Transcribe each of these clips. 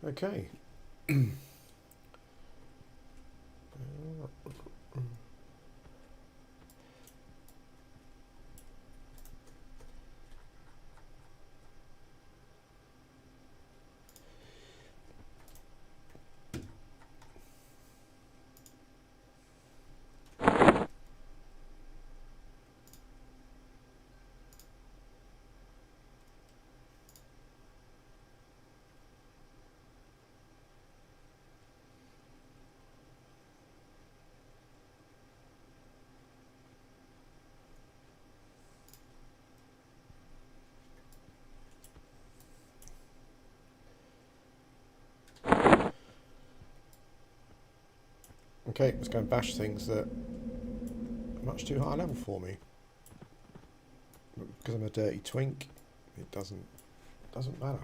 Okay. Okay, let's go and bash things that are much too high level for me. But because I'm a dirty twink, it doesn't matter.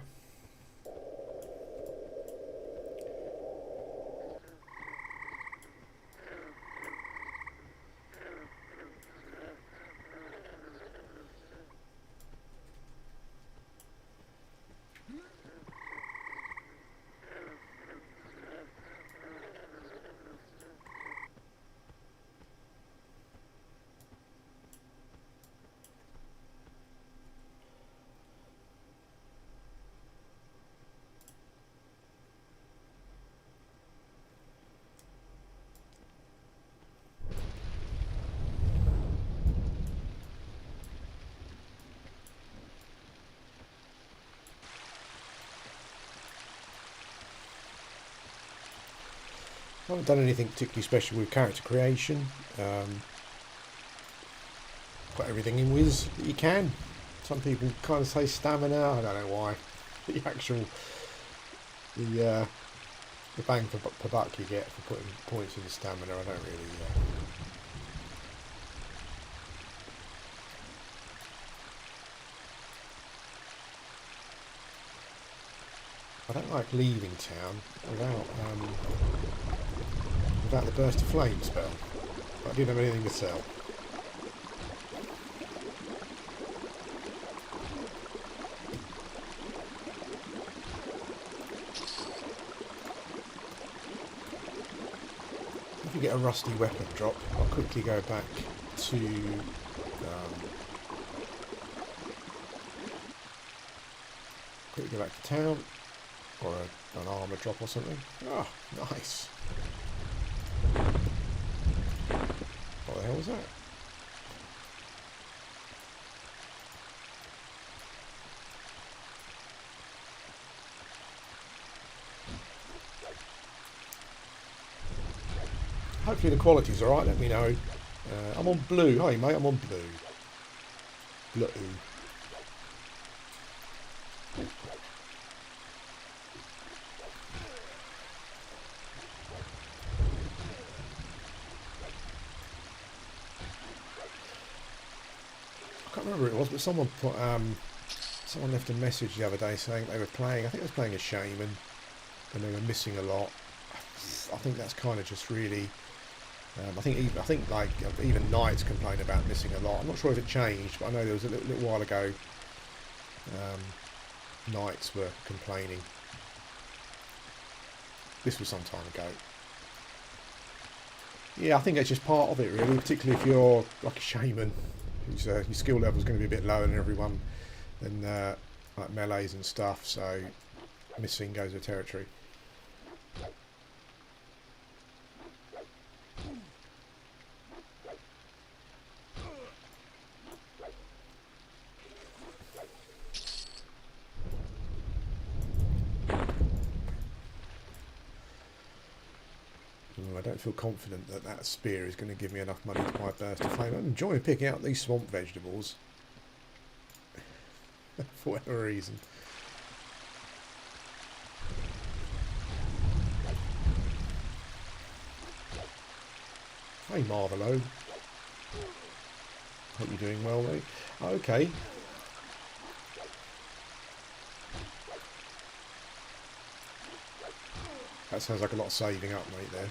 I haven't done anything particularly special with character creation. Got everything in Wiz that you can. Some people kind of say stamina. I don't know why. The actual the bang per buck you get for putting points in stamina, I don't really. I don't like leaving town without the burst of flame spell. But I didn't have anything to sell. If you get a rusty weapon drop, I'll quickly go back to town, or an armour drop or something. Ah, nice. What the hell was that? Hopefully the quality's alright, let me know. I'm on blue. Hi mate, I'm on blue. Blue. I can't remember who it was, but someone put someone left a message the other day saying they were playing, I think they was playing a Shaman, and they were missing a lot. I think that's kind of just really I think like even Knights complain about missing a lot. I'm not sure if it changed, but I know there was a little while ago Knights were complaining. This was some time ago. Yeah, I think it's just part of it really, particularly if you're like a Shaman, whose your skill level is going to be a bit lower than everyone, than like melees and stuff, so missing goes with territory. I don't feel confident that that spear is going to give me enough money to buy a burst of flame. I'm enjoying picking out these swamp vegetables for whatever reason. Hey Marvelo. Hope you're doing well, mate. Okay. That sounds like a lot of saving up, mate, there.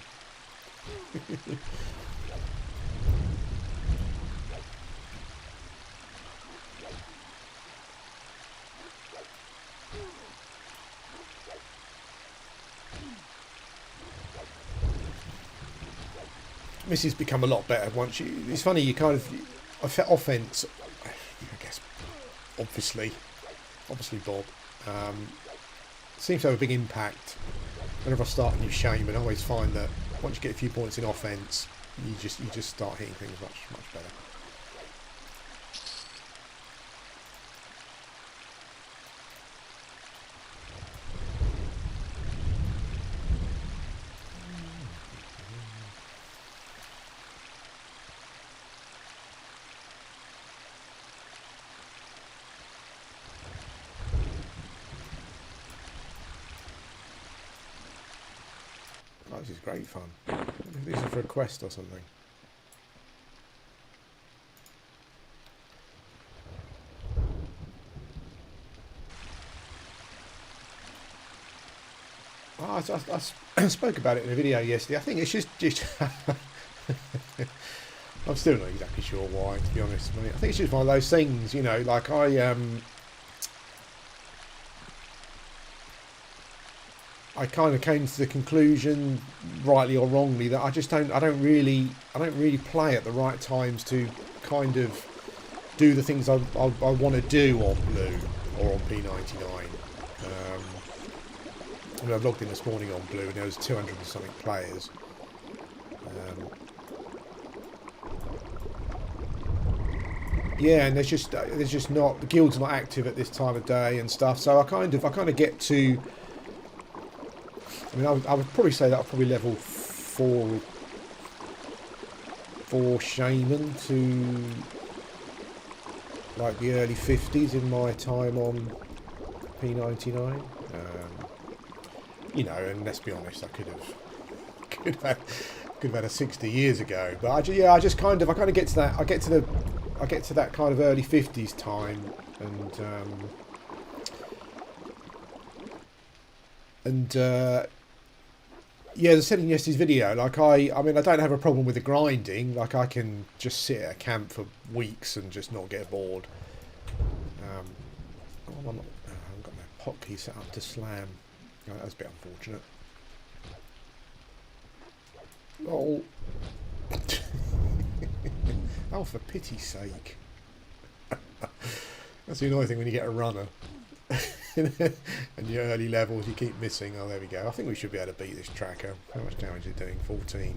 misses become a lot better once you. It's funny, you kind of offense. I guess obviously Bob seems to have a big impact. Whenever I start a new Shaman, I always find that once you get a few points in offense, you just start hitting things much better. Oh, this is great fun. This is for a quest or something. Oh, I spoke about it in a video yesterday. I think it's just I'm still not exactly sure why, to be honest. I think it's just one of those things, you know, like I kind of came to the conclusion, rightly or wrongly, that I don't really play at the right times to kind of do the things I want to do on Blue or on P99. I mean, I logged in this morning on Blue and there was 200 and something players. Yeah, and there's just not, the guild's not active at this time of day and stuff. So I kind of get to. I mean, I would probably say that I'm probably level 4 Shaman to like the early 50s in my time on P99. You know, and let's be honest, I could have had a 60 years ago. But I just kind of get to that. I get to that kind of early 50s time, and yeah, as I said in yesterday's video, like I mean, I don't have a problem with the grinding. Like I can just sit at a camp for weeks and just not get bored. I haven't got my hotkey set up to slam. Oh, that was a bit unfortunate. Oh, oh, for pity's sake! That's the annoying thing when you get a runner. And your early levels you keep missing. Oh, there we go. I think we should be able to beat this tracker. How much damage is it doing? 14.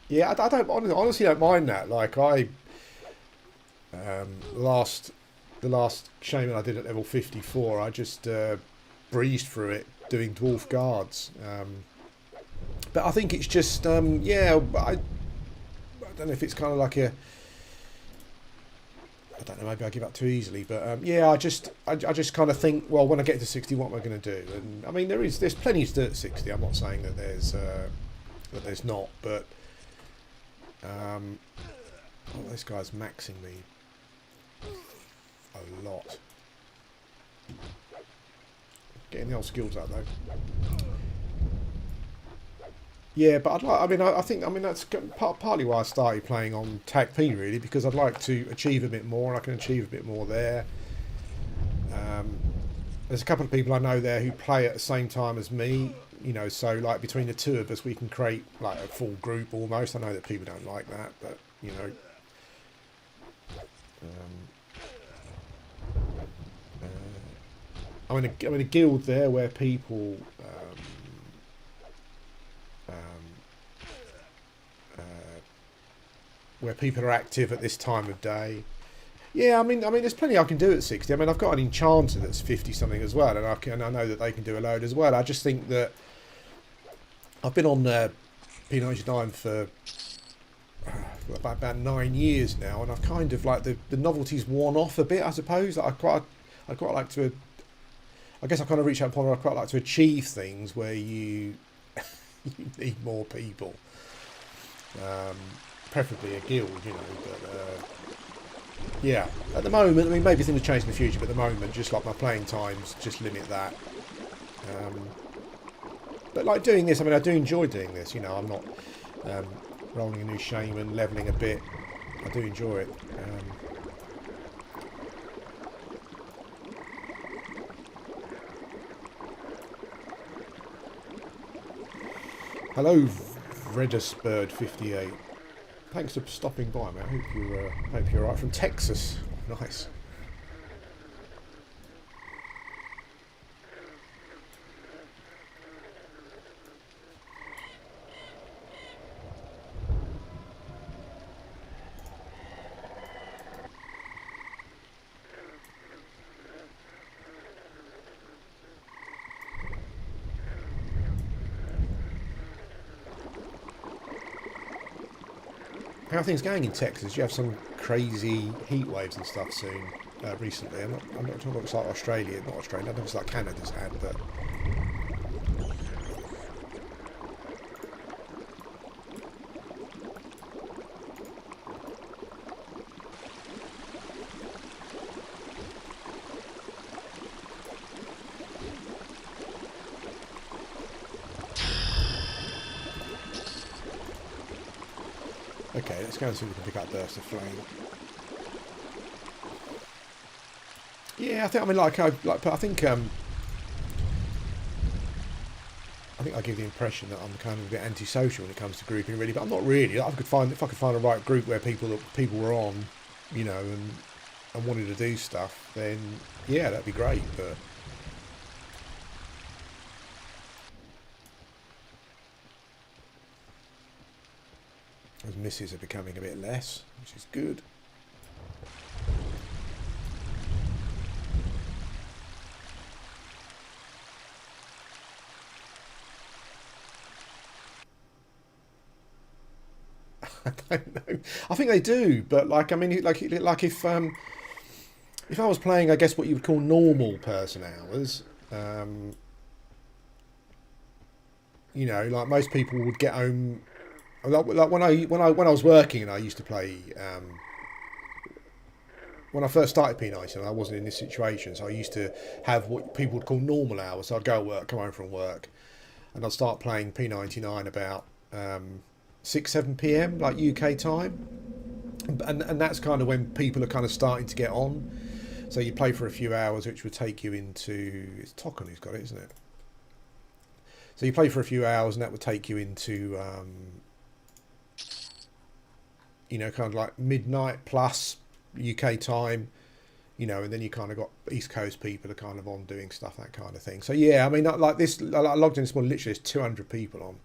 Yeah, I don't honestly don't mind that. Like the last Shaman I did at level 54, I just breezed through it doing dwarf guards. But I think it's just yeah. I don't know if it's kind of like a. I don't know, maybe I give up too easily, but yeah, I just kind of think, well, when I get to 60, what am I going to do? And I mean, there's plenty to do at 60. I'm not saying that there's not, but oh, this guy's maxing me a lot. Getting the old skills out though. Yeah, but I mean, that's partly why I started playing on TAC P, really, because I'd like to achieve a bit more, and I can achieve a bit more there. There's a couple of people I know there who play at the same time as me, you know, so like between the two of us, we can create like a full group almost. I know that people don't like that, but you know. I'm in a guild there where people. Where people are active at this time of day. Yeah, I mean, there's plenty I can do at 60. I mean, I've got an enchanter that's 50 something as well, and I know that they can do a load as well. I just think that I've been on P99 for about 9 years now, and I've kind of like the novelty's worn off a bit, I suppose. I'd quite like to. I guess I kind of reached that point where I quite like to achieve things where you need more people. Preferably a guild, you know, but yeah, at the moment, I mean, maybe things will change in the future, but at the moment, just like my playing times, just limit that. But like doing this, I mean, I do enjoy doing this, you know, I'm not rolling a new Shaman, levelling a bit, I do enjoy it. Hello, Redisbird 58. Thanks for stopping by, mate. I hope you're alright from Texas. Nice. How are things going in Texas? You have some crazy heat waves and stuff soon. Recently, I'm not talking about it's like Australia, not Australia. I don't know if it's like Canada's had, but okay. Let's go and see if we can pick up Burst of Flame. Yeah, I think. I mean, I think I give the impression that I'm kind of a bit antisocial when it comes to grouping, really. But I'm not really. If I could find a right group where people were on, you know, and wanted to do stuff, then yeah, that'd be great. But those misses are becoming a bit less, which is good. I don't know. I think they do, but like, I mean, like if I was playing, I guess what you would call normal person hours, you know, like most people would get home. Like when I was working and I used to play. When I first started P90, and I wasn't in this situation, so I used to have what people would call normal hours. So I'd go to work, come home from work, and I'd start playing P99 about 6-7 p.m. like UK time, and that's kind of when people are kind of starting to get on. So you play for a few hours, which would take you into, it's Tokon who's got it, isn't it? So you play for a few hours, and that would take you into you know, kind of like midnight plus UK time, you know, and then you kind of got East Coast people are kind of on doing stuff, that kind of thing. So yeah, I mean, like this, I logged in this morning, literally there's 200 people on,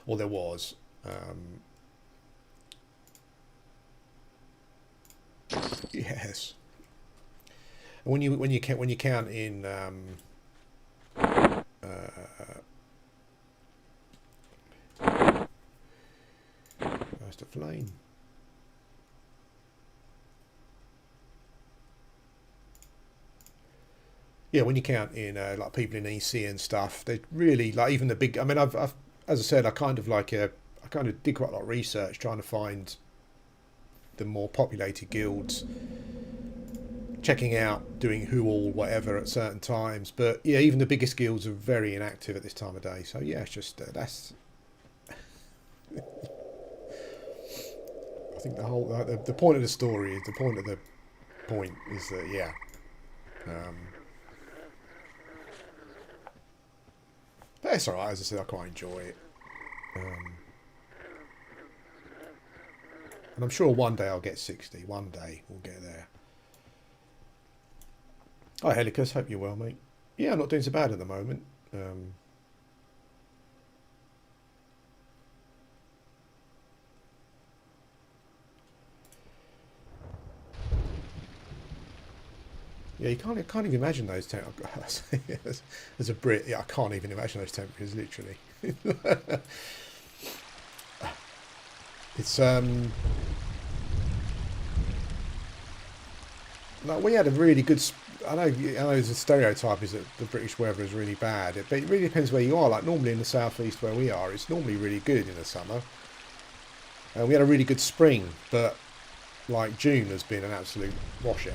or there was. Yes. And when you count in Burst of Flame. Yeah, when you count in like people in EC and stuff, they really like even the big. I mean, I've as I said, I kind of did quite a lot of research trying to find the more populated guilds, checking out, doing who all whatever at certain times. But yeah, even the biggest guilds are very inactive at this time of day. So yeah, it's just that's. I think the whole the point of the story is the point is that yeah. But it's alright, as I said, I quite enjoy it. And I'm sure one day I'll get 60. One day we'll get there. Hi Helicus, hope you're well, mate. Yeah, I'm not doing so bad at the moment. Yeah, you can't even imagine those temperatures. As a Brit, yeah, I can't even imagine those temperatures, literally. It's like we had a really good. I know the stereotype is that the British weather is really bad, but it really depends where you are. Like normally in the southeast where we are, it's normally really good in the summer. We had a really good spring, but like June has been an absolute washout.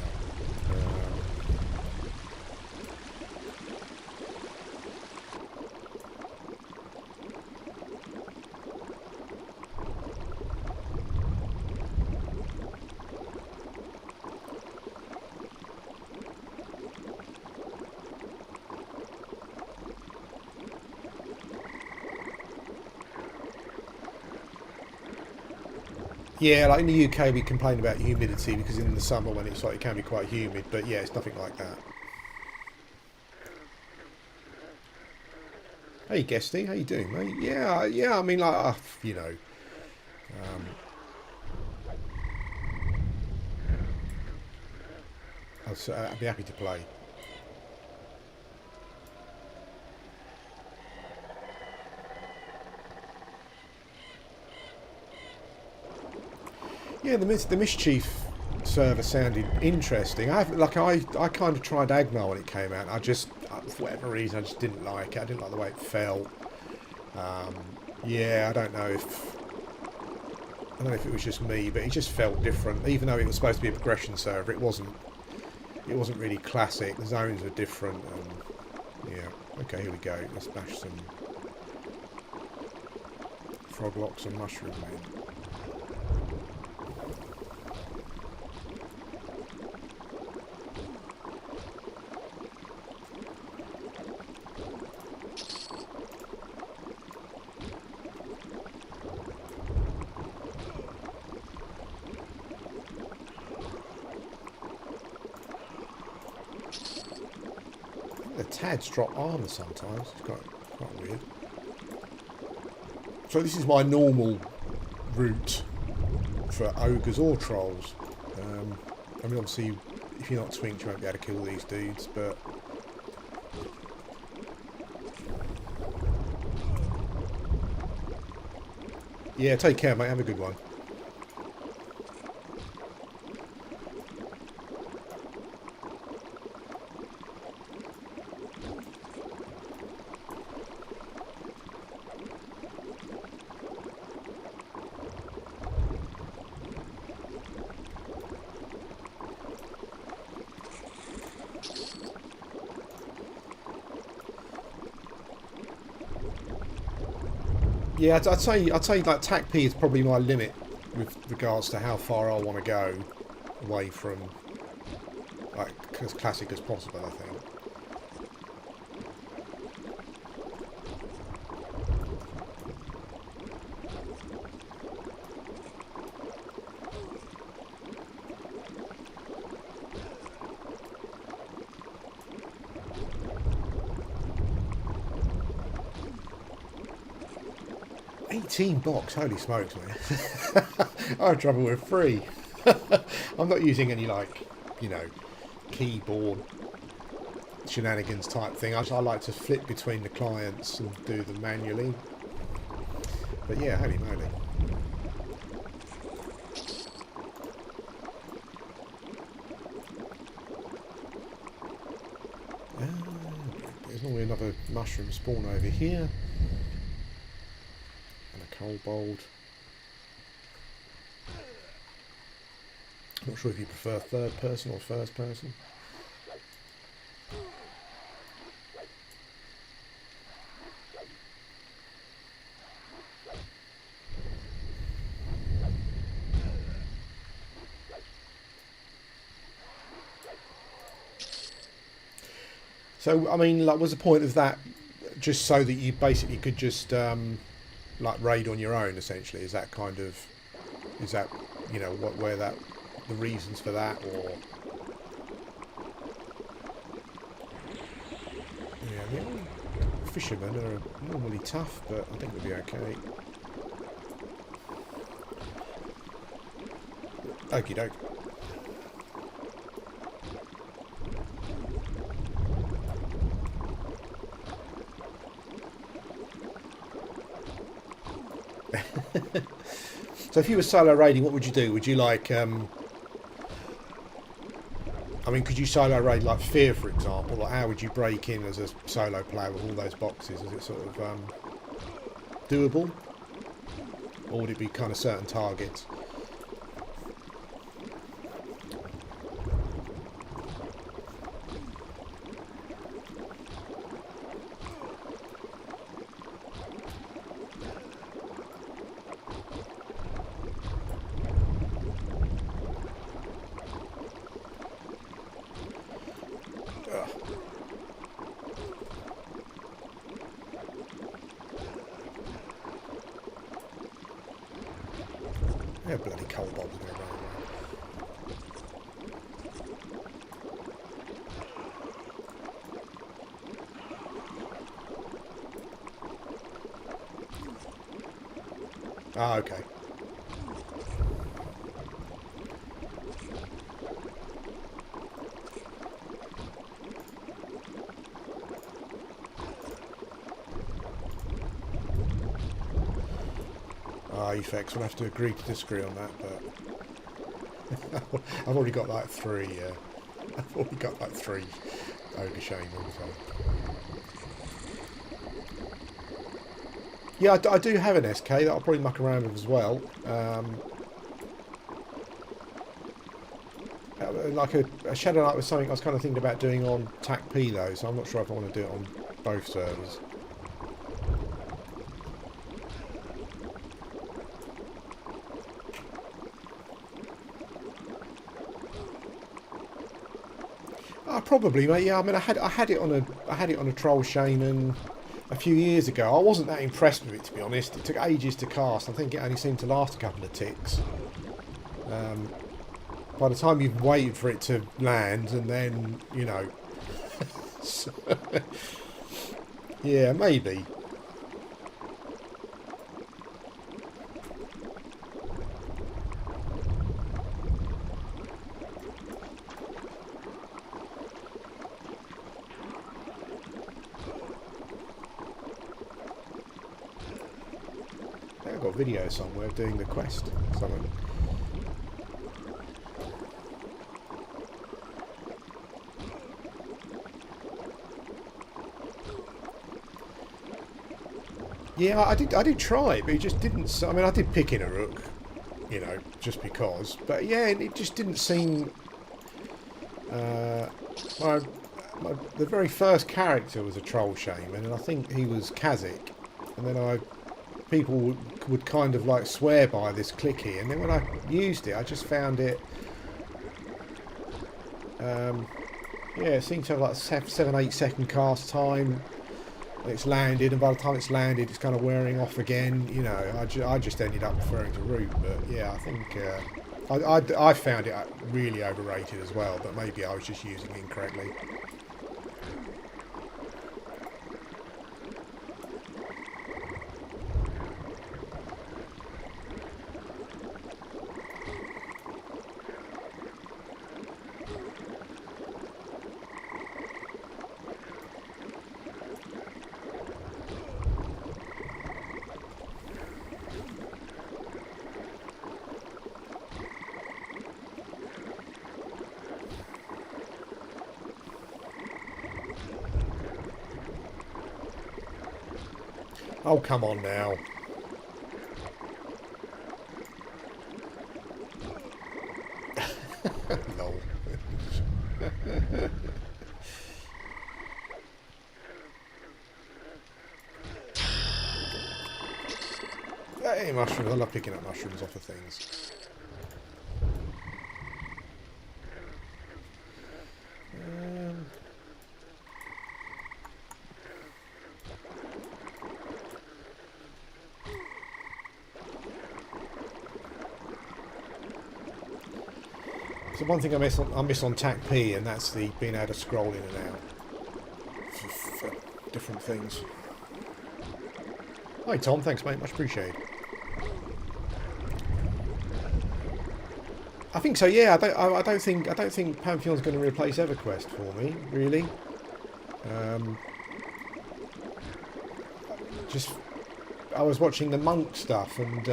Yeah, like in the UK we complain about humidity because in the summer when it's like it can be quite humid, but yeah, it's nothing like that. Hey Guesty, how you doing, mate? Yeah, yeah. I mean, like, you know, um, I'd be happy to play. Yeah, the mischief server sounded interesting. I kind of tried Agnar when it came out. I just, for whatever reason, I just didn't like it. I didn't like the way it felt. Um, yeah, I don't know if it was just me, but it just felt different. Even though it was supposed to be a progression server, it wasn't. It wasn't really classic. The zones were different. Yeah. Okay, here we go. Let's bash some frog locks and mushroom men. The tads drop armor sometimes. It's quite weird. So this is my normal route for ogres or trolls. I mean, obviously, if you're not twinked, you won't be able to kill these dudes, but yeah, take care, mate. Have a good one. 'd say like TAC P is probably my limit with regards to how far I want to go away from like as classic as possible, I think. 18 box, holy smokes, man. I had trouble with 3. I'm not using any, like, you know, keyboard shenanigans type thing. I like to flip between the clients and do them manually. But yeah, holy moly. There's normally another mushroom spawn over here. And a kobold. Not sure if you prefer third person or first person. So, I mean, like, was the point of that just so that you basically could just, like, raid on your own, essentially? Is that kind of, is that, you know, where that, the reasons for that, or? Yeah, the fishermen are normally tough, but I think we'll be okay. Okie doke. So if you were solo raiding, what would you do? Would you like, I mean, could you solo raid like Fear, for example? Or how would you break in as a solo player with all those boxes? Is it sort of doable? Or would it be kind of certain targets? They're bloody cold bombs going around. Ah, okay. Ah, effects. We'll have to agree to disagree on that, but I've already got like 3. I've already got like 3 ogre shamans. So. Yeah, I do have an SK that I'll probably muck around with as well. Like a Shadow Knight was something I was kind of thinking about doing on TAC-P though, so I'm not sure if I want to do it on both servers. Probably, mate. Yeah, I mean, I had it on a troll shaman a few years ago. I wasn't that impressed with it, to be honest. It took ages to cast. I think it only seemed to last a couple of ticks. By the time you've waited for it to land, and then, you know... yeah, maybe. I've got video somewhere of doing the quest. Something. Yeah, I did try, but it just didn't. I mean, I did pick in a rook, you know, just because. But yeah, it just didn't seem. The very first character was a troll shaman, and I think he was Kazakh, and then people would kind of like swear by this Clicky, and then when I used it, I just found it. Yeah, it seemed to have like 7-8 second cast time. It's landed, and by the time it's landed, it's kind of wearing off again. You know, I just ended up preferring to root, but yeah, I think I found it really overrated as well. But maybe I was just using it incorrectly. Oh, come on now. Lol. Hey, mushrooms. I love picking up mushrooms off of things. So one thing I miss on TAC-P, and that's the being able to scroll in and out for different things. Hi Tom, thanks mate, much appreciated. I think so. Yeah, I don't think Pantheon's going to replace EverQuest for me, really. Just I was watching the monk stuff, and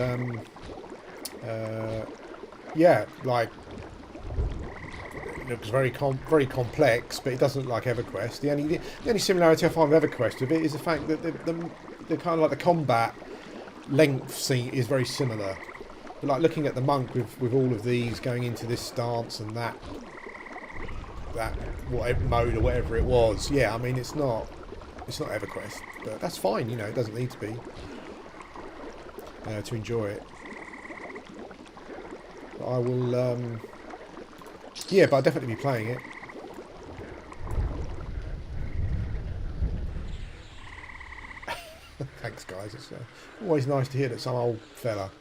yeah, like. It looks very complex, but it doesn't look like EverQuest. The only similarity I find with EverQuest with it is the fact that the kind of like the combat length is very similar. But like looking at the monk with all of these going into this stance and that whatever mode or whatever it was, yeah, I mean it's not EverQuest, but that's fine. You know, it doesn't need to be to enjoy it. But I will. Yeah, but I'll definitely be playing it. Thanks, guys. It's always nice to hear that some old fella...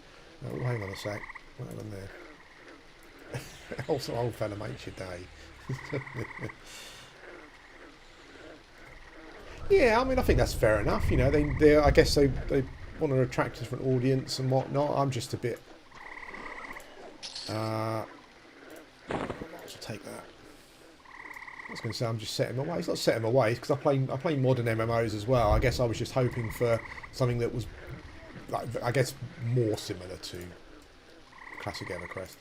Oh, hang on a sec. What happened there? Also, old fella makes your day. Yeah, I mean, I think that's fair enough. You know, I guess they want to attract a different audience and whatnot. I'm just a bit. I'll take that. I was going to say I'm just setting my ways. It's not setting my ways because I play modern MMOs as well. I guess I was just hoping for something that was, like, I guess, more similar to classic EverQuest.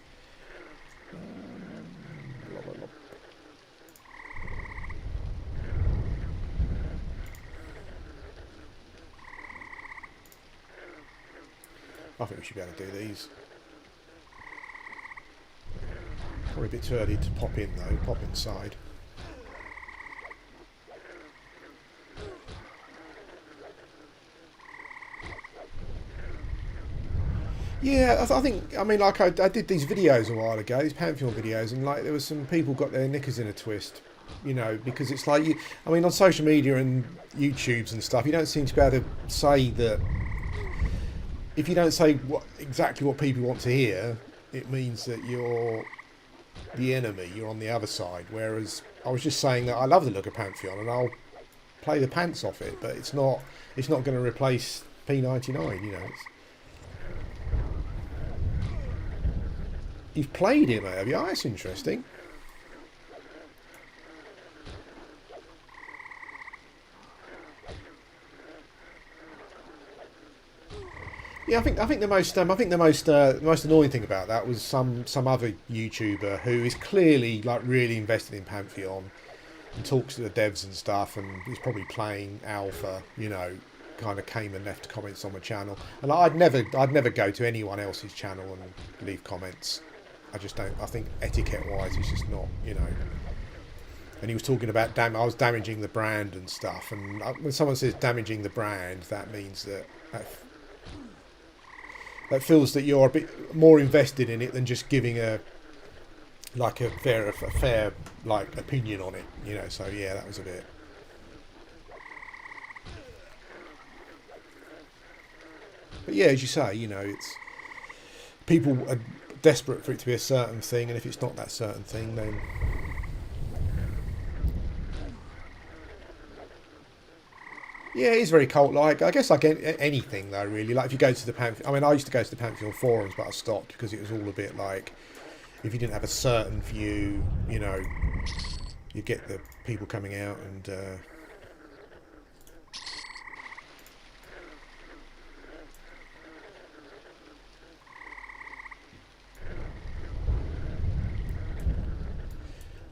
I think we should be able to do these. Probably a bit too early to pop in though. Pop inside. Yeah, I think, I mean, like I did these videos a while ago, these Pantheon videos, and like there was some people got their knickers in a twist, you know, because it's like, I mean, on social media and YouTubes and stuff, you don't seem to be able to say that, if you don't say exactly what people want to hear, it means that you're the enemy, you're on the other side, whereas I was just saying that I love the look of Pantheon and I'll play the pants off it, but it's not going to replace P99, you know. You've played him, have you? Oh, that's interesting. Yeah, I think the most annoying thing about that was some other YouTuber who is clearly like really invested in Pantheon and talks to the devs and stuff, and is probably playing alpha, you know, kind of came and left comments on my channel, and I'd never go to anyone else's channel and leave comments. I just don't. I think etiquette-wise, it's just not, you know. And he was talking about I was damaging the brand and stuff. And when someone says damaging the brand, that means that feels that you're a bit more invested in it than just giving a fair like opinion on it, you know. So yeah, that was a bit. But yeah, as you say, you know, it's people are desperate for it to be a certain thing, and if it's not that certain thing, then yeah, it is very cult-like. I guess like anything though, really. Like if you go to the Pantheon, I mean, I used to go to the Pantheon forums, but I stopped because it was all a bit like, if you didn't have a certain view, you know, you get the people coming out and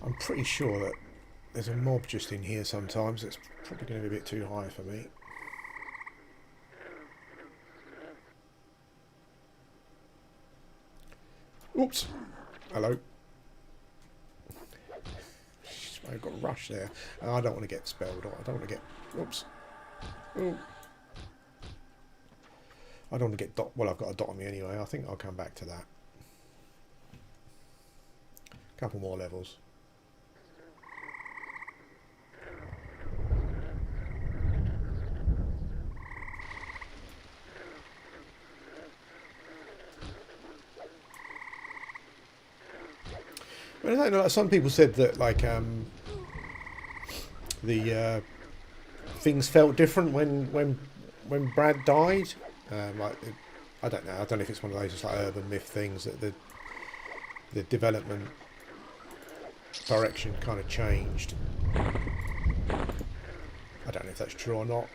I'm pretty sure that there's a mob just in here sometimes. It's probably going to be a bit too high for me. Oops. Hello. I've got a rush there. I don't want to get spelled. I don't want to get... Oops. Ooh. I don't want to get dot... Well, I've got a dot on me anyway. I think I'll come back to that. A couple more levels. I don't know, like some people said that like the things felt different when Brad died. Like I don't know if it's one of those just like urban myth things that the development direction kind of changed. I don't know if that's true or not.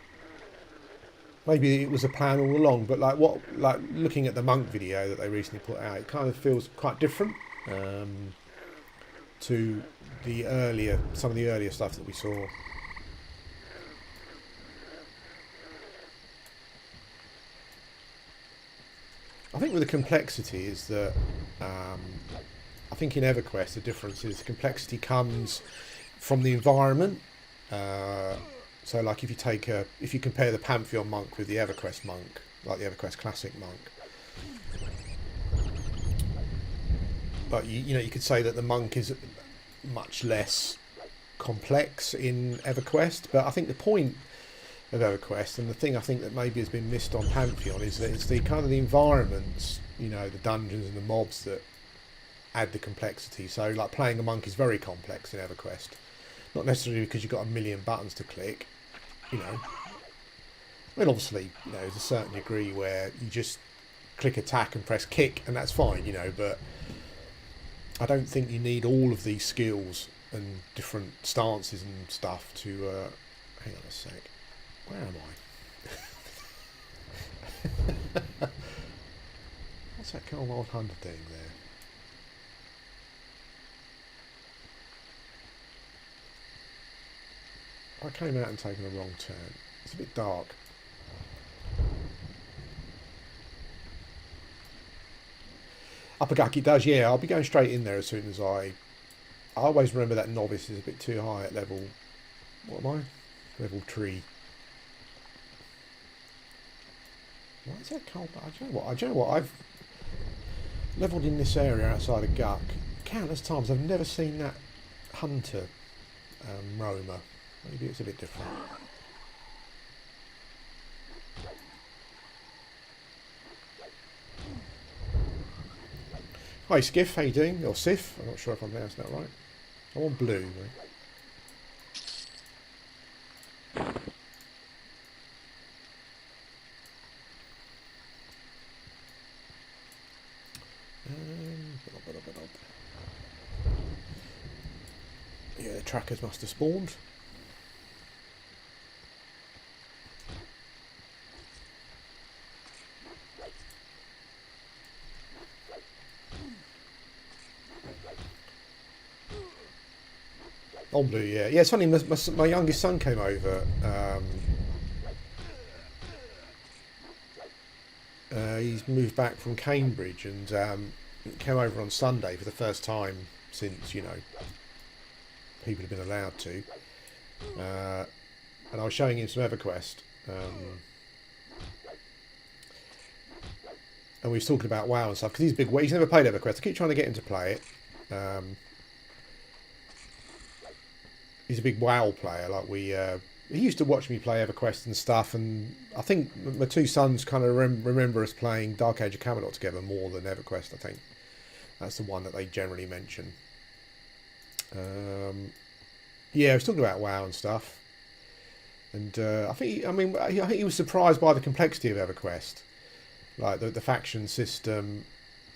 Maybe it was a plan all along, but like looking at the monk video that they recently put out, it kind of feels quite different. To some of the earlier stuff that we saw. I think with the complexity is that I think in EverQuest the difference is the complexity comes from the environment. So like if you compare the Pantheon monk with the EverQuest monk, like the EverQuest classic monk. But you know, you could say that the monk is much less complex in EverQuest, but I think the point of EverQuest, and the thing I think that maybe has been missed on Pantheon is that it's the kind of the environments, you know, the dungeons and the mobs that add the complexity. So like playing a monk is very complex in EverQuest, not necessarily because you've got a million buttons to click, you know. I mean, obviously, you know, there's a certain degree where you just click attack and press kick, and that's fine, you know, but I don't think you need all of these skills and different stances and stuff to hang on a sec. Where am I? What's that Cold Old Hunter doing there? I came out and taken a wrong turn. It's a bit dark. Uppergaki does, yeah. I'll be going straight in there as soon as I always remember that novice is a bit too high at level. What am I? Level 3. Why is that cold? Do you know what? I've levelled in this area outside of Guck countless times. I've never seen that hunter roamer. Maybe it's a bit different. Hi Skiff, how you doing? Or Sif, I'm not sure if I'm pronouncing that right. I'm on blue, right? Yeah, the trackers must have spawned. On blue, yeah. Yeah, it's funny, my youngest son came over. He's moved back from Cambridge and came over on Sunday for the first time since, you know, people have been allowed to. And I was showing him some EverQuest. And we was talking about WoW and stuff, because he's never played EverQuest. I keep trying to get him to play it. He's a big WoW player. Like he used to watch me play EverQuest and stuff, and I think my two sons kind of remember us playing Dark Age of Camelot together more than EverQuest. I think that's the one that they generally mention. Yeah, I was talking about WoW and stuff, and I think he was surprised by the complexity of EverQuest, like the faction system.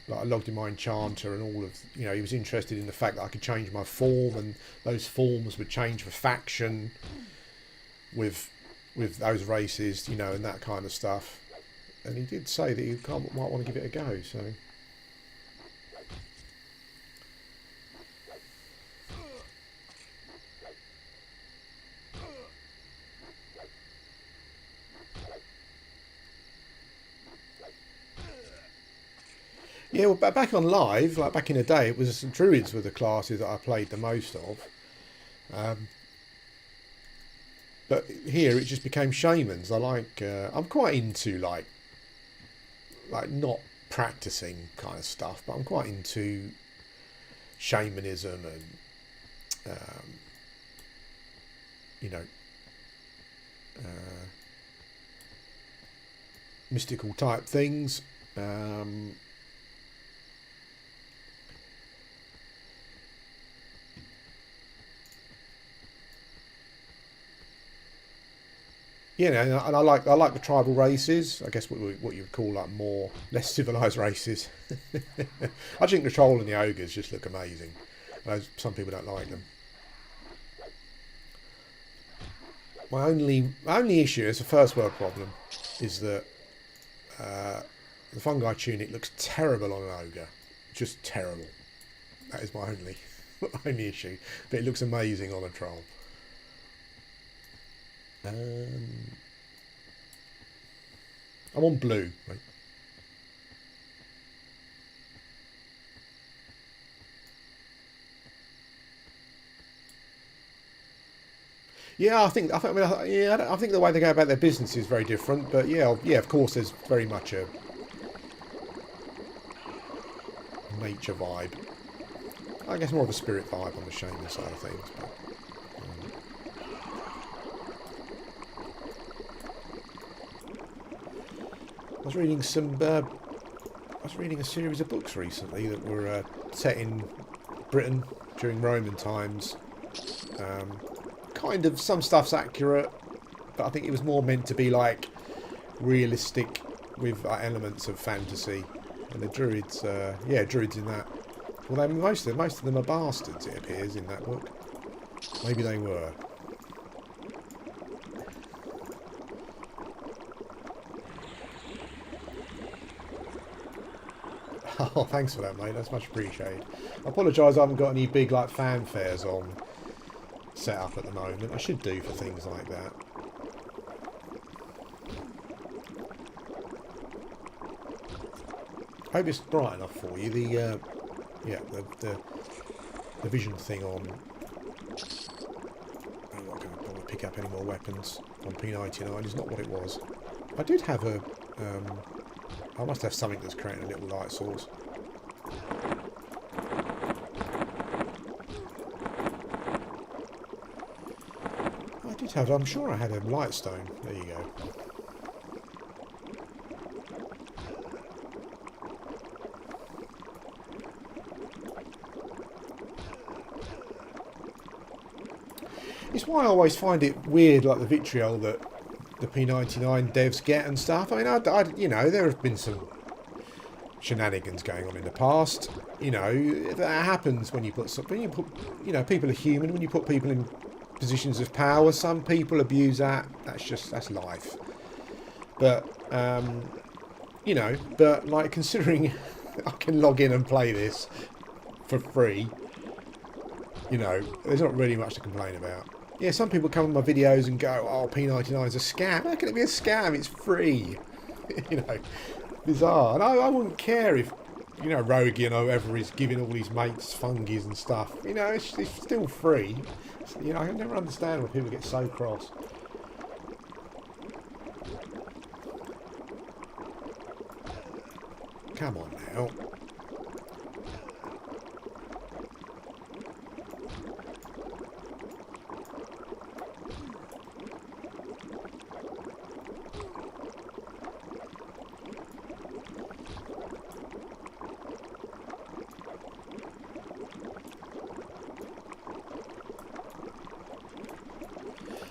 Like I logged in my enchanter and all of, you know, he was interested in the fact that I could change my form and those forms would change for faction with those races, you know, and that kind of stuff. And he did say that he might want to give it a go, so. Yeah, well, back on live, like back in the day, it was druids were the classes that I played the most of. But here it just became shamans. I'm quite into like not practicing kind of stuff, but I'm quite into shamanism and you know, mystical type things. Yeah, and I like the tribal races. I guess what you would call like less civilized races. I think the troll and the ogres just look amazing. Some people don't like them. My only issue, it's a first world problem, is that the fungi tunic looks terrible on an ogre. Just terrible. That is my only issue. But it looks amazing on a troll. I'm on blue, right? Yeah, I think the way they go about their business is very different. But yeah, of course, there's very much a nature vibe. I guess more of a spirit vibe on the shaman side of things. But, I was reading some. I was reading a series of books recently that were set in Britain during Roman times. Kind of some stuff's accurate, but I think it was more meant to be like realistic with elements of fantasy. And the druids, druids in that. Well, most of them are bastards. It appears in that book. Maybe they were. Oh, thanks for that, mate. That's much appreciated. I apologise I haven't got any big, like, fanfares on set up at the moment. I should do for things like that. Hope it's bright enough for you. The vision thing on... I'm not going to bother pick up any more weapons on P99. Is not what it was. I did have a... I must have something that's creating a little light source. I did have... I'm sure I had a light stone. There you go. It's why I always find it weird, like the vitriol that the P99 devs get and stuff. I mean, you know, there have been some shenanigans going on in the past. You know, that happens when you put something. You know, people are human. When you put people in positions of power, some people abuse that. That's life. But you know, but like considering I can log in and play this for free. You know, there's not really much to complain about. Yeah, some people come on my videos and go, oh, P99 is a scam. How can it be a scam? It's free. You know, bizarre. And I wouldn't care if, you know, Rogian or whoever is giving all these mates fungies and stuff. You know, it's still free. You know, I never understand when people get so cross. Come on now.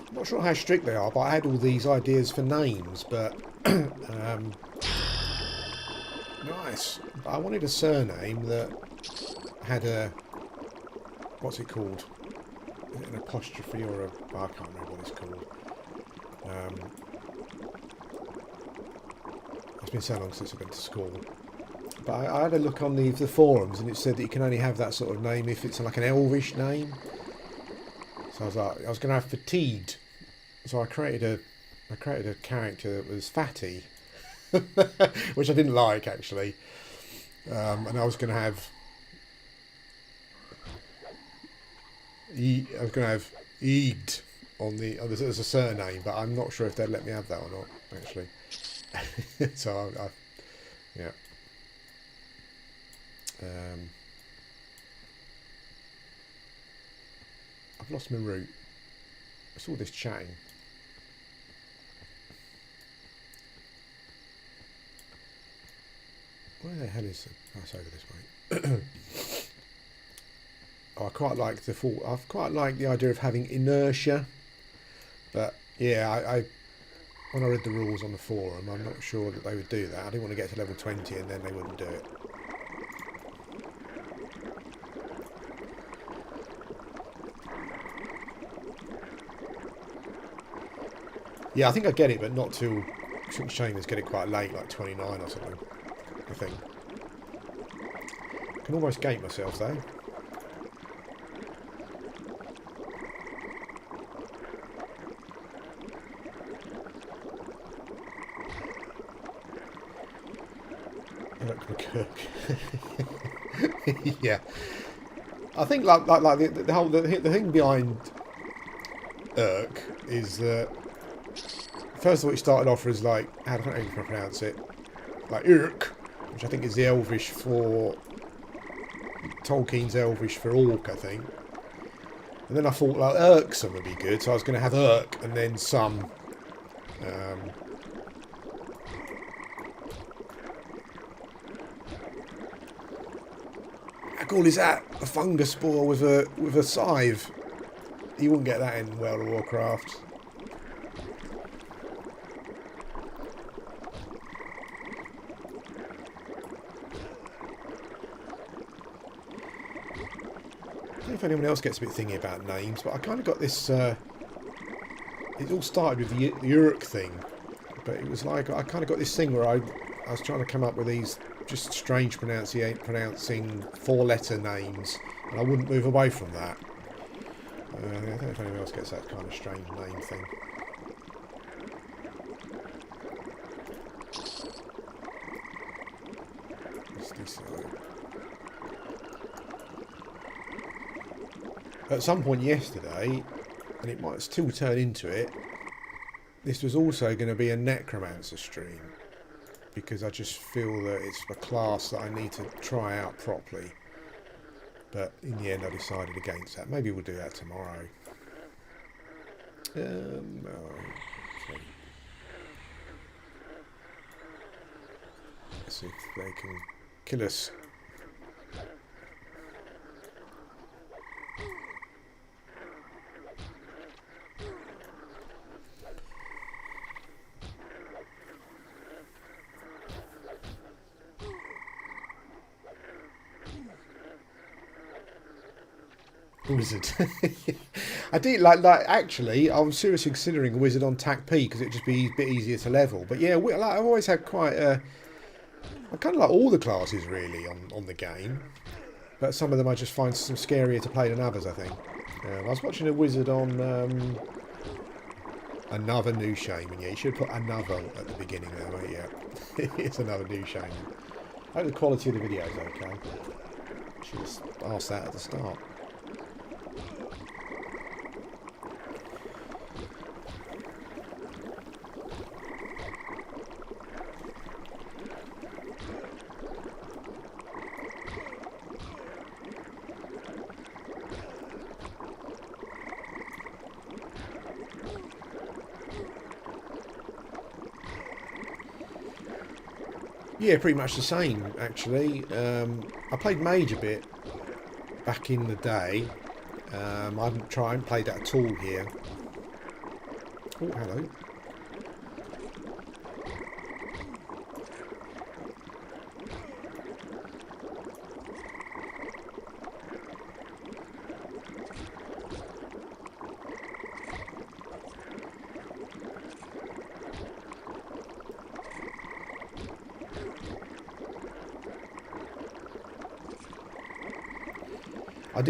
I'm not sure how strict they are, but I had all these ideas for names, but nice. But I wanted a surname that had a, what's it called? Is it an apostrophe or a, I can't remember what it's called. It's been so long since I've been to school. But I had a look on the forums and it said that you can only have that sort of name if it's like an elvish name. So I was like, I was going to have Fatigued. So I created a character that was Fatty, which I didn't like actually, and I was going to have Eeged on the as a surname, but I'm not sure if they'd let me have that or not actually. So I yeah. I've lost my route. I saw this chatting. Where the hell is it? That's over this way. Oh, I quite like the idea of having inertia, but yeah, I when I read the rules on the forum, I'm not sure that they would do that. I didn't want to get to level 20 and then they wouldn't do it. Yeah, I think I get it, but not till... I think Shaman's get it quite late, like 29 or something, I think. I can almost gate myself, though. Look, McCook. Yeah. I think like the thing behind Urk is that first of all, it started off as like, how do I even pronounce it? Like Urk, which I think is the Elvish for... Tolkien's Elvish for orc, I think. And then I thought, like, Irksome would be good, so I was going to have Urk and then some cool is that? A fungus spore with a scythe. You wouldn't get that in World of Warcraft. I don't know if anyone else gets a bit thingy about names, but I kind of got this... it all started with the Uruk thing, but it was like I kind of got this thing where I was trying to come up with these just strange pronouncing four-letter names, and I wouldn't move away from that. I don't know if anyone else gets that kind of strange name thing. At some point yesterday, and it might still turn into it, this was also going to be a necromancer stream, because I just feel that it's a class that I need to try out properly. But in the end I decided against that. Maybe we'll do that tomorrow. Okay. Let's see if they can kill us. Wizard. I did like actually I was seriously considering a wizard on TAC P because it'd just be a bit easier to level. But yeah, like, I've always had quite I kind of like all the classes really on the game, but some of them I just find some scarier to play than others, I think. I was watching a wizard on another new Shaman. Yeah, you should put another at the beginning there, right? Yeah. It's another new Shaman. I hope the quality of the video is okay. Should just ask that at the start. Yeah, pretty much the same, actually. I played Mage a bit back in the day. I haven't played that at all here. Oh, hello. I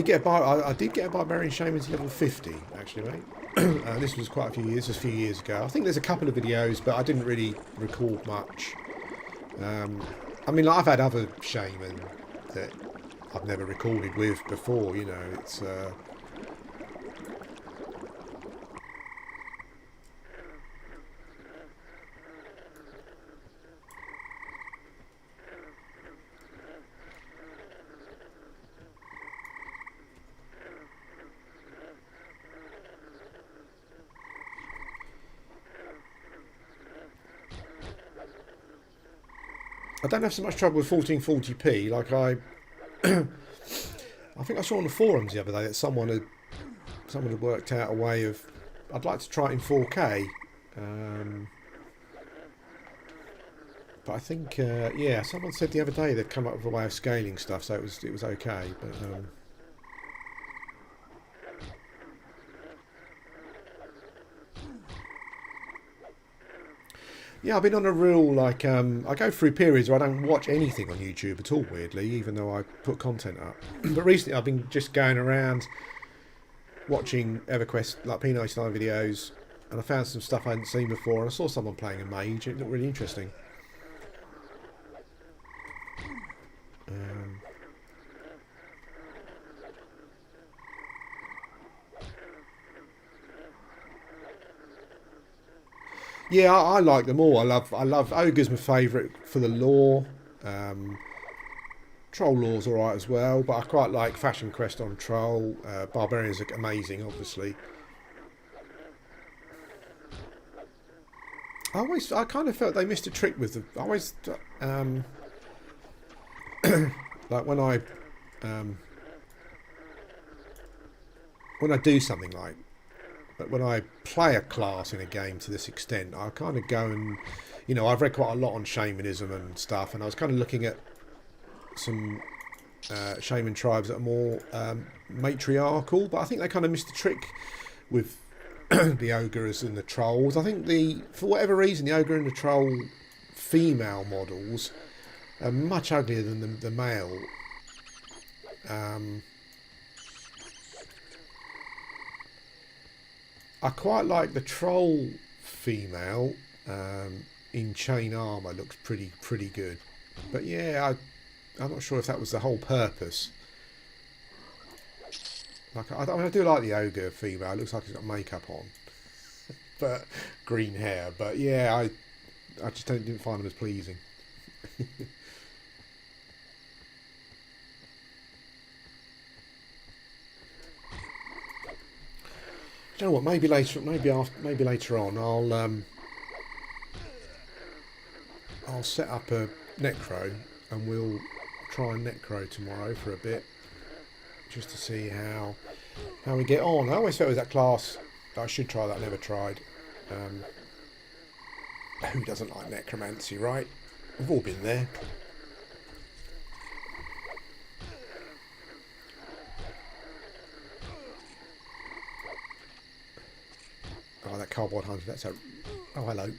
did get a barbarian shaman to level 50, actually, mate. This was quite a few years. This was a few years ago. I think there's a couple of videos, but I didn't really record much. I mean, like, I've had other shaman that I've never recorded with before. You know, it's. I don't have so much trouble with 1440p. Like I think I saw on the forums the other day that someone had worked out a way of. I'd like to try it in 4K, but I think yeah, someone said the other day they'd come up with a way of scaling stuff, so it was okay. But yeah, I've been on a real, like, I go through periods where I don't watch anything on YouTube at all, weirdly, even though I put content up. But recently I've been just going around watching EverQuest, like P99 videos, and I found some stuff I hadn't seen before, and I saw someone playing a mage, and it looked really interesting. Yeah, I like them all. I love Ogre's my favourite for the lore. Troll lore's alright as well, but I quite like Fashion Quest on Troll. Barbarians are amazing, obviously. I kind of felt they missed a trick with the. I always like when I when I do something like, but when I play a class in a game to this extent, I kind of go and, you know, I've read quite a lot on shamanism and stuff, and I was kind of looking at some shaman tribes that are more matriarchal, but I think they kind of missed the trick with the ogres and the trolls. I think for whatever reason, the ogre and the troll female models are much uglier than the male. I quite like the troll female in chain armour. Looks pretty good. But yeah, I'm not sure if that was the whole purpose. Like I do like the ogre female. It looks like she's got makeup on, but green hair. But yeah, I just didn't find them as pleasing. You know what? Maybe later on, I'll set up a necro, and we'll try necro tomorrow for a bit, just to see how we get on. I always felt with that class I should try that I never tried. Who doesn't like necromancy, right? We've all been there. Oh, that cardboard hunter, that's a... Oh, hello.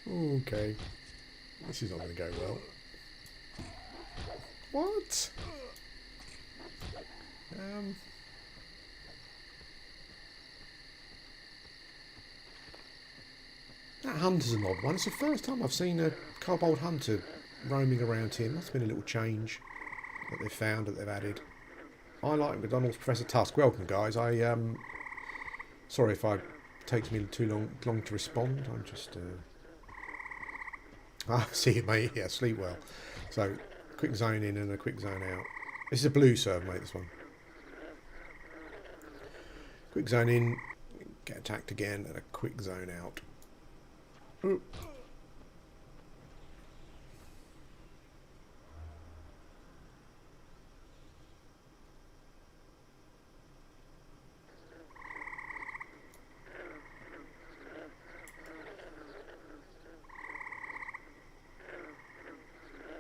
Okay. This is not going to go well. What? That hunter's an odd one. It's the first time I've seen a kobold hunter roaming around here. Must have been a little change that they've found, that they've added. I like McDonald's Professor Tusk. Welcome, guys. Sorry if it takes me too long to respond. I'm just... see you, mate. Yeah, sleep well. So, quick zone in and a quick zone out. This is a blue serve, mate, this one. Quick zone in, get attacked again, and a quick zone out. Ooh.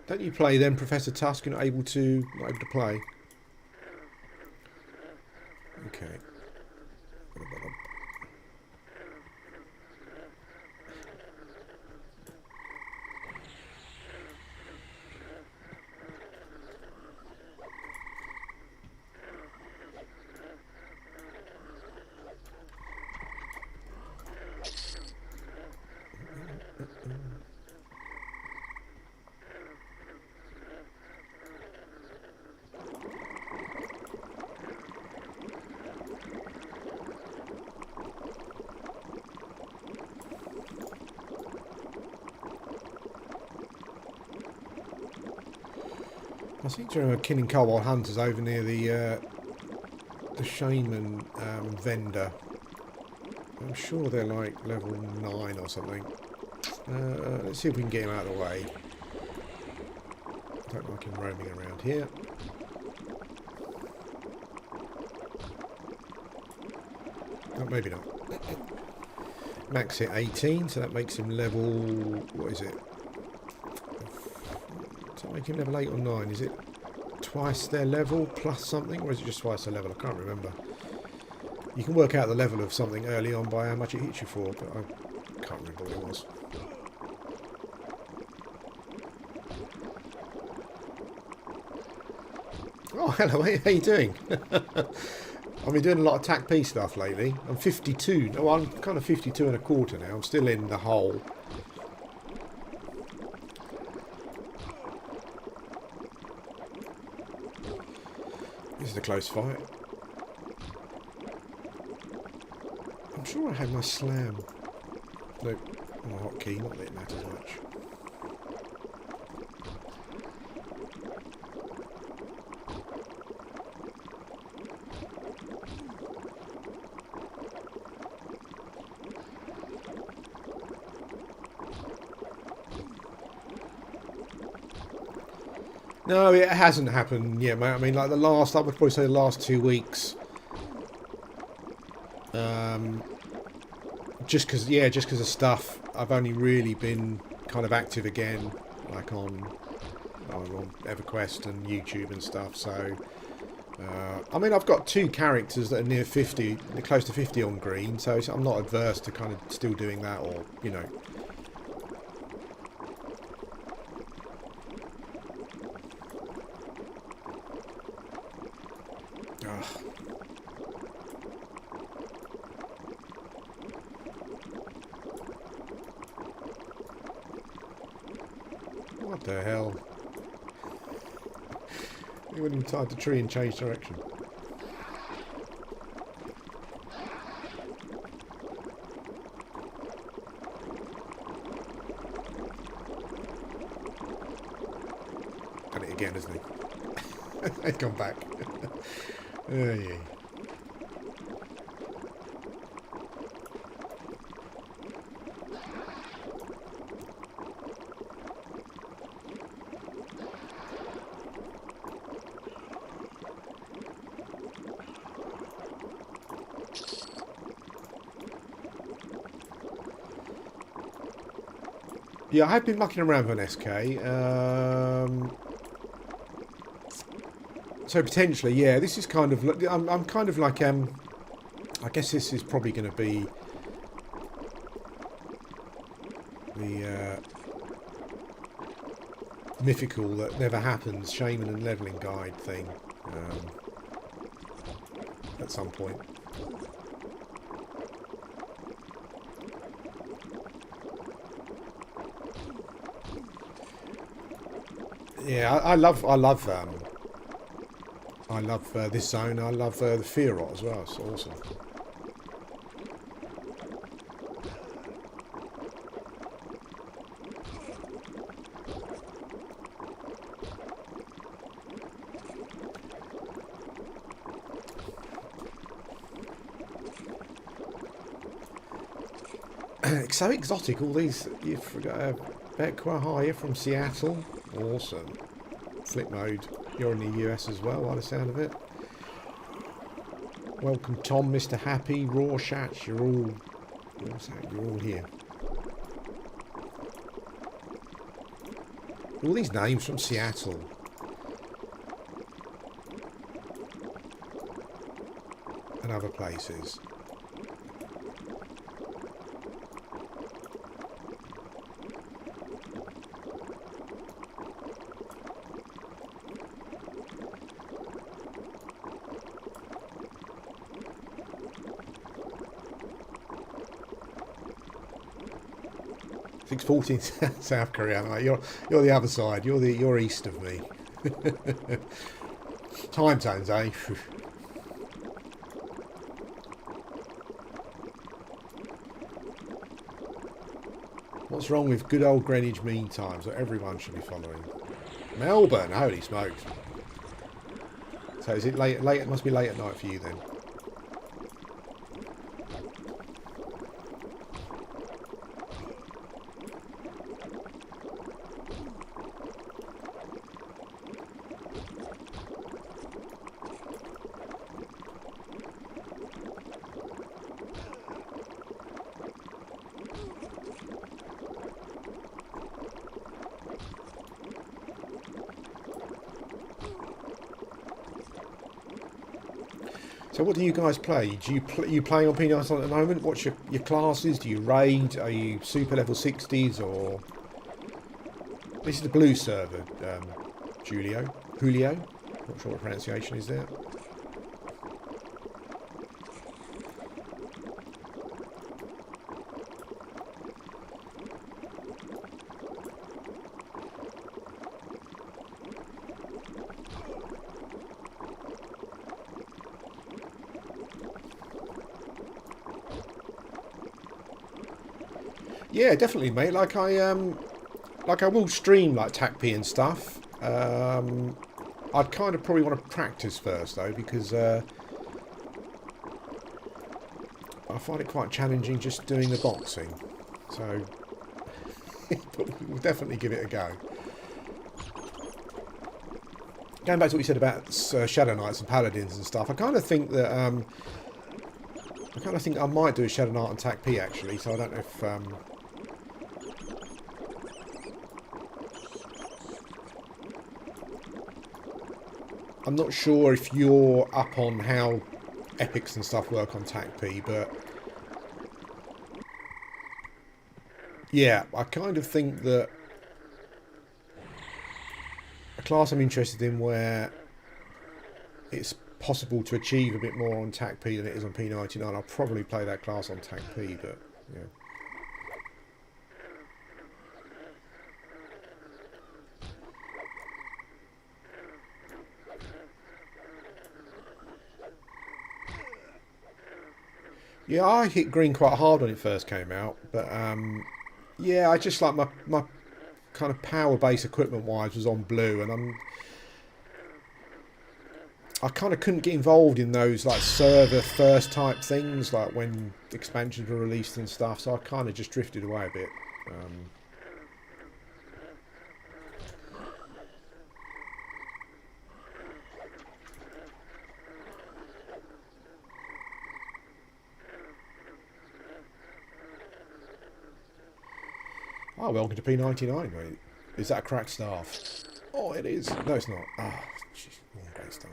Don't you play then, Professor Tusk? You're not able to play. Okay. I seem to remember killing kobold hunters over near the shaman vendor. I'm sure they're like level 9 or something. Let's see if we can get him out of the way. Don't like him roaming around here. Oh, maybe not. Max hit 18, so that makes him level... What is it? Does that make him level 8 or 9? Is it twice their level plus something? Or is it just twice their level? I can't remember. You can work out the level of something early on by how much it hits you for, but I can't remember what it was. Oh, hello, how you doing? I've been doing a lot of TAC-P stuff lately. I'm 52. No, I'm kind of 52 and a quarter now. I'm still in the hole. This is a close fight. I'm sure I had my slam. Nope, my hotkey, not that it matters much. No, it hasn't happened yet, mate. I mean, like I would probably say the last 2 weeks. Just because of stuff, I've only really been kind of active again, like on EverQuest and YouTube and stuff. So, I mean, I've got 2 characters that are near 50, they're close to 50 on green. So I'm not adverse to kind of still doing that, or you know. Ugh. What the hell? He went inside the tree and changed direction. Done it again, hasn't he? He's gone back. Oh, yeah. Yeah, I have been mucking around with an SK. So potentially, yeah, this is kind of. I'm kind of like. I guess this is probably going to be the mythical that never happens Shaman and leveling guide thing at some point. Yeah, I love this zone. I love the Fearot as well. It's awesome. It's so exotic. All these. You've got Bequah, you're from Seattle. Awesome. Flip mode. You're in the US as well, by the sound of it. Welcome, Tom, Mr. Happy, Rorschach. You're all here. All these names from Seattle. And other places. It's 14 South Korea. Mate. You're the other side. You're east of me. Time zones, eh? What's wrong with good old Greenwich Mean Times that everyone should be following? Melbourne, holy smokes! So is it late? Late? It must be late at night for you then. So what do you guys play? You playing on PDS at the moment? What's your classes? Do you raid? Are you super level 60s or? This is the blue server, Julio. Not sure what pronunciation is there. Yeah, definitely, mate. Like I will stream like TACP and stuff. I'd kind of probably want to practice first though, because I find it quite challenging just doing the boxing. So, but we'll definitely give it a go. going back to what you said about Shadow Knights and Paladins and stuff, I kind of think that I might do a Shadow Knight on TAC P actually. So I don't know if I'm not sure if you're up on how epics and stuff work on TAC P, but yeah, I kind of think that a class I'm interested in where it's possible to achieve a bit more on TAC P than it is on P99. I'll probably play that class on TAC P, but yeah. Yeah, I hit green quite hard when it first came out, but yeah, I just like my kind of power base equipment wise was on blue, and I kind of couldn't get involved in those like server first type things, like when expansions were released and stuff. So I kind of just drifted away a bit. Oh, welcome to P99, mate. Is that a cracked staff? Oh, it is. No, it's not. Ah, jeez, more great stuff.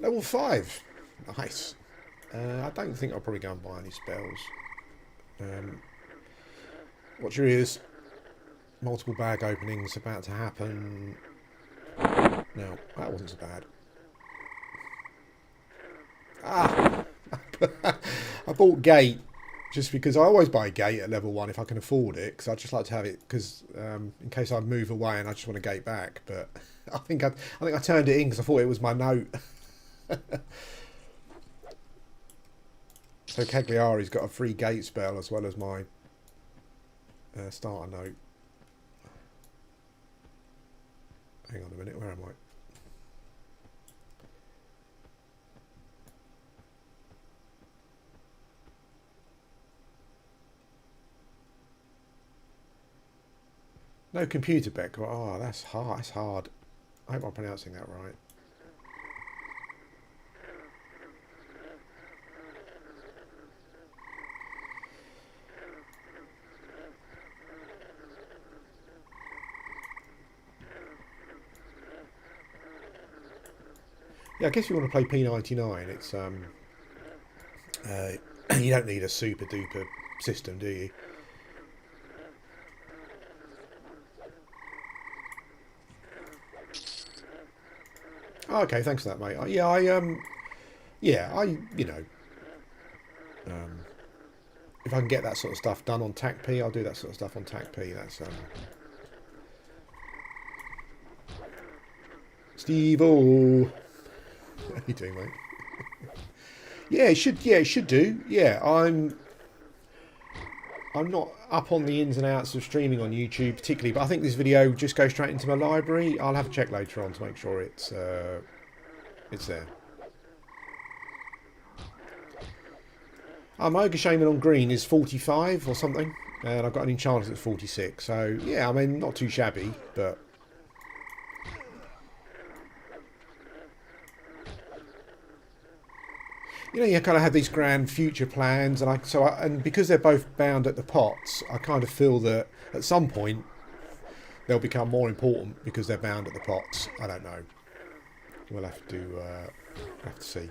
Level 5. Nice. I don't think I'll probably go and buy any spells. Watch your ears. Multiple bag openings about to happen. No, that wasn't so bad. Ah! I bought Gate just because I always buy Gate at level 1 if I can afford it, because I just like to have it because in case I move away and I just want to Gate back. But I think I turned it in because I thought it was my note. So Cagliari's got a free Gate spell as well as my starter note. Hang on a minute, where am I? No computer Beck. Oh, that's hard. That's hard. I hope I'm pronouncing that right. Yeah, I guess if you want to play P99, it's you don't need a super duper system, do you? Oh, okay, thanks for that, mate. You know, if I can get that sort of stuff done on TAC P, I'll do that sort of stuff on TAC P. That's Steve-O. How you doing, mate? Yeah, it should. Yeah, it should do. Yeah, I'm not up on the ins and outs of streaming on YouTube particularly, but I think this video just goes straight into my library. I'll have a check later on to make sure it's there. My Ogre Shaman on green is 45 or something, and I've got an enchanter that's 46. So yeah, I mean, not too shabby, but you know, you kind of have these grand future plans, and because they're both bound at the pots, I kind of feel that at some point they'll become more important because they're bound at the pots. I don't know. We'll have to see.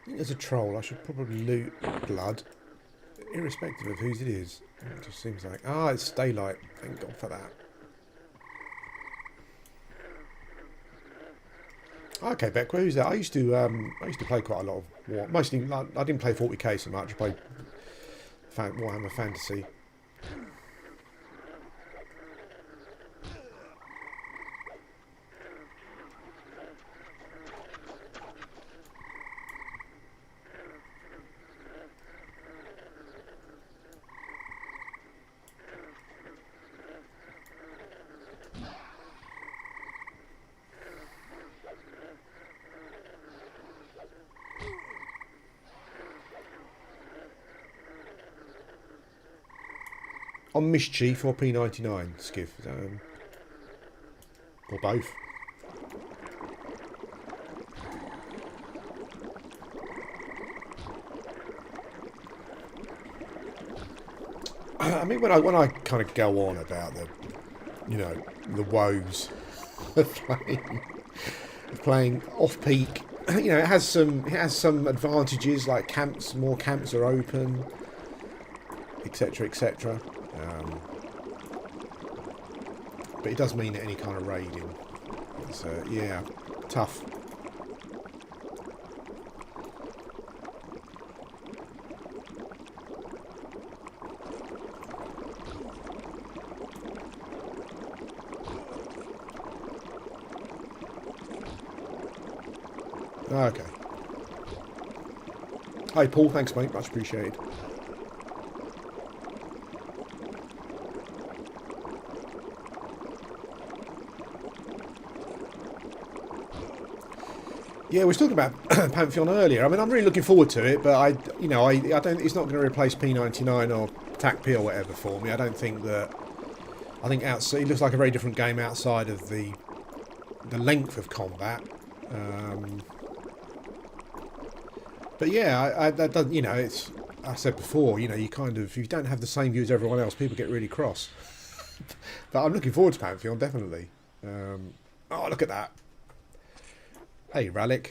think there's a troll. I should probably loot blood, irrespective of whose it is. It just seems like... Ah, it's daylight. Thank God for that. Okay, Beck, who's that? I used to play quite a lot of War. Mostly, I didn't play 40k so much. I played Warhammer Fantasy. On Mischief or P99, Skiff? Or both? I mean, when I kind of go on about the woes of playing off peak, it has some advantages, like more camps are open, etc., etc. But it does mean that any kind of raiding is, yeah, tough. Okay. Hi, Paul. Thanks, mate. Much appreciated. Yeah, we were talking about Pantheon earlier. I mean, I'm really looking forward to it, but I don't. It's not going to replace P99 or TAC-P or whatever for me. I don't think that. I think outside, it looks like a very different game outside of the length of combat. But yeah, that does. It's. I said before, you kind of, if you don't have the same view as everyone else, people get really cross. But I'm looking forward to Pantheon, definitely. Oh, look at that. Hey, Rallick.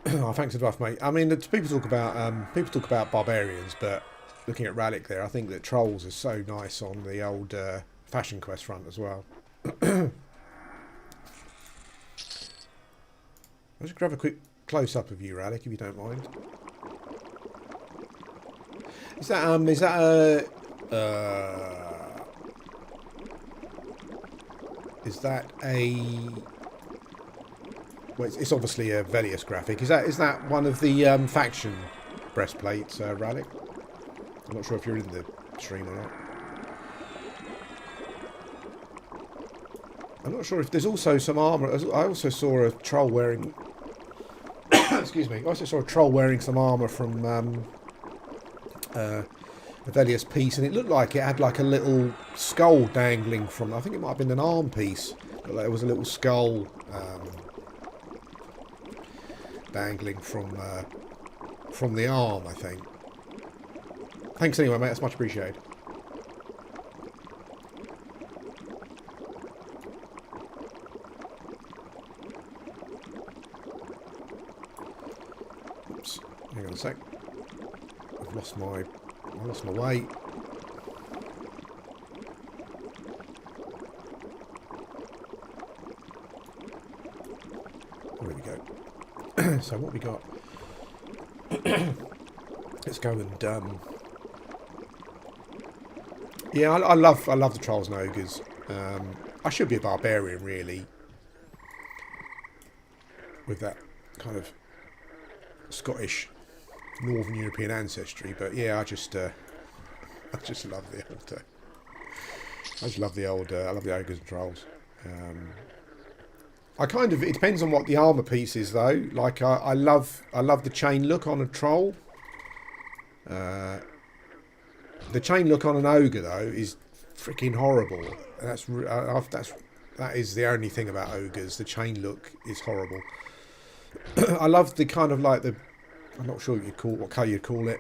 Oh, thanks for the buff, mate. I mean, people talk about barbarians, but looking at Rallick there, I think that trolls are so nice on the old Fashion Quest front as well. I'll just grab a quick close-up of you, Rallick, if you don't mind. Is that a well, it's obviously a Velius graphic. Is that one of the faction breastplates, Rallick? I'm not sure if you're in the stream or not. I'm not sure if there's also some armour. I also saw a troll wearing excuse me, I also saw a troll wearing some armour from a Velius piece, and it looked like it had like a little skull dangling from, I think it might have been an arm piece, but like, there was a little skull dangling from the arm, I think. Thanks anyway, mate, that's much appreciated. Oops, hang on a sec. I lost my way. There we go. So what we got? Let's go and yeah, I love the Trolls and Ogres. I should be a barbarian really, with that kind of Scottish Northern European ancestry, but yeah, I just love the old. I just love the old. I love the ogres and trolls. I kind of. It depends on what the armor piece is, though. Like I love the chain look on a troll. The chain look on an ogre though is freaking horrible. That is the only thing about ogres. The chain look is horrible. I love the kind of like the. I'm not sure what colour you'd call it.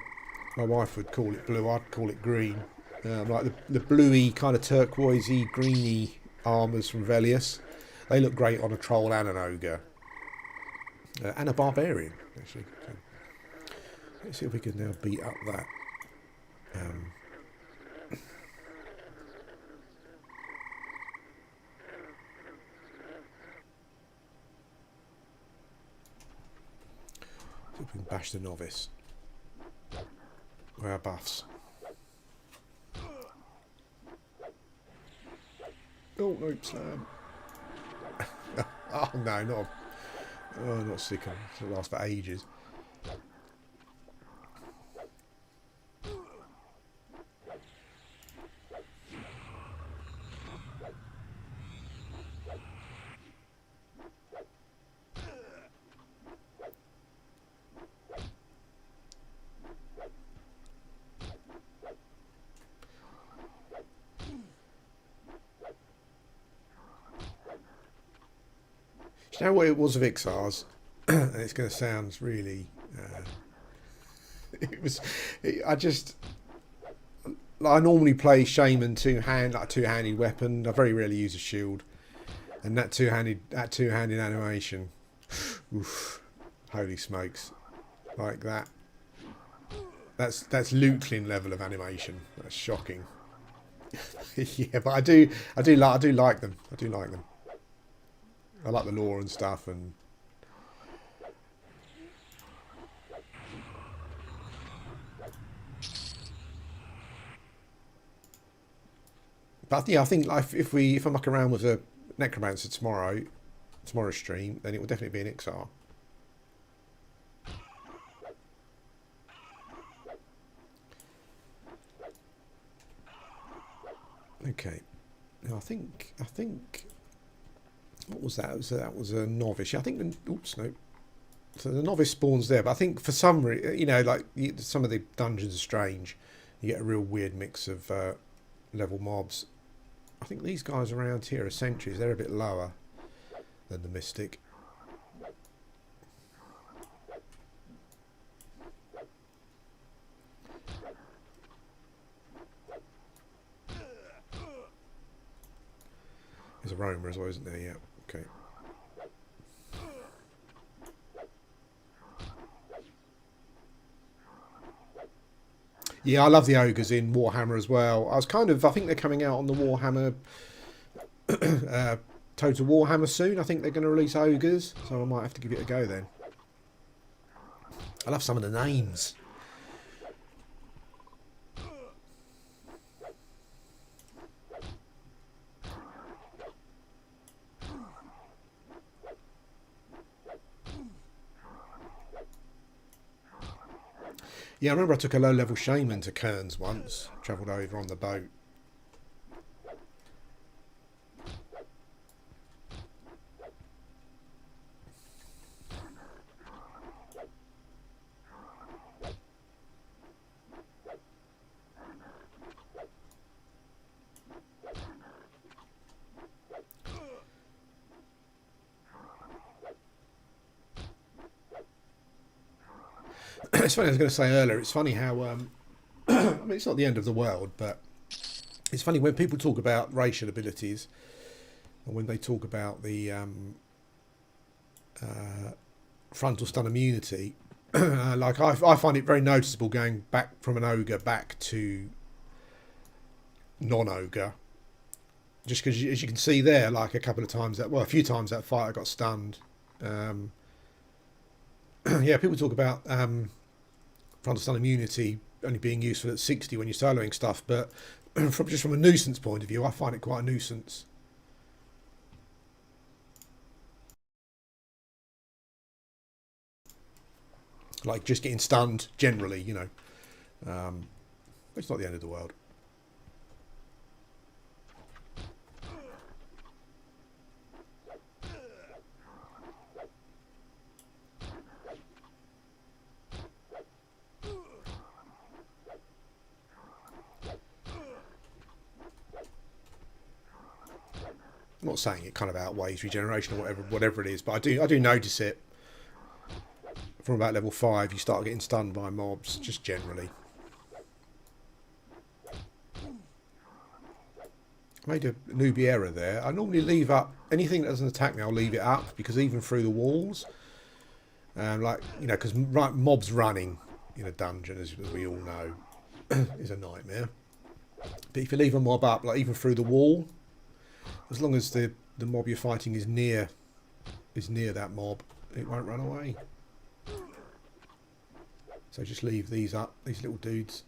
My wife would call it blue. I'd call it green. Like the bluey kind of turquoisey, greeny armours from Velius. They look great on a troll and an ogre. And a barbarian, actually. So, let's see if we can now beat up that. See if we can bash the novice. Where are buffs? Oh, no, slam. Oh, no, not. Oh, not sick. It'll last for ages. Do you know what it was of Ixars? And it's going to sound really... I normally play Shaman like a two-handed weapon. I very rarely use a shield. And that two-handed animation... Oof, holy smokes. Like that. That's Lutlin level of animation. That's shocking. Yeah, but I do like them. I do like them. I like the lore and stuff, and but yeah, I think like if I muck around with a necromancer tomorrow's stream, then it will definitely be an Ixar. Okay, now I think. What was that? That was a novice. I think. Oops, no. So the novice spawns there, but I think for some reason, like some of the dungeons are strange. You get a real weird mix of level mobs. I think these guys around here are sentries. They're a bit lower than the mystic. There's a roamer as well, isn't there? Yeah. Okay. Yeah, I love the ogres in Warhammer as well. I think they're coming out on the Warhammer Total Warhammer soon. I think they're going to release ogres, so I might have to give it a go then. I love some of the names. Yeah, I remember I took a low-level Shaman to Cairns once. Travelled over on the boat. It's funny, I was going to say earlier, it's funny how, I mean, it's not the end of the world, but it's funny when people talk about racial abilities, and when they talk about the frontal stun immunity, like I find it very noticeable going back from an ogre back to non-ogre, just because as you can see there, like a few times that fight I got stunned. Yeah, people talk about frontal stun immunity only being useful at 60 when you're soloing stuff, but from a nuisance point of view, I find it quite a nuisance. Like just getting stunned generally, it's not the end of the world. I'm not saying it kind of outweighs regeneration or whatever it is, but I do notice it. From about level 5, you start getting stunned by mobs, just generally. made a newbie error there. I normally leave up anything that doesn't attack me. I'll leave it up because even through the walls, like because mobs running in a dungeon, as we all know, is a nightmare. But if you leave a mob up, like even through the wall, as long as the mob you're fighting is near that mob, it won't run away. So just leave these up, these little dudes.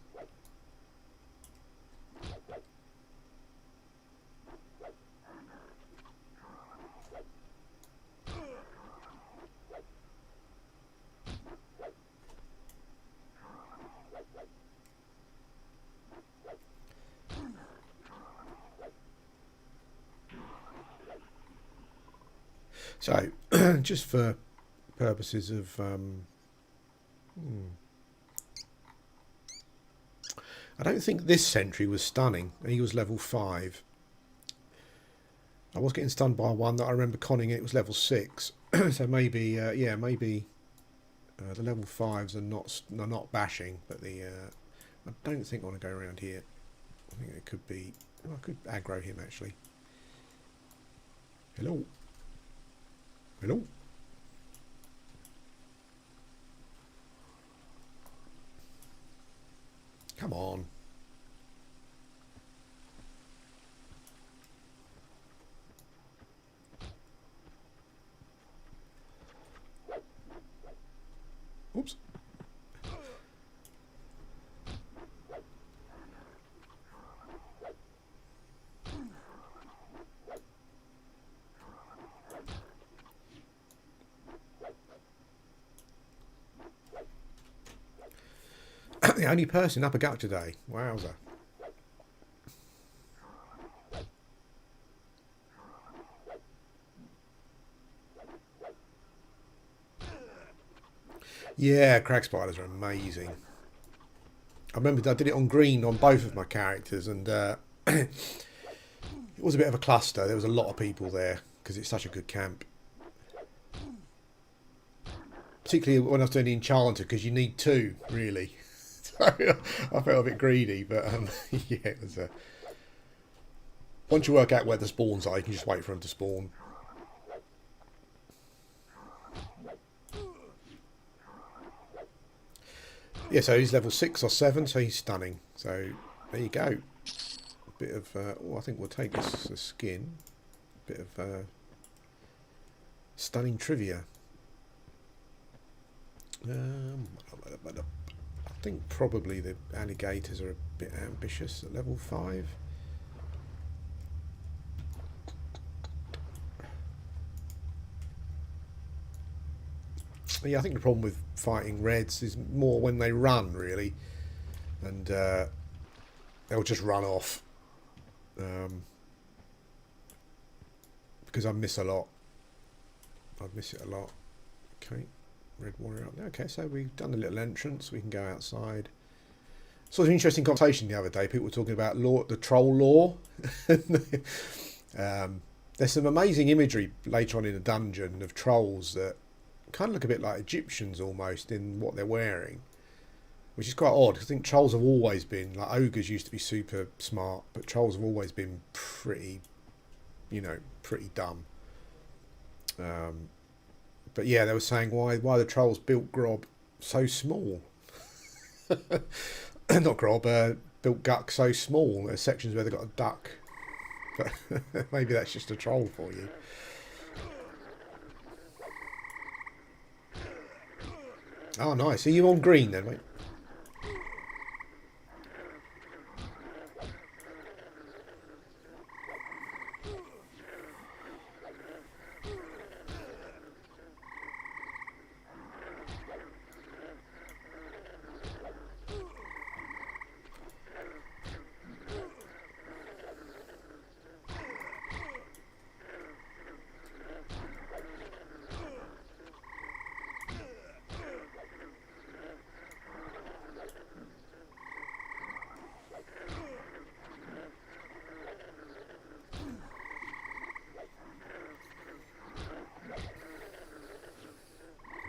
So, just for purposes of I don't think this sentry was stunning. He was level 5. I was getting stunned by one that I remember conning. It was level 6. So maybe, maybe the level 5s are not bashing. But I don't think I want to go around here. I think it could be. Oh, I could aggro him actually. Hello. Hello. Come on. Oops. The only person up a gut today. Wowza. Yeah, crag spiders are amazing. I remember I did it on green on both of my characters, and it was a bit of a cluster. There was a lot of people there because it's such a good camp. Particularly when I was doing the enchanter, because you need 2 really. So I felt a bit greedy, but yeah, it was a. Once you work out where the spawns are, you can just wait for them to spawn. Yeah, so he's level 6 or 7, so he's stunning. So there you go. A bit of. I think we'll take this skin. A bit of stunning trivia. I think probably the alligators are a bit ambitious at level 5. Yeah, I think the problem with fighting reds is more when they run, really, and they'll just run off because I miss a lot. I'd miss it a lot. Okay. Red warrior up there. Okay, so we've done a little entrance. We can go outside. Sort of an interesting conversation the other day. People were talking about the troll lore. There's some amazing imagery later on in the dungeon of trolls that kind of look a bit like Egyptians almost in what they're wearing, which is quite odd. I think trolls have always been, like ogres used to be super smart, but trolls have always been pretty dumb. But yeah, they were saying why the trolls built Grob so small. Not Grob, built Guck so small. There's sections where they've got a duck. But maybe that's just a troll for you. Oh, nice. Are you on green then, mate?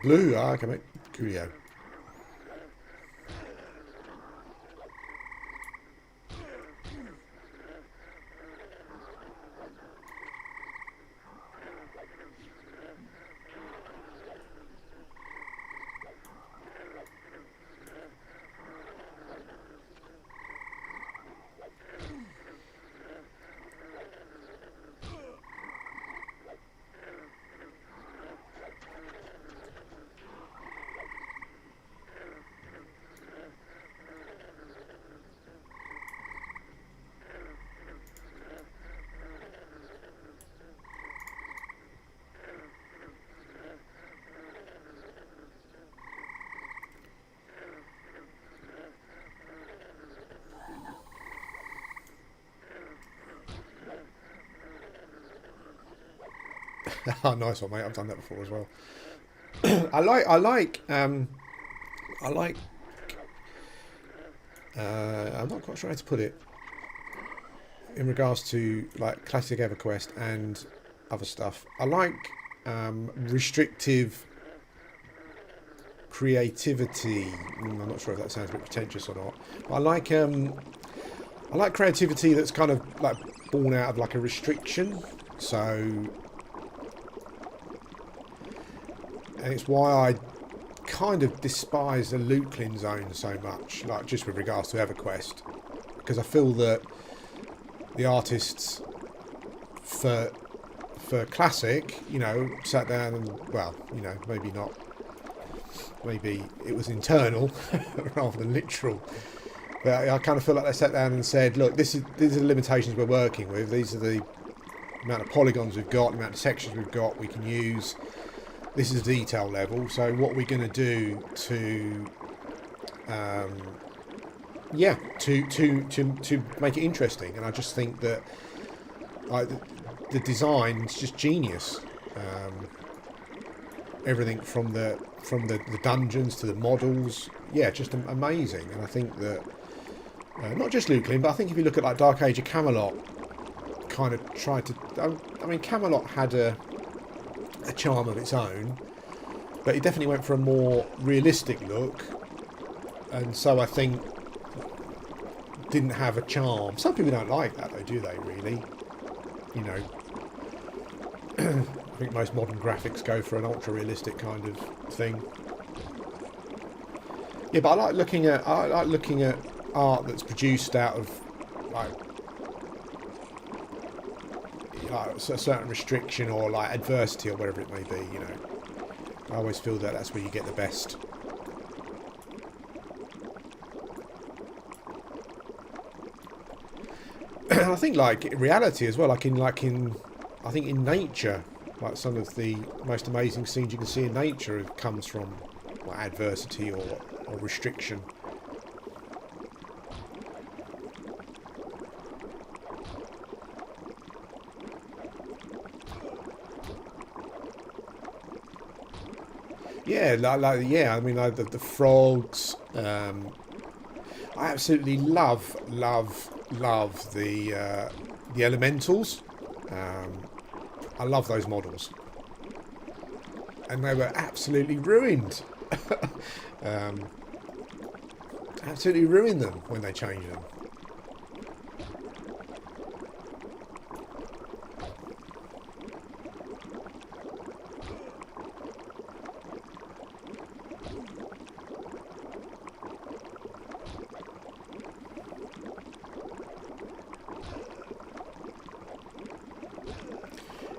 Blue, okay, mate. Coolio. Oh, nice one, mate. I've done that before as well. I like. I'm not quite sure how to put it in regards to like classic EverQuest and other stuff. I like restrictive creativity. I'm not sure if that sounds a bit pretentious or not, but I like creativity that's kind of like born out of like a restriction. So, and it's why I kind of despise the loot clean zone so much, like just with regards to EverQuest, because I feel that the artists for classic, you know, sat down and, well, you know, maybe not, maybe it was internal rather than literal. But I kind of feel like they sat down and said, look, these are the limitations we're working with. These are the amount of polygons we've got, the amount of textures we've got, we can use. This is the detail level. So what we're going to do to, to make it interesting. And I just think that like the design is just genius. Everything from the dungeons to the models, yeah, just amazing. And I think that not just loot clean, but I think if you look at like Dark Age of Camelot, kind of tried to. I mean, Camelot had a charm of its own, but it definitely went for a more realistic look, and so I think didn't have a charm. Some people don't like that though, do they? Really, you know. I think most modern graphics go for an ultra realistic kind of thing. Yeah, but I like looking at art that's produced out of like a certain restriction or like adversity or whatever it may be. You know, I always feel that that's where you get the best. I think like in reality as well, I think in nature, like some of the most amazing scenes you can see in nature comes from like adversity or restriction. Yeah, yeah. I mean, like the frogs. I absolutely love the elementals. I love those models, and they were absolutely ruined. Absolutely ruined them when they changed them.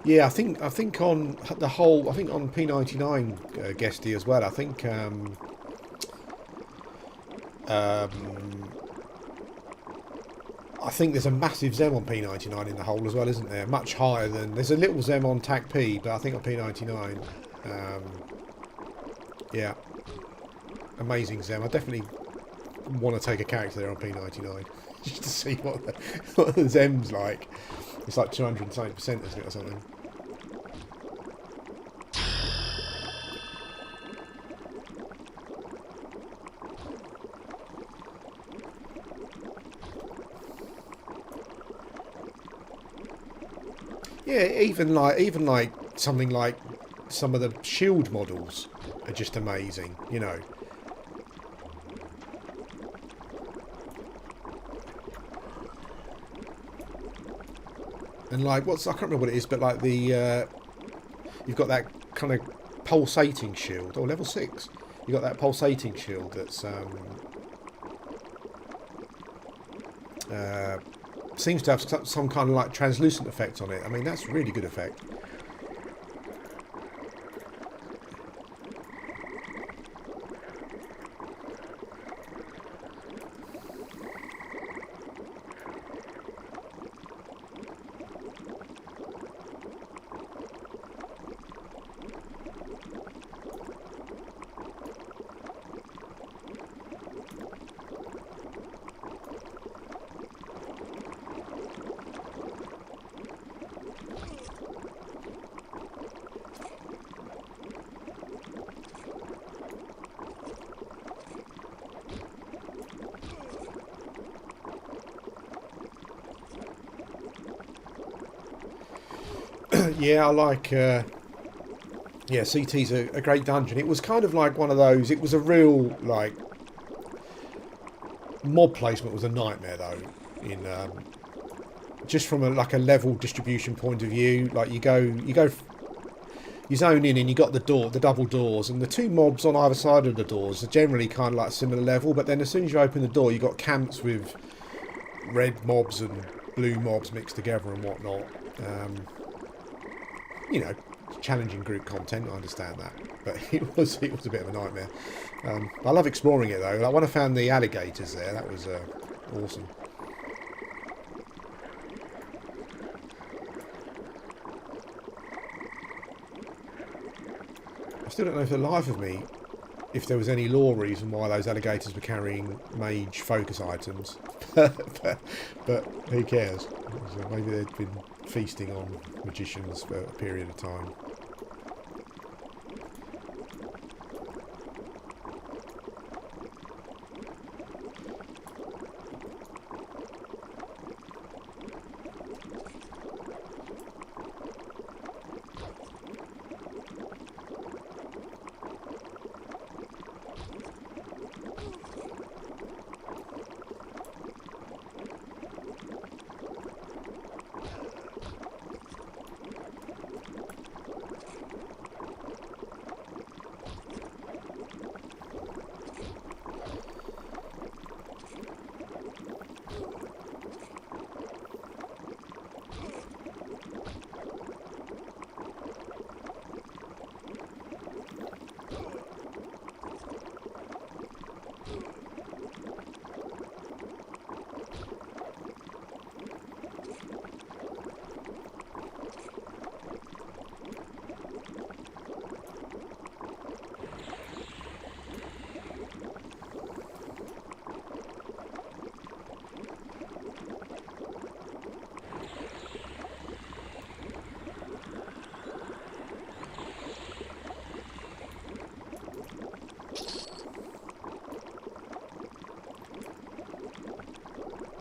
Yeah, I think on the whole, I think on P99 Guesty as well. I think I think there's a massive Zem on P99 in the whole as well, isn't there? Much higher than there's a little Zem on TAC P, but I think on P99, yeah, amazing Zem. I definitely want to take a character there on P99 just to see what the Zem's like. It's like 200%, isn't it, or something? Yeah, even like something like some of the shield models are just amazing, you know. And like I can't remember what it is, but like the you've got that kind of pulsating shield, or level 6. You've got that pulsating shield that's seems to have some kind of like translucent effect on it. I mean, that's a really good effect. Yeah, I like. Yeah, CT's a great dungeon. It was kind of like one of those. It was a real like mob placement was a nightmare though. In just from a level distribution point of view, like you zone in and you got the double doors, and the two mobs on either side of the doors are generally kind of like similar level. But then as soon as you open the door, you got camps with red mobs and blue mobs mixed together and whatnot. You know, challenging group content. I understand that, but it was a bit of a nightmare. I love exploring it though. Like when I found the alligators there, that was awesome. I still don't know for the life of me if there was any lore reason why those alligators were carrying mage focus items. but who cares? So maybe they'd been feasting on magicians for a period of time.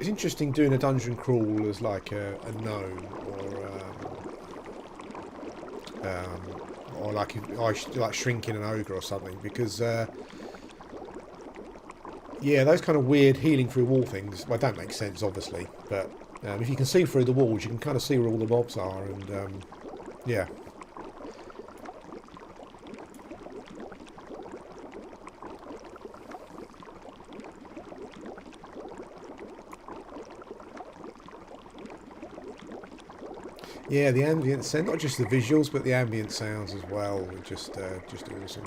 It's interesting doing a dungeon crawl as like a gnome or like like shrinking an ogre or something, because yeah, those kind of weird healing through wall things, well, don't make sense obviously, but if you can see through the walls, you can kind of see where all the mobs are, and yeah. Yeah, the ambient sound, not just the visuals, but the ambient sounds as well, were just awesome.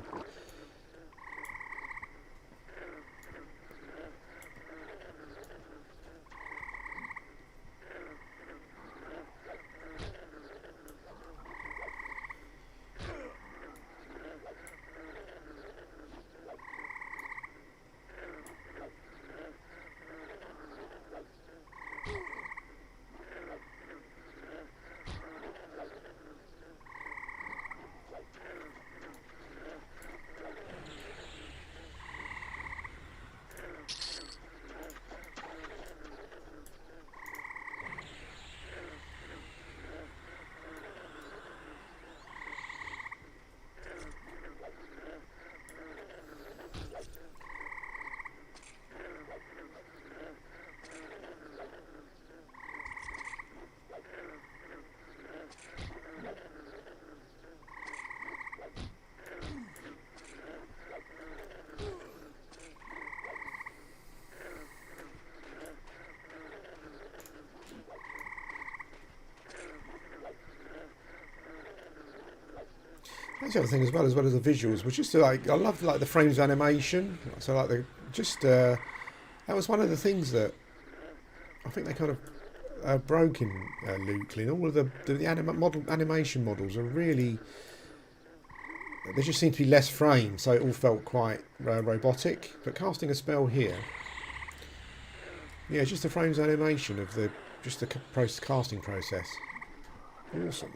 That's the other thing as well as the visuals, which is like I love like the frames of animation. So like the just that was one of the things that I think they kind of broke in Loot Clean. All of the animation models are really, there just seemed to be less frames, so it all felt quite robotic. But casting a spell here, yeah, just the frames of animation of the casting process, awesome.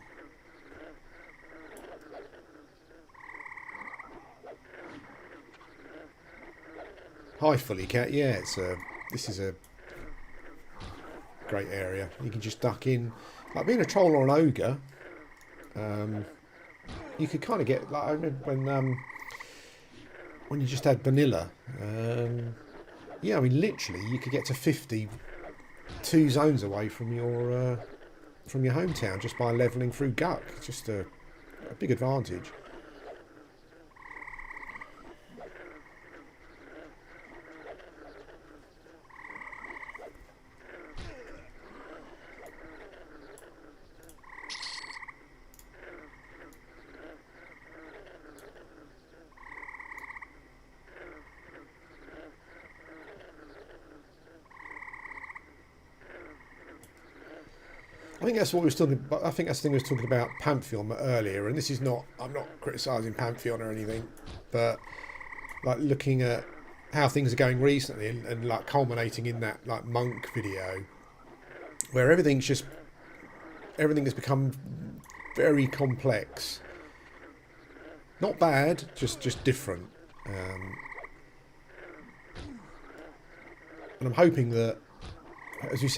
Hi, Fully Cat. Yeah, this is a great area. You can just duck in, like being a troll or an ogre. you could kind of get, like, I remember when you just had vanilla. Yeah, I mean, literally, you could get to 50 2 zones away from your hometown just by levelling through Guck. It's just a big advantage. I think that's what we were talking about. I think that's the thing we were talking about Pantheon earlier, and this is not, I'm not criticising Pantheon or anything, but like looking at how things are going recently and like culminating in that like monk video where everything has become very complex. Not bad, just different. And I'm hoping that, as we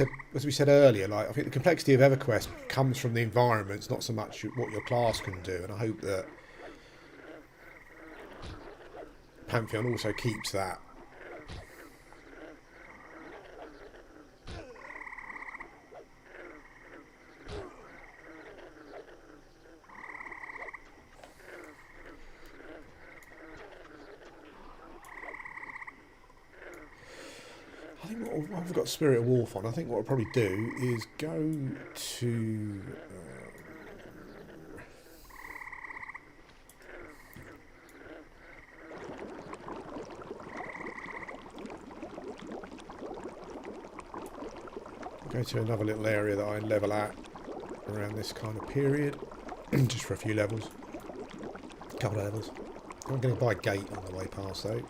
said earlier, like I think the complexity of EverQuest comes from the environments, not so much what your class can do. And I hope that Pantheon also keeps that. I think I've got Spirit of Wolf on. I think what I'll probably do is go to another little area that I level at around this kind of period, just for a few levels, a couple of levels. I'm going to buy a gate on the way past though.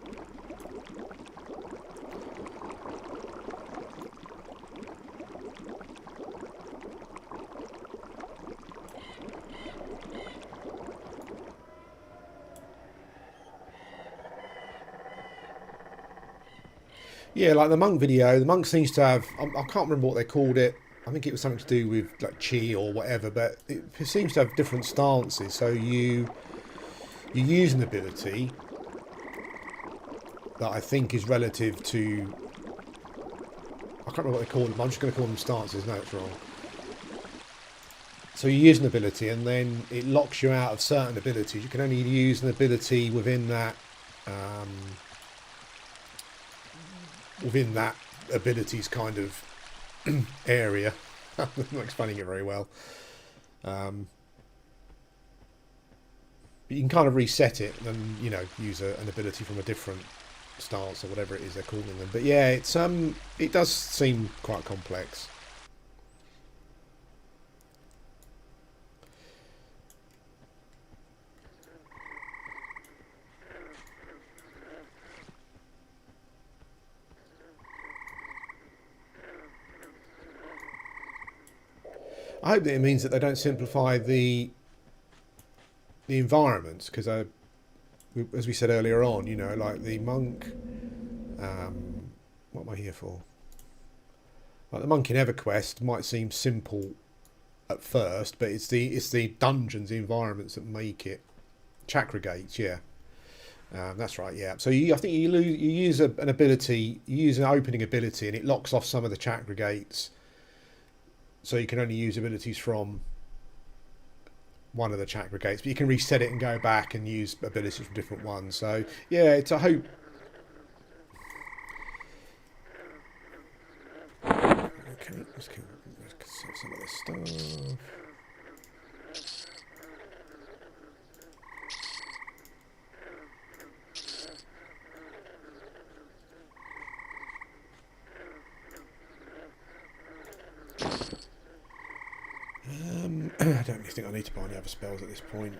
Yeah, like the monk video, the monk seems to have, I can't remember what they called it. I think it was something to do with like chi or whatever, but it seems to have different stances. So you use an ability that I think is relative to, I can't remember what they call them, I'm just going to call them stances, no, it's wrong. So you use an ability and then it locks you out of certain abilities. You can only use an ability within that ability's kind of area. I'm not explaining it very well. But you can kind of reset it and, you know, use an ability from a different stance or whatever it is they're calling them. But yeah, it's it does seem quite complex. I hope that it means that they don't simplify the environments, because as we said earlier on, you know, like the monk, what am I here for? Like the monk in EverQuest might seem simple at first, but it's the dungeons, the environments that make it. Chakra gates, yeah. That's right, yeah. So I think you use an ability, you use an opening ability, and it locks off some of the chakra gates. So you can only use abilities from one of the chakra gates, but you can reset it and go back and use abilities from different ones. So yeah, it's a hope. Okay, let's sell some of this stuff. I don't really think I need to buy any other spells at this point.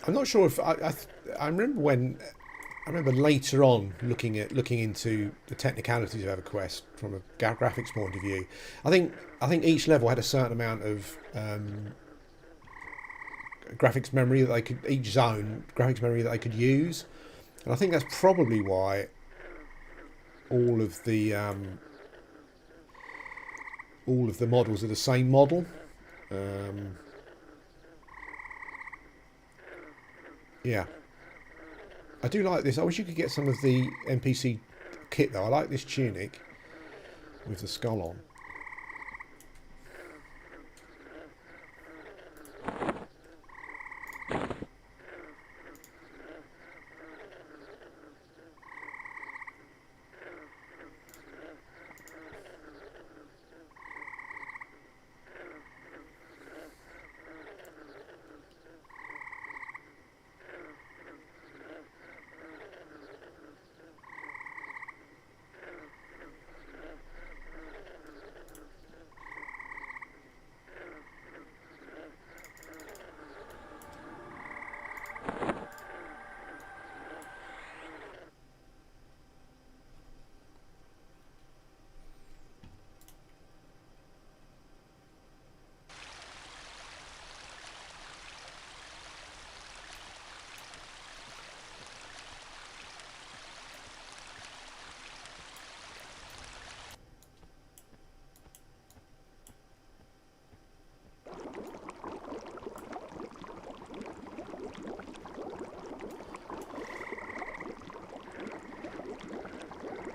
I'm not sure if I remember later on looking into the technicalities of EverQuest from a graphics point of view. I think each level had a certain amount of graphics memory that each zone graphics memory that they could use. And I think that's probably why all of the models are the same model. Yeah, I do like this. I wish you could get some of the NPC kit though. I like this tunic with the skull on.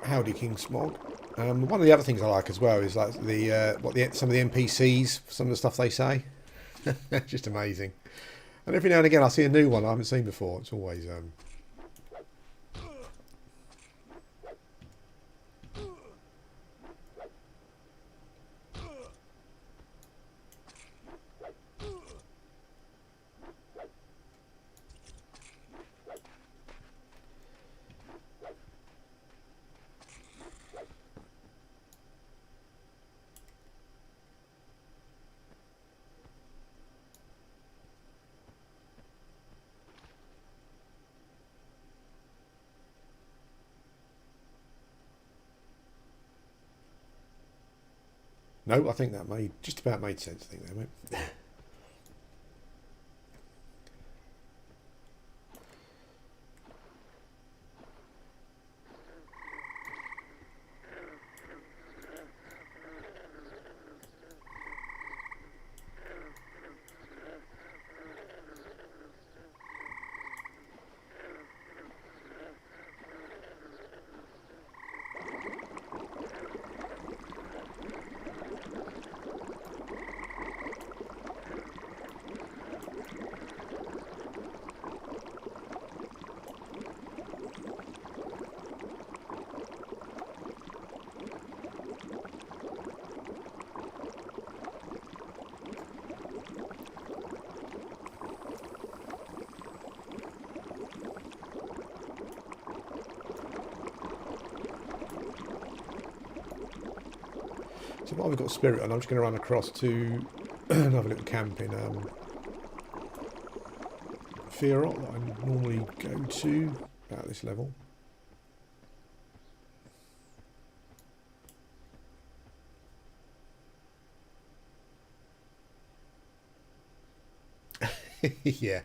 Howdy, King Smog. One of the other things I like as well is like some of the NPCs, some of the stuff they say. Just amazing. And every now and again I see a new one I haven't seen before. It's always no, I think that made just about made sense. I think that went. So while we've got Spirit on, I'm just going to run across to another little camp in Fearot that I normally go to about this level. Yeah.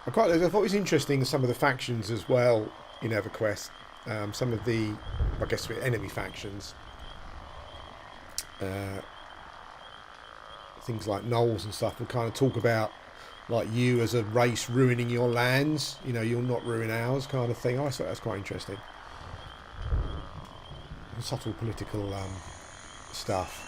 I thought it was interesting some of the factions as well in EverQuest. Some of the, I guess, enemy factions. Things like gnolls and stuff will kind of talk about like you as a race ruining your lands. You know, you'll not ruin ours, kind of thing. I thought that's quite interesting. Subtle political stuff.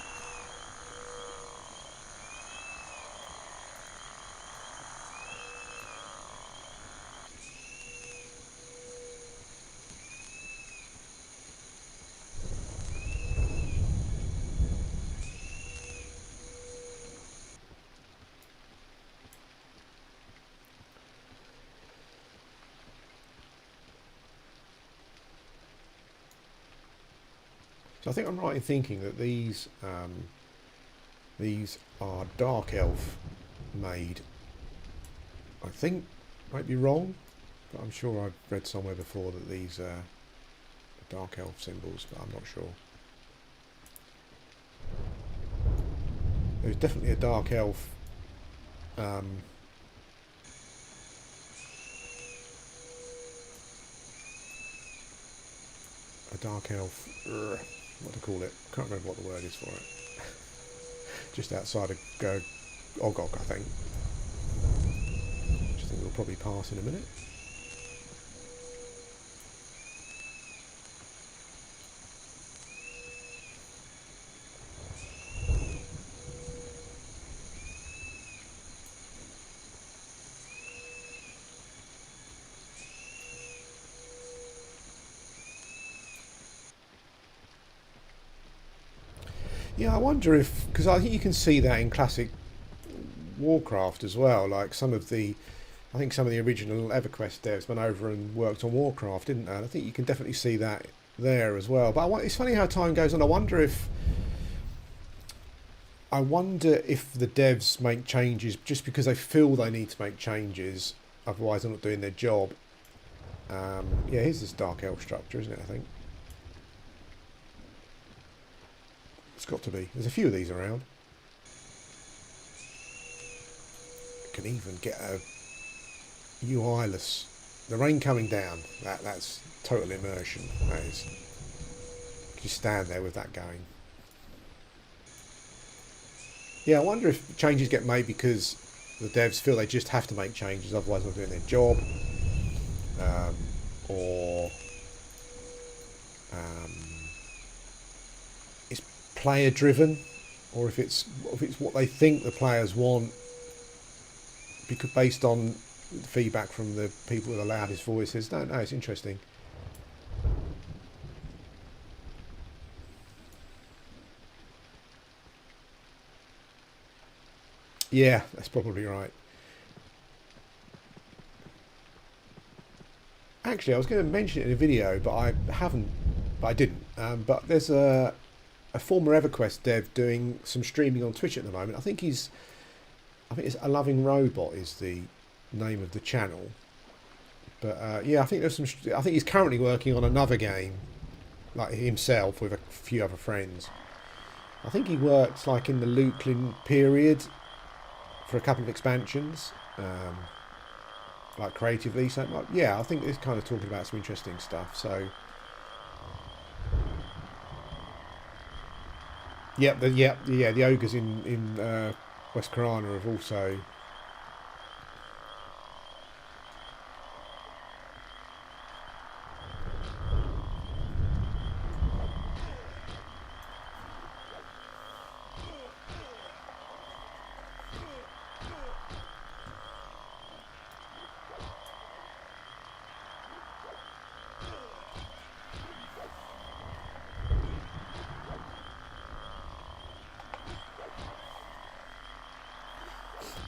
So I think I'm right in thinking that these are Dark Elf made. I think, might be wrong, but I'm sure I've read somewhere before that these are Dark Elf symbols, but I'm not sure. There's definitely a Dark Elf a Dark Elf, what to call it, can't remember what the word is for it. Just outside of Ogog, I think. Which I think we'll probably pass in a minute. Yeah, I wonder if, because I think you can see that in classic Warcraft as well. Like some of the, I think some of the original EverQuest devs went over and worked on Warcraft, didn't they? And I think you can definitely see that there as well. But it's funny how time goes on. I wonder if the devs make changes just because they feel they need to make changes, otherwise they're not doing their job. Yeah, here's this Dark Elf structure, isn't it, I think? It's got to be. There's a few of these around. You can even get a UI-less. The rain coming down. That's total immersion. That is. You stand there with that going. Yeah, I wonder if changes get made because the devs feel they just have to make changes, otherwise they're not doing their job. Or it's player driven, or if it's what they think the players want, because based on feedback from the people with the loudest voices. Don't know. It's interesting. Yeah, that's probably right. Actually, I was going to mention it in a video, but I haven't. But I didn't. But there's a former EverQuest dev doing some streaming on Twitch at the moment. I think it's A Loving Robot is the name of the channel. But yeah, I think there's some. I think he's currently working on another game, like himself with a few other friends. I think he worked like in the Luklin period for a couple of expansions, like creatively. So like, yeah, I think it's kind of talking about some interesting stuff. So. Yep, the ogres in West Karana have also.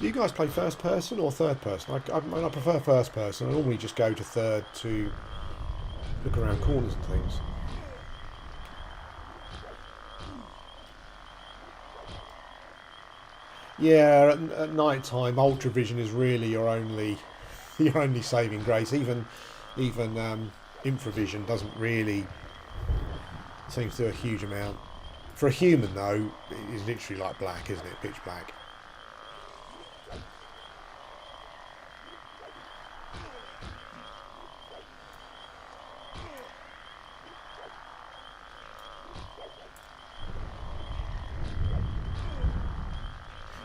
Do you guys play first person or third person? I prefer first person. I normally just go to third to look around corners and things. Yeah, at night time, ultra vision is really your only saving grace. Even infravision doesn't really seem to do a huge amount. For a human though, it is literally like black, isn't it? Pitch black.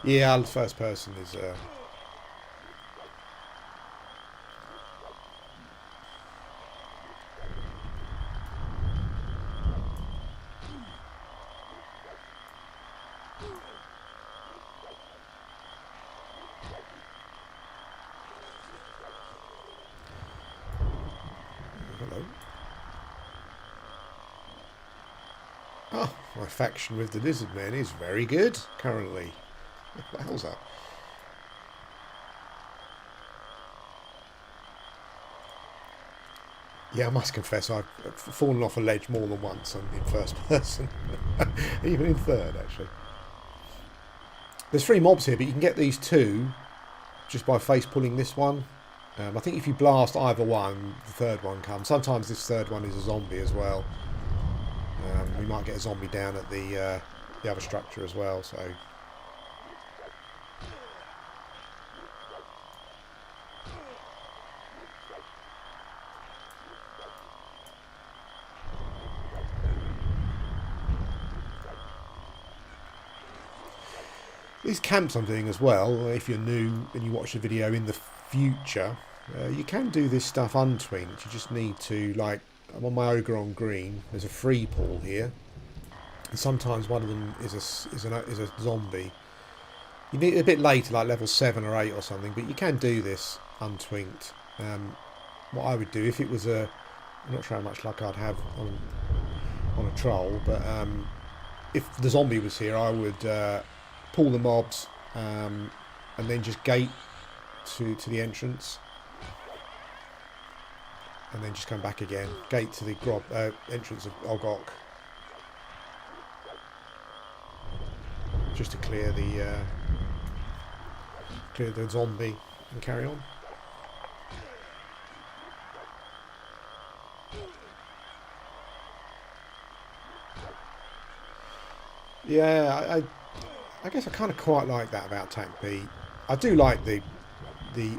Yeah, first person is. Hello. Oh, my faction with the lizard men is very good currently. What the hell's that? Yeah, I must confess I've fallen off a ledge more than once in first person. Even in third, actually. There's 3 mobs here, but you can get these 2 just by face pulling this one. I think if you blast either one, the third one comes. Sometimes this third one is a zombie as well. We might get a zombie down at the other structure as well. So these camps I'm doing as well, if you're new and you watch the video in the future, you can do this stuff untwinked. You just need to, like, I'm on my ogre on green. There's a free pool here, and sometimes one of them is a zombie. You need it a bit later, like level 7 or 8 or something, but you can do this untwinked. What I would do if it was I'm not sure how much luck I'd have on a troll, but if the zombie was here, I would pull the mobs and then just gate to the entrance, and then just come back again. Gate to the entrance of Ogok, just to clear the zombie and carry on. Yeah, I guess I kind of quite like that about TAC-B. I do like the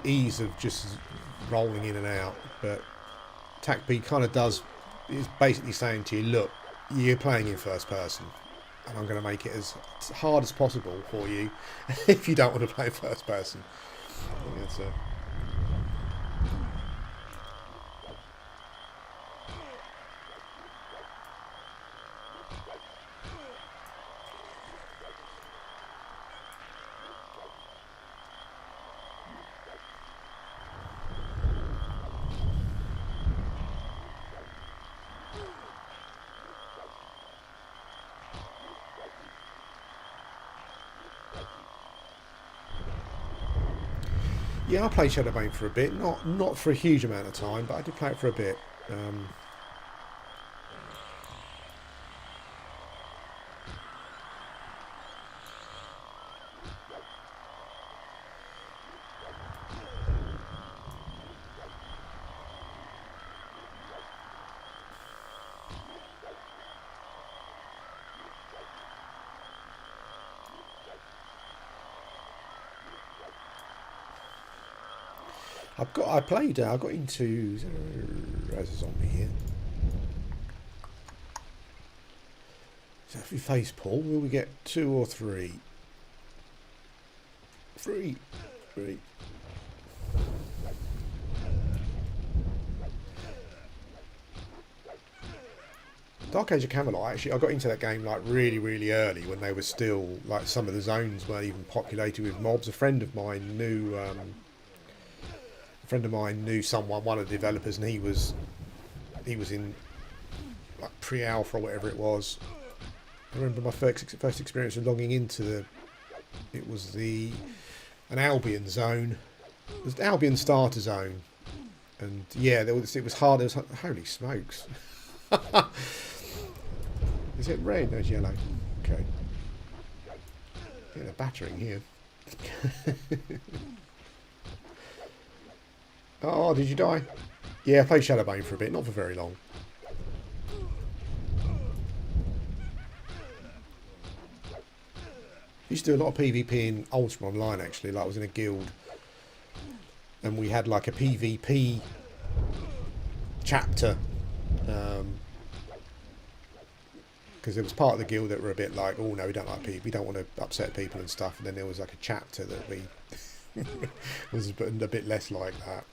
ease of just rolling in and out, but TAC-B kind of is basically saying to you, look, you're playing in first person, and I'm going to make it as hard as possible for you if you don't want to play first person. I think that's yeah, I played Shadowbane for a bit, not for a huge amount of time, but I did play it for a bit. I got into, there's a zombie here. So if we face Paul, will we get 2 or 3? 3. Dark Age of Camelot, actually, I got into that game like really, really early when they were still, like, some of the zones weren't even populated with mobs. A friend of mine knew someone, one of the developers, and he was in like pre-alpha or whatever it was. I remember my first experience of logging into it was an Albion zone. It was the Albion starter zone, and yeah, it was hard. It was, holy smokes. Is it red? No, it's yellow. Okay. Yeah, they're battering here. Oh, did you die? Yeah, I played Shadowbane for a bit, not for very long. Used to do a lot of PvP in Ultima Online, actually. Like, I was in a guild, and we had like a PvP chapter, because there was part of the guild that were a bit like, oh no, we don't like people, we don't want to upset people and stuff. And then there was like a chapter that we was a bit less like that.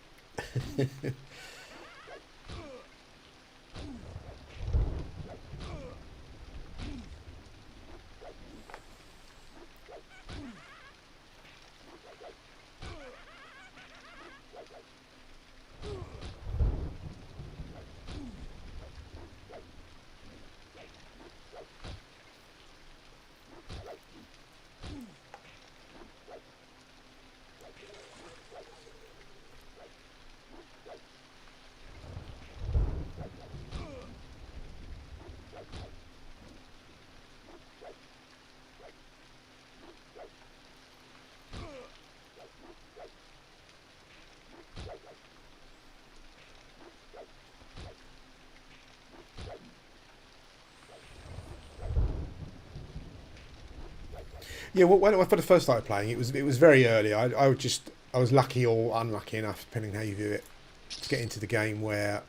Yeah, well, when I first started playing, it was very early. I was lucky or unlucky enough, depending on how you view it, to get into the game where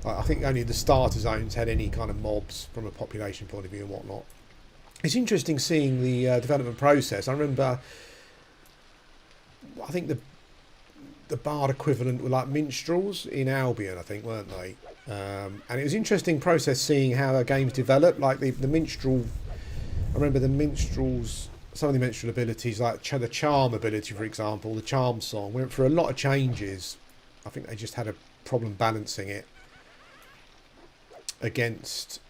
I think only the starter zones had any kind of mobs from a population point of view and whatnot. It's interesting seeing the development process. I remember, I think the bard equivalent were like minstrels in Albion, I think, weren't they? And it was an interesting process seeing how the games developed. Like the minstrel, I remember the minstrels, some of the minstrel abilities, like the charm ability, for example, the charm song, went through a lot of changes. I think they just had a problem balancing it against,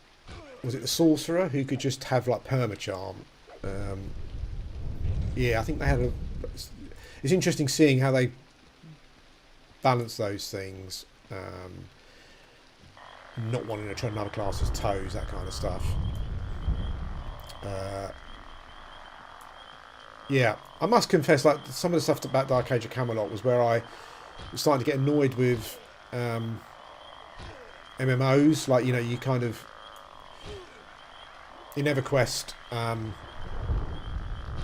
was it the sorcerer who could just have like permacharm? Yeah, I think they had a. It's interesting seeing how they balance those things. Not wanting to tread another class's toes, that kind of stuff. Yeah, I must confess, like some of the stuff about Dark Age of Camelot was where I was starting to get annoyed with MMOs. Like, you know, you kind of in EverQuest,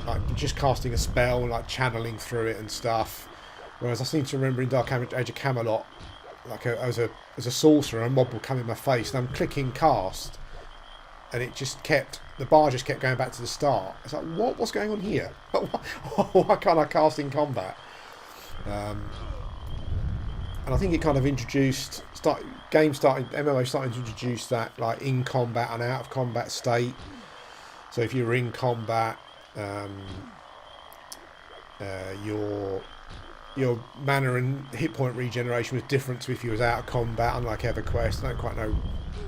like just casting a spell and like channeling through it and stuff. Whereas I seem to remember in Dark Age of Camelot, like as a sorcerer, a mob will come in my face and I'm clicking cast, and it just kept, the bar just kept going back to the start. It's like, what's going on here? Why can't I cast in combat? And I think it kind of introduced, MMO starting to introduce that like in combat and out of combat state. So if you're in combat, your mana and hit point regeneration was different to if you was out of combat, unlike EverQuest. I don't quite know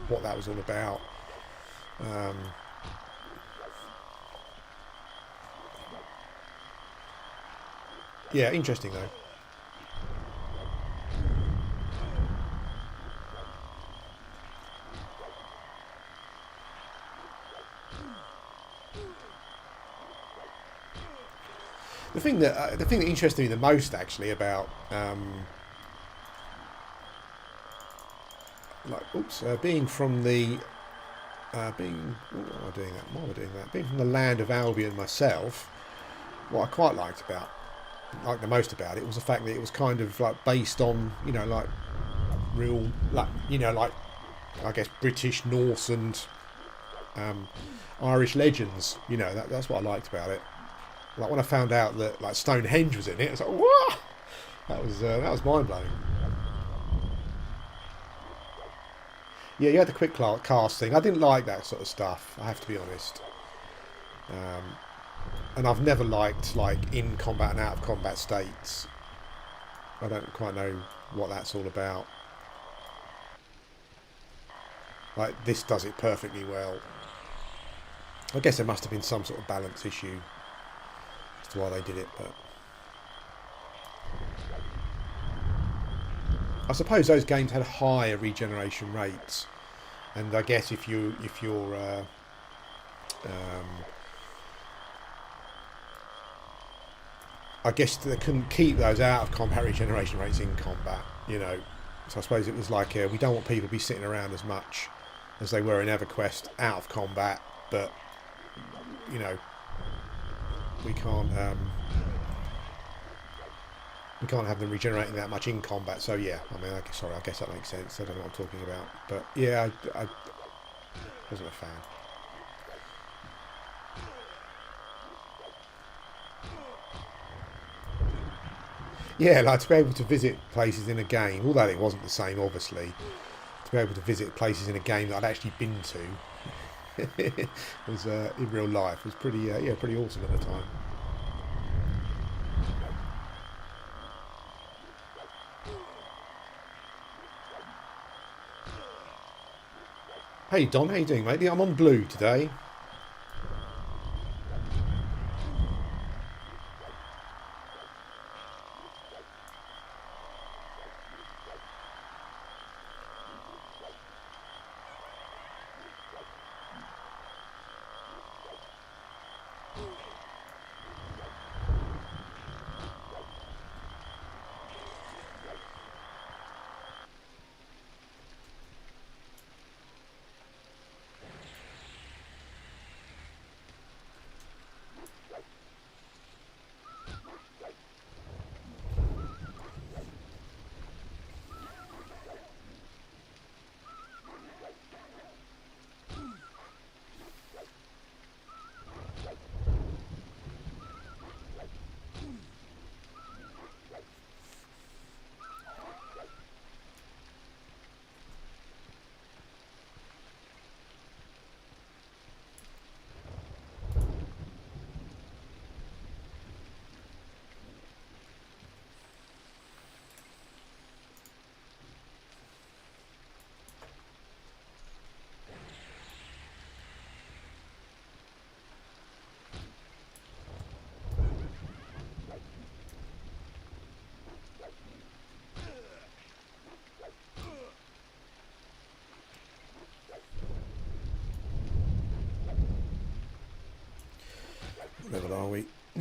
what that was all about. Yeah, interesting though. The thing that interested me the most actually about being from the being what am I doing that? Why am I doing that? Being from the land of Albion myself, what I quite liked the most about it was the fact that it was kind of like based on, you know, like real, like, you know, like I guess British, Norse and Irish legends. You know, that's what I liked about it. Like when I found out that like Stonehenge was in it, I was like, what? That was mind blowing. Yeah, you had the quick cast thing. I didn't like that sort of stuff, I have to be honest. And I've never liked like in combat and out of combat states. I don't quite know what that's all about. Like this does it perfectly well. I guess there must have been some sort of balance issue as to why they did it, but I suppose those games had higher regeneration rates, and I guess if you're I guess they couldn't keep those out of combat regeneration rates in combat, you know. So I suppose it was like we don't want people to be sitting around as much as they were in EverQuest out of combat, but you know, we can't have them regenerating that much in combat. So yeah, I mean, I guess that makes sense. I don't know what I'm talking about, but yeah, I wasn't a fan. Yeah, like to be able to visit places in a game, although it wasn't the same, obviously. To be able to visit places in a game that I'd actually been to was in real life was pretty pretty awesome at the time. Hey Don, how you doing, mate? I'm on blue today.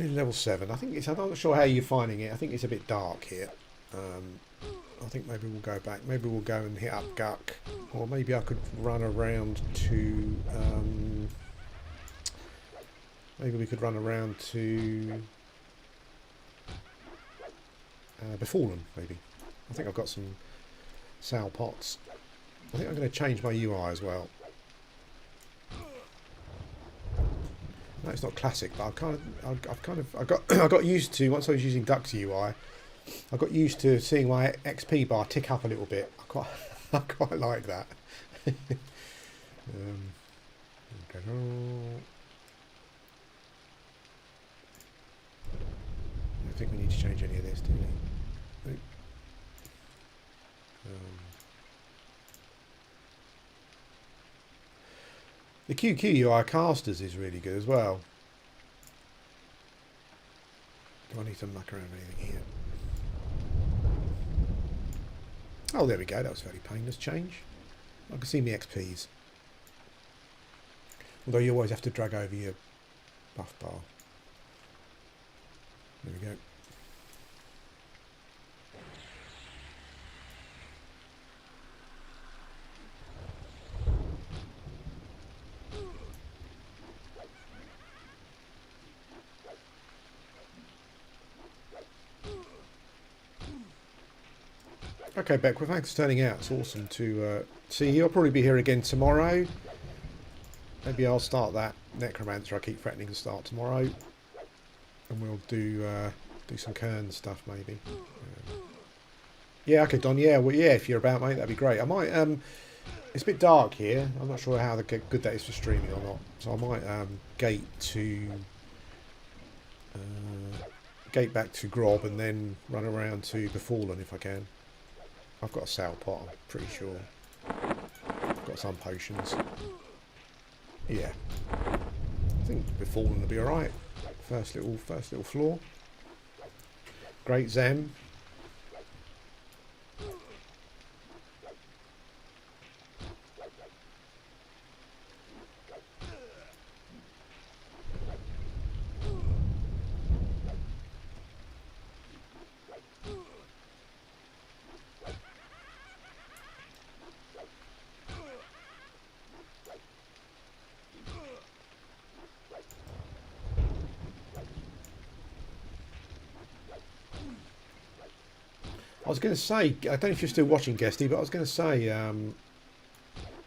Level 7. I think it's. I'm not sure how you're finding it. I think it's a bit dark here. I think maybe we'll go back. Maybe we'll go and hit up Guck, or maybe I could run around to. Maybe we could run around to Befallen. Maybe. I think I've got some Sal pots. I think I'm going to change my UI as well. No, it's not classic, but I got used to, once I was using Duck's UI, I got used to seeing my XP bar tick up a little bit. I quite like that. I don't think we need to change any of this, do we? The QQ UI casters is really good as well. Do I need to muck around with anything here? Oh, there we go. That was a very painless change. I can see my XPs. Although you always have to drag over your buff bar. There we go. Okay, Beckwith, thanks for turning out. It's awesome to see you. I'll probably be here again tomorrow. Maybe I'll start that Necromancer I keep threatening to start tomorrow. And we'll do some Kern stuff, maybe. Yeah, okay, Don. Yeah, well, yeah, if you're about, mate, that'd be great. I might... it's a bit dark here. I'm not sure how good that is for streaming or not. So I might gate back to Grob and then run around to Befallen if I can. I've got a Sal pot, I'm pretty sure. I've got some potions. Yeah. I think Befallen will be alright. First little floor. Great Zem. I was going to say, I don't know if you're still watching, Guesty, but I was going to say,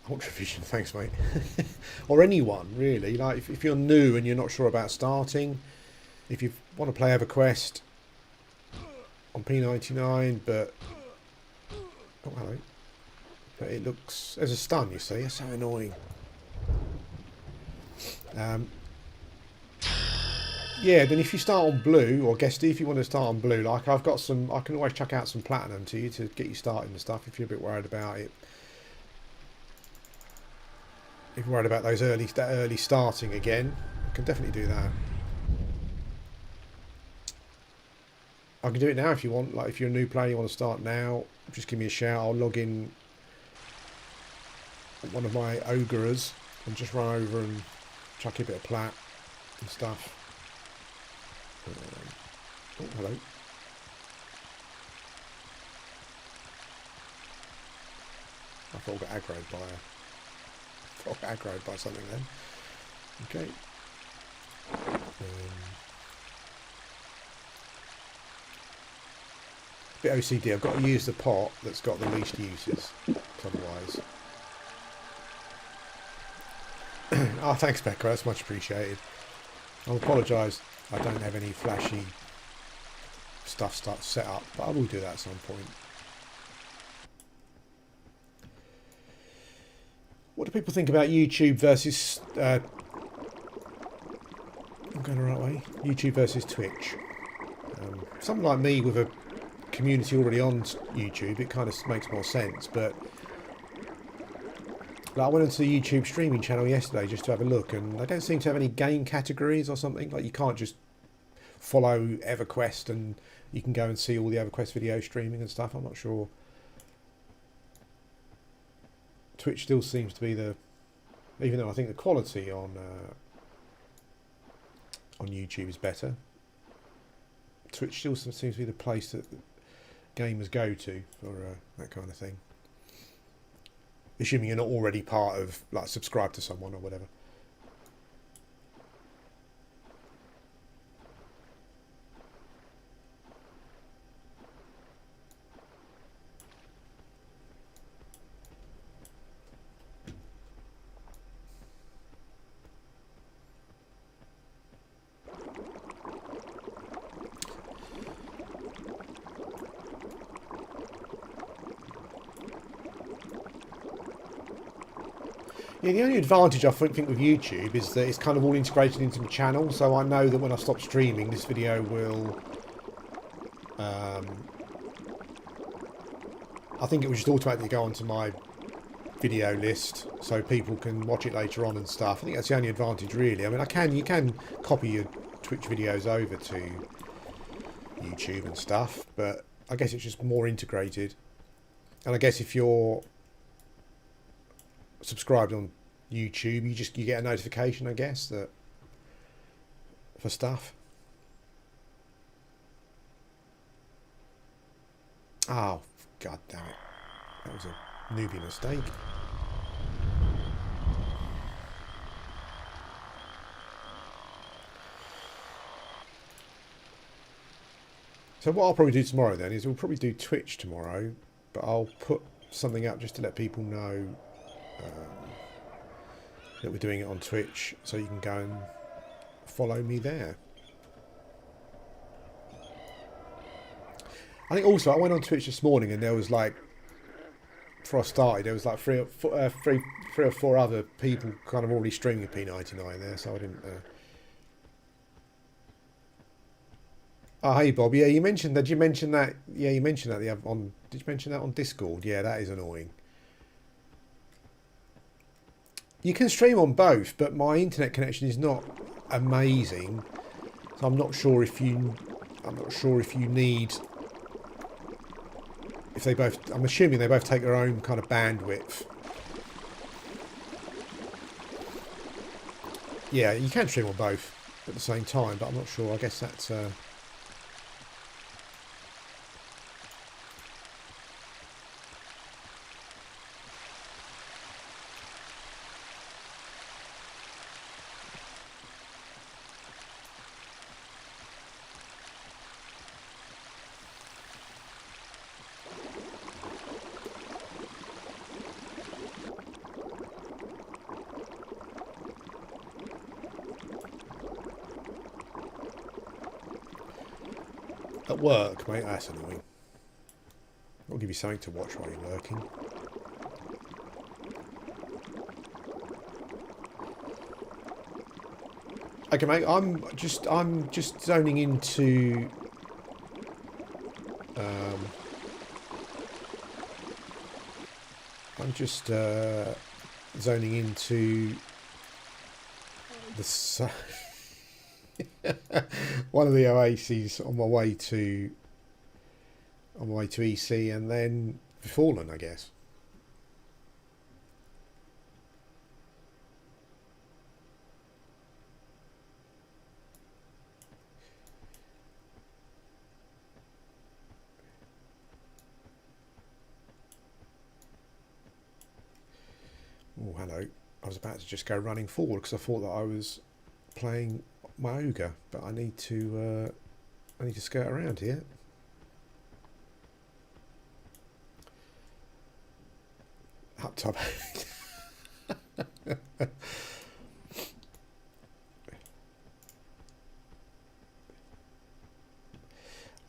Ultravision, thanks, mate. Or anyone, really. Like, if you're new and you're not sure about starting, if you want to play EverQuest on P99, but... Oh, hello. But it looks... There's a stun, you see. It's so annoying. Yeah, then if you start on blue, or Guesty, if you want to start on blue, like I've got some, I can always chuck out some platinum to you to get you started and stuff if you're a bit worried about it. If you're worried about that early starting again, I can definitely do that. I can do it now if you want, like if you're a new player, you want to start now, just give me a shout, I'll log in one of my ogres and just run over and chuck you a bit of plat and stuff. Oh, hello. I thought I got aggroed by something then. Okay. Bit OCD. I've got to use the pot that's got the least uses. Otherwise. Oh, thanks, Becca. That's much appreciated. I'll apologise. I don't have any flashy stuff set up, but I will do that at some point. What do people think about YouTube versus... I'm going the right way. YouTube versus Twitch. Something like me with a community already on YouTube, it kind of makes more sense, but... Like I went onto the YouTube streaming channel yesterday just to have a look, and they don't seem to have any game categories or something. Like you can't just follow EverQuest and you can go and see all the EverQuest video streaming and stuff. I'm not sure. Twitch still seems to be the, even though I think the quality on YouTube is better. Twitch still seems to be the place that gamers go to for that kind of thing. Assuming you're not already part of, like, subscribe to someone or whatever. Yeah, the only advantage I think with YouTube is that it's kind of all integrated into my channel, so I know that when I stop streaming, this video will... I think it will just automatically go onto my video list, so people can watch it later on and stuff. I think that's the only advantage, really. I mean, you can copy your Twitch videos over to YouTube and stuff, but I guess it's just more integrated. And I guess if you're subscribed on YouTube, you get a notification, I guess, that for stuff. Oh, god damn it. That was a newbie mistake. So what I'll probably do tomorrow then is we'll probably do Twitch tomorrow, but I'll put something up just to let people know that we're doing it on Twitch, so you can go and follow me there. I think also I went on Twitch this morning and there was like, before I started, there was like three or four other people kind of already streaming P99 there, so I didn't... Oh, hey Bob, yeah, you mentioned that. Did you mention that? Yeah, you mentioned that on... Did you mention that on Discord? Yeah, that is annoying. You can stream on both, but my internet connection is not amazing, so I'm not sure if you need... If they both... I'm assuming they both take their own kind of bandwidth. Yeah, you can stream on both at the same time, but I'm not sure. I guess that's... At work, mate, that's annoying. I'll give you something to watch while you're working. Okay, mate, I'm just zoning into I'm just zoning into the one of the oases on my way to EC, and then Fallen, I guess. Oh, hello. I was about to just go running forward because I thought that I was playing my ogre, but I need to skirt around here. Up top.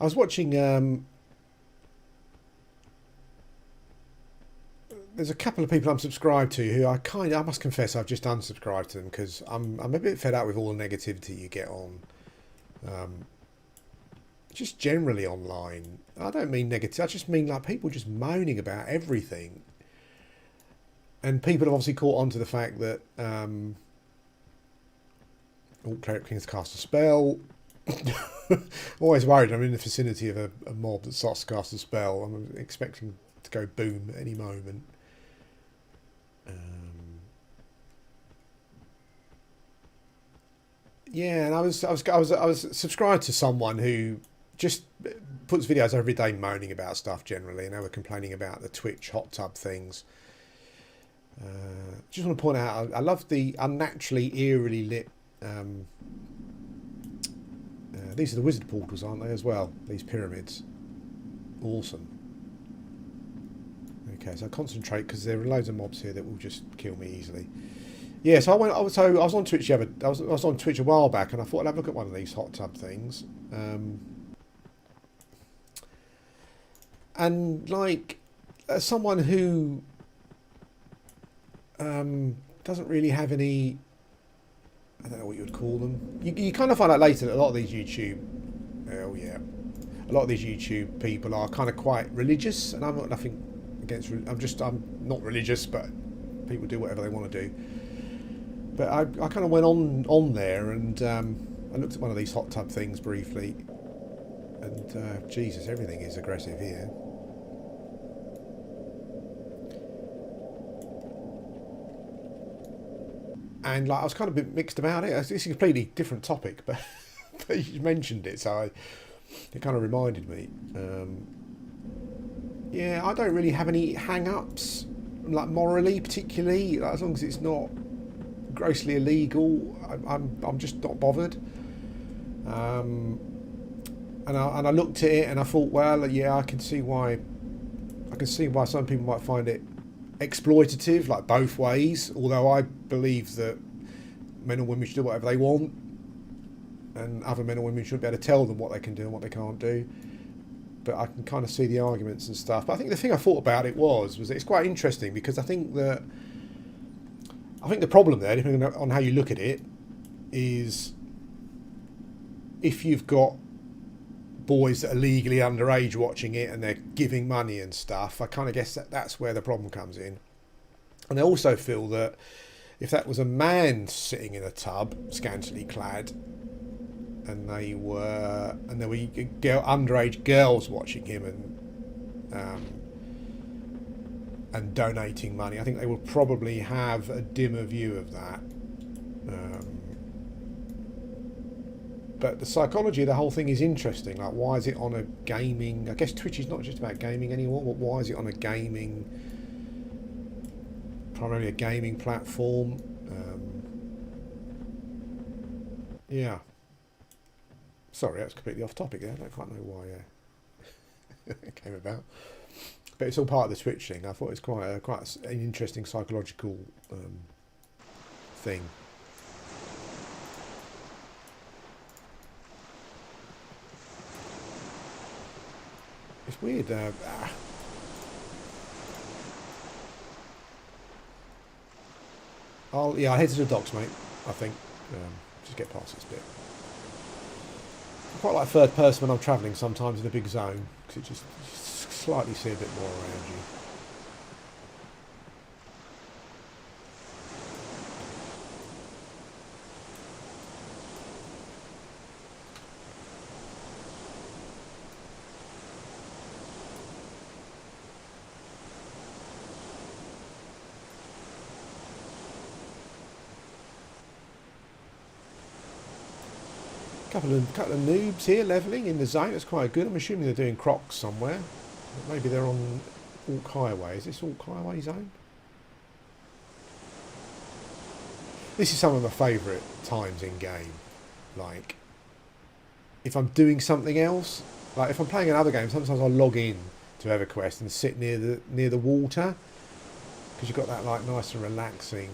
I was watching there's a couple of people I'm subscribed to who I must confess I've just unsubscribed to them because I'm a bit fed up with all the negativity you get on just generally online. I don't mean negative, I just mean like people just moaning about everything. And people have obviously caught on to the fact that Cleric King's cast a spell. Always worried I'm in the vicinity of a mob that starts to cast a spell. I'm expecting to go boom at any moment. Yeah, and I was subscribed to someone who just puts videos every day moaning about stuff generally, and they were complaining about the Twitch hot tub things. Just want to point out, I love the unnaturally eerily lit. These are the wizard portals, aren't they, as well? These pyramids. Awesome. Okay, so I concentrate because there are loads of mobs here that will just kill me easily. Yeah, so I was on Twitch I was on Twitch a while back, and I thought I'd have a look at one of these hot tub things. And like, as someone who doesn't really have any, I don't know what you would call them. You kind of find out later that a lot of these YouTube, a lot of these YouTube people are kind of quite religious, and I'm not nothing against. I'm not religious, but people do whatever they want to do. But I kind of went on there, and I looked at one of these hot tub things briefly, and Jesus, everything is aggressive here. And like, I was kind of a bit mixed about it. It's a completely different topic, but but you mentioned it, so it kind of reminded me. Yeah, I don't really have any hang-ups, like morally, particularly. Like, as long as it's not grossly illegal, I'm just not bothered. And I looked at it and I thought, well, yeah, I can see why some people might find it exploitative, like both ways, although I believe that men and women should do whatever they want, and other men and women shouldn't be able to tell them what they can do and what they can't do. But I can kind of see the arguments and stuff. But I think the thing I thought about it was that it's quite interesting, because I think the problem there, depending on how you look at it, is if you've got boys that are legally underage watching it and they're giving money and stuff, I kind of guess that's where the problem comes in. And I also feel that if that was a man sitting in a tub, scantily clad, and there were underage girls watching him and donating money, I think they would probably have a dimmer view of that. But the psychology of the whole thing is interesting. Like, why is it on a gaming... I guess Twitch is not just about gaming anymore, but why is it on a gaming... primarily a gaming platform? Yeah. Sorry, that's completely off topic there. I don't quite know why it came about. But it's all part of the Twitch thing. I thought it's quite an interesting psychological thing. It's weird. I'll head to the docks, mate. I think just get past this bit. I quite like third person when I'm travelling sometimes in a big zone, because it just slightly see a bit more around you. Couple of noobs here levelling in the zone. That's quite good. I'm assuming they're doing crocs somewhere. Maybe they're on Orc Highway. Is this Orc Highway zone? This is some of my favourite times in game. Like, if I'm doing something else, like if I'm playing another game, sometimes I'll log in to EverQuest and sit near the water, because you've got that like nice and relaxing.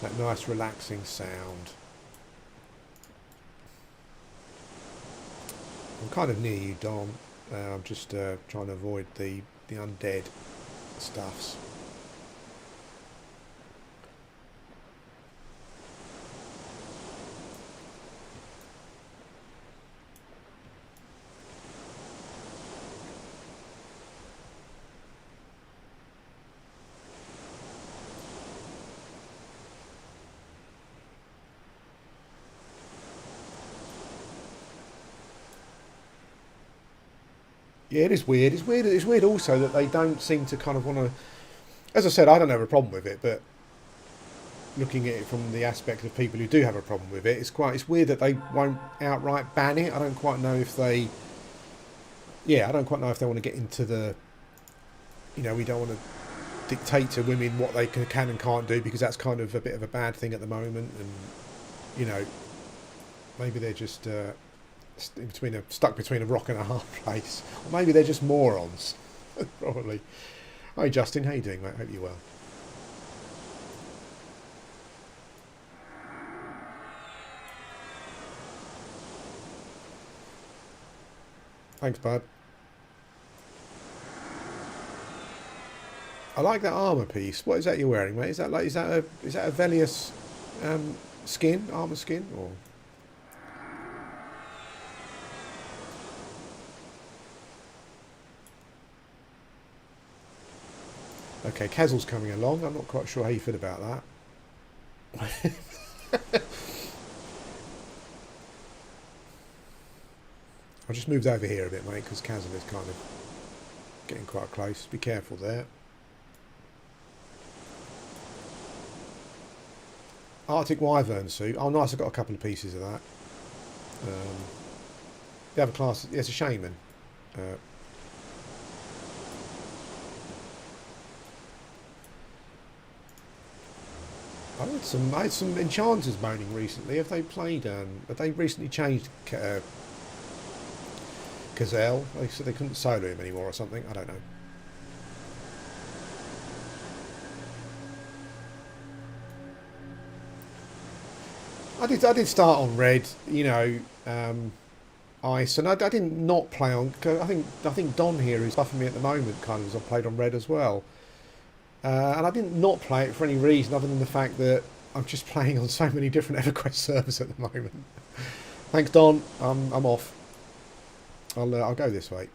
That nice relaxing sound. I'm kind of near you, Dom. I'm just trying to avoid the undead stuffs. Yeah, it is weird. It's weird also that they don't seem to kind of want to... As I said, I don't have a problem with it, but looking at it from the aspect of people who do have a problem with it, it's weird that they won't outright ban it. I don't quite know if they, I don't quite know if they want to get into the, we don't want to dictate to women what they can and can't do, because that's kind of a bit of a bad thing at the moment, and maybe they're just stuck between a rock and a hard place, or maybe they're just morons. Probably. Hi Justin, how you doing, mate? Hope you're well. Thanks, bud. I like that armor piece. What is that you're wearing, mate? Is that a Velius skin, armor skin, or? Okay, Kazel's coming along. I'm not quite sure how you feel about that. I just moved over here a bit, mate, because Kazel is kind of getting quite close. Be careful there. Arctic Wyvern suit. Oh, nice. I've got a couple of pieces of that. The other class, it's a Shaman. I had some enchanters moaning recently. Have they played? Have they recently changed Kazel? They said they couldn't solo him anymore or something. I don't know. I did start on red, ice, and I didn't not play on. Cause I think Don here, who's buffing me at the moment, kind of, has played on red as well. And I didn't not play it for any reason other than the fact that I'm just playing on so many different EverQuest servers at the moment. Thanks, Don. I'm off. I'll go this way.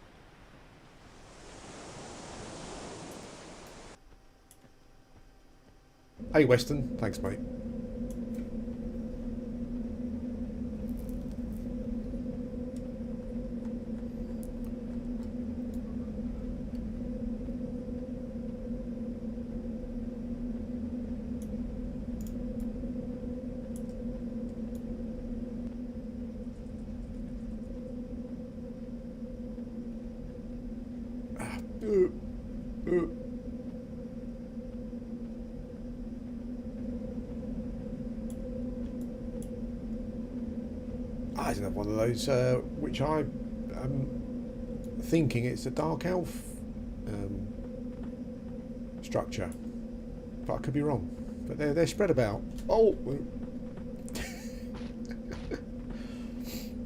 Hey, Weston. Thanks, mate. I don't have one of those, which I am thinking it's a Dark Elf structure, but I could be wrong. But they're spread about. Oh,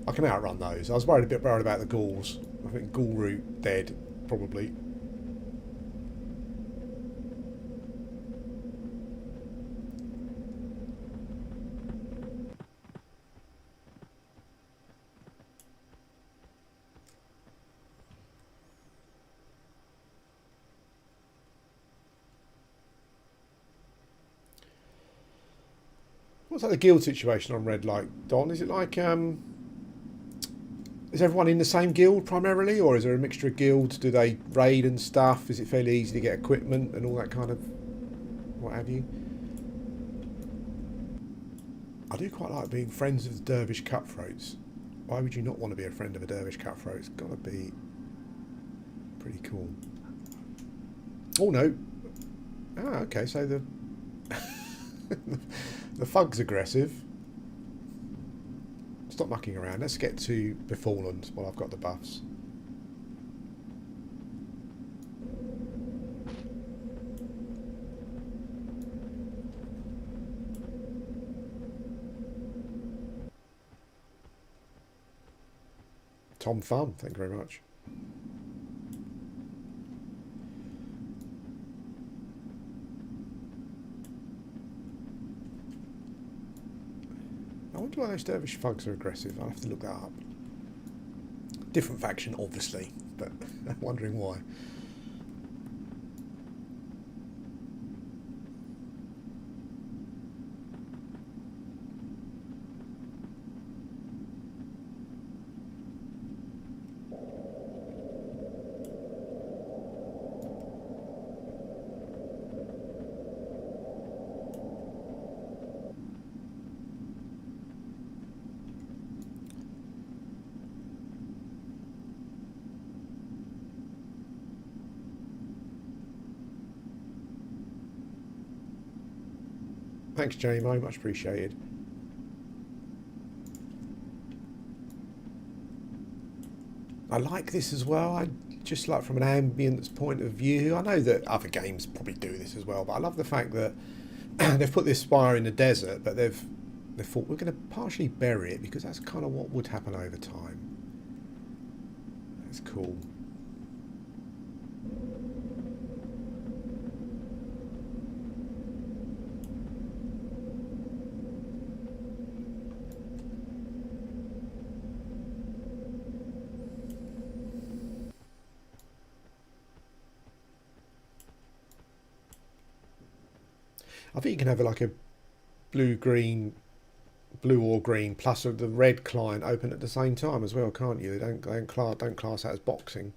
I can outrun those. I was a bit worried about the ghouls. I think ghoul route dead probably. What's like the guild situation on red like, Don? Is it like is everyone in the same guild primarily, or is there a mixture of guilds? Do they raid and stuff? Is it fairly easy to get equipment and all that kind of what have you? I do quite like being friends of the Dervish Cutthroats. Why would you not want to be a friend of a Dervish Cutthroat? It's got to be pretty cool. Oh no. Ah, okay, so the the Fug's aggressive. Stop mucking around. Let's get to Befallen while I've got the buffs. Tom Thumb, thank you very much. I wonder why those Dervish Thugs are aggressive. I'll have to look that up. Different faction, obviously, but I'm wondering why. Thanks, Jamie. Much appreciated. I like this as well. I just like from an ambience point of view. I know that other games probably do this as well, but I love the fact that they've put this spire in the desert, but they've thought we're going to partially bury it because that's kind of what would happen over time. That's cool. I think you can have like a blue or green plus the red client open at the same time as well, can't you? They don't class that as boxing.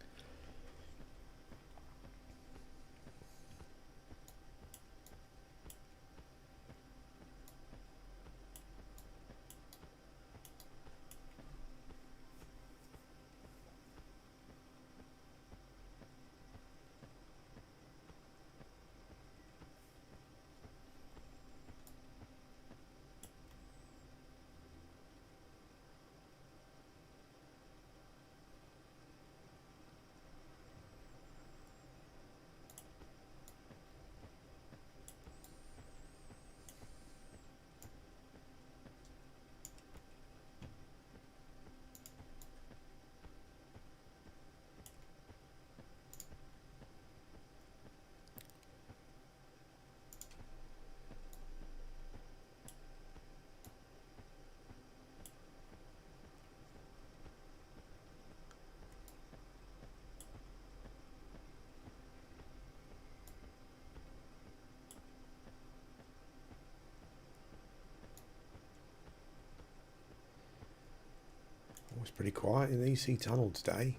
It's pretty quiet in the EC tunnel today.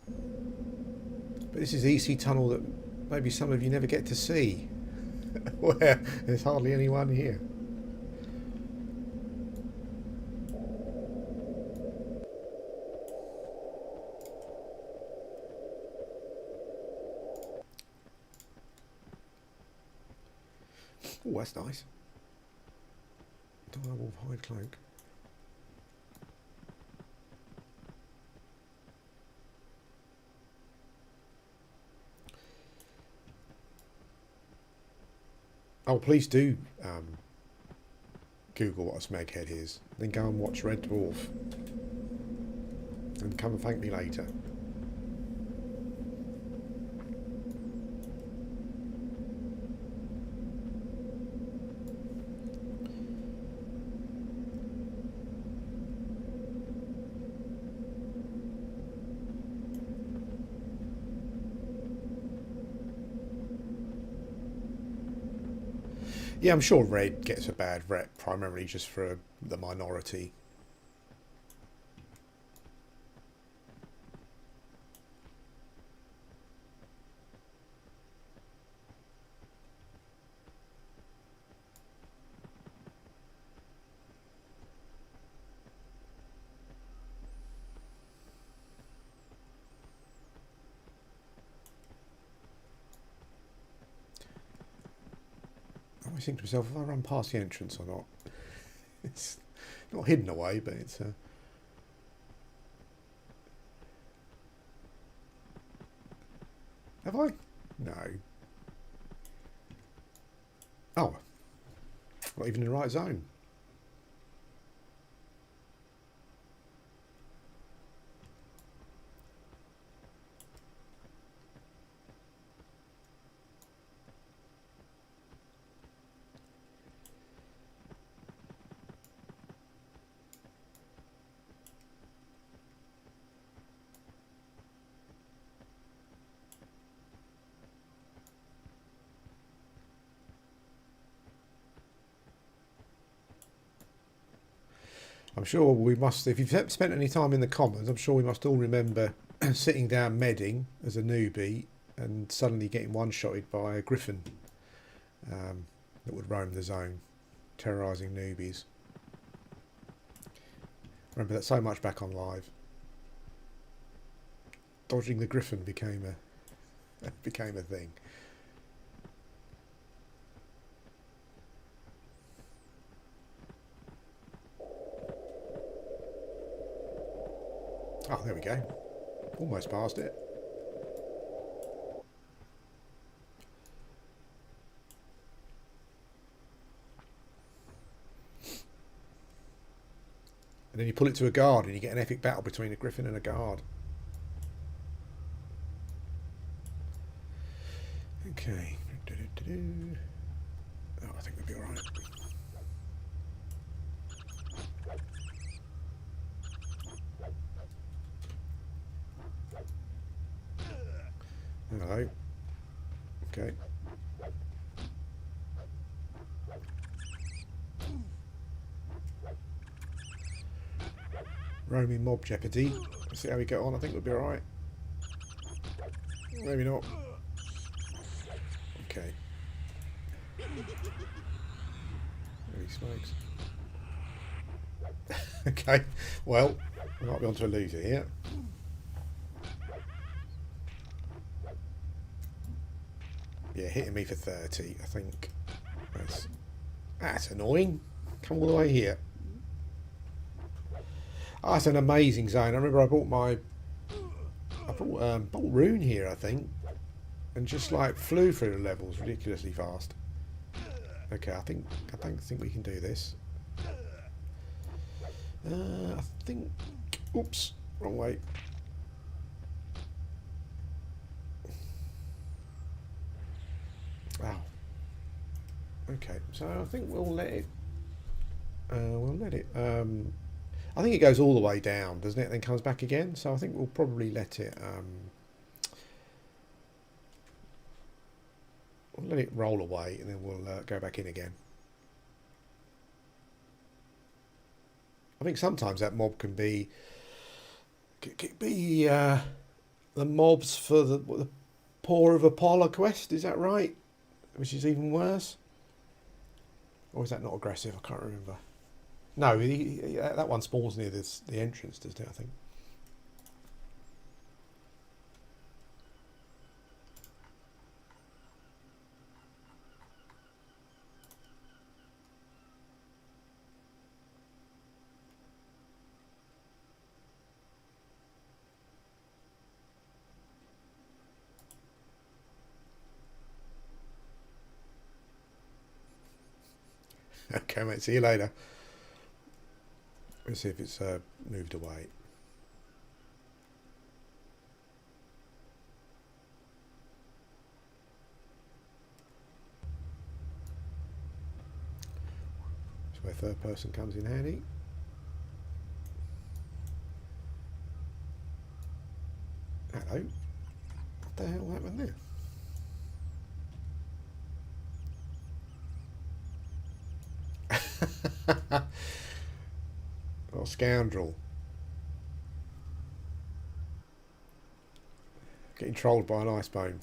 But this is the EC tunnel that maybe some of you never get to see, where there's hardly anyone here. Oh, that's nice. Direwolf hide cloak. Oh, please do Google what a smeghead is. Then go and watch Red Dwarf. And come and thank me later. Yeah, I'm sure Red gets a bad rep primarily just for the minority. I always think to myself, if I run past the entrance or not. It's not hidden away, but it's have I? No. Oh, not even in the right zone. I'm sure we must, if you've spent any time in the Commons, I'm sure we must all remember sitting down medding as a newbie and suddenly getting one-shotted by a griffin that would roam the zone, terrorising newbies. Remember that so much back on live. Dodging the griffin became a thing. Oh, there we go. Almost past it. And then you pull it to a guard and you get an epic battle between a griffin and a guard. Okay. Oh, I think we'll be alright. Hello. Okay. Roaming mob jeopardy. Let's see how we get on. I think we'll be alright. Maybe not. Okay. Holy smokes. Okay. Well, we might be onto a loser here. Yeah, hitting me for 30, I think. That's annoying. Come all the way here. Oh, that's an amazing zone. I remember I bought Rune here, I think, and just like flew through the levels ridiculously fast. Okay, I don't think we can do this. I think. Oops, wrong way. Wow. Okay, so I think we'll let it. I think it goes all the way down, doesn't it? Then comes back again. So I think we'll probably let it. We'll let it roll away, and then we'll go back in again. I think sometimes that mob can be the mobs for the Paw of Apollo quest. Is that right? Which is even worse. Or is that not aggressive? I can't remember. No, that one spawns near the entrance, doesn't it? I think. Okay, mate. See you later. Let's see if it's moved away. That's where third person comes in handy. Hello. What the hell happened there? Oh, scoundrel. Getting trolled by an ice bone.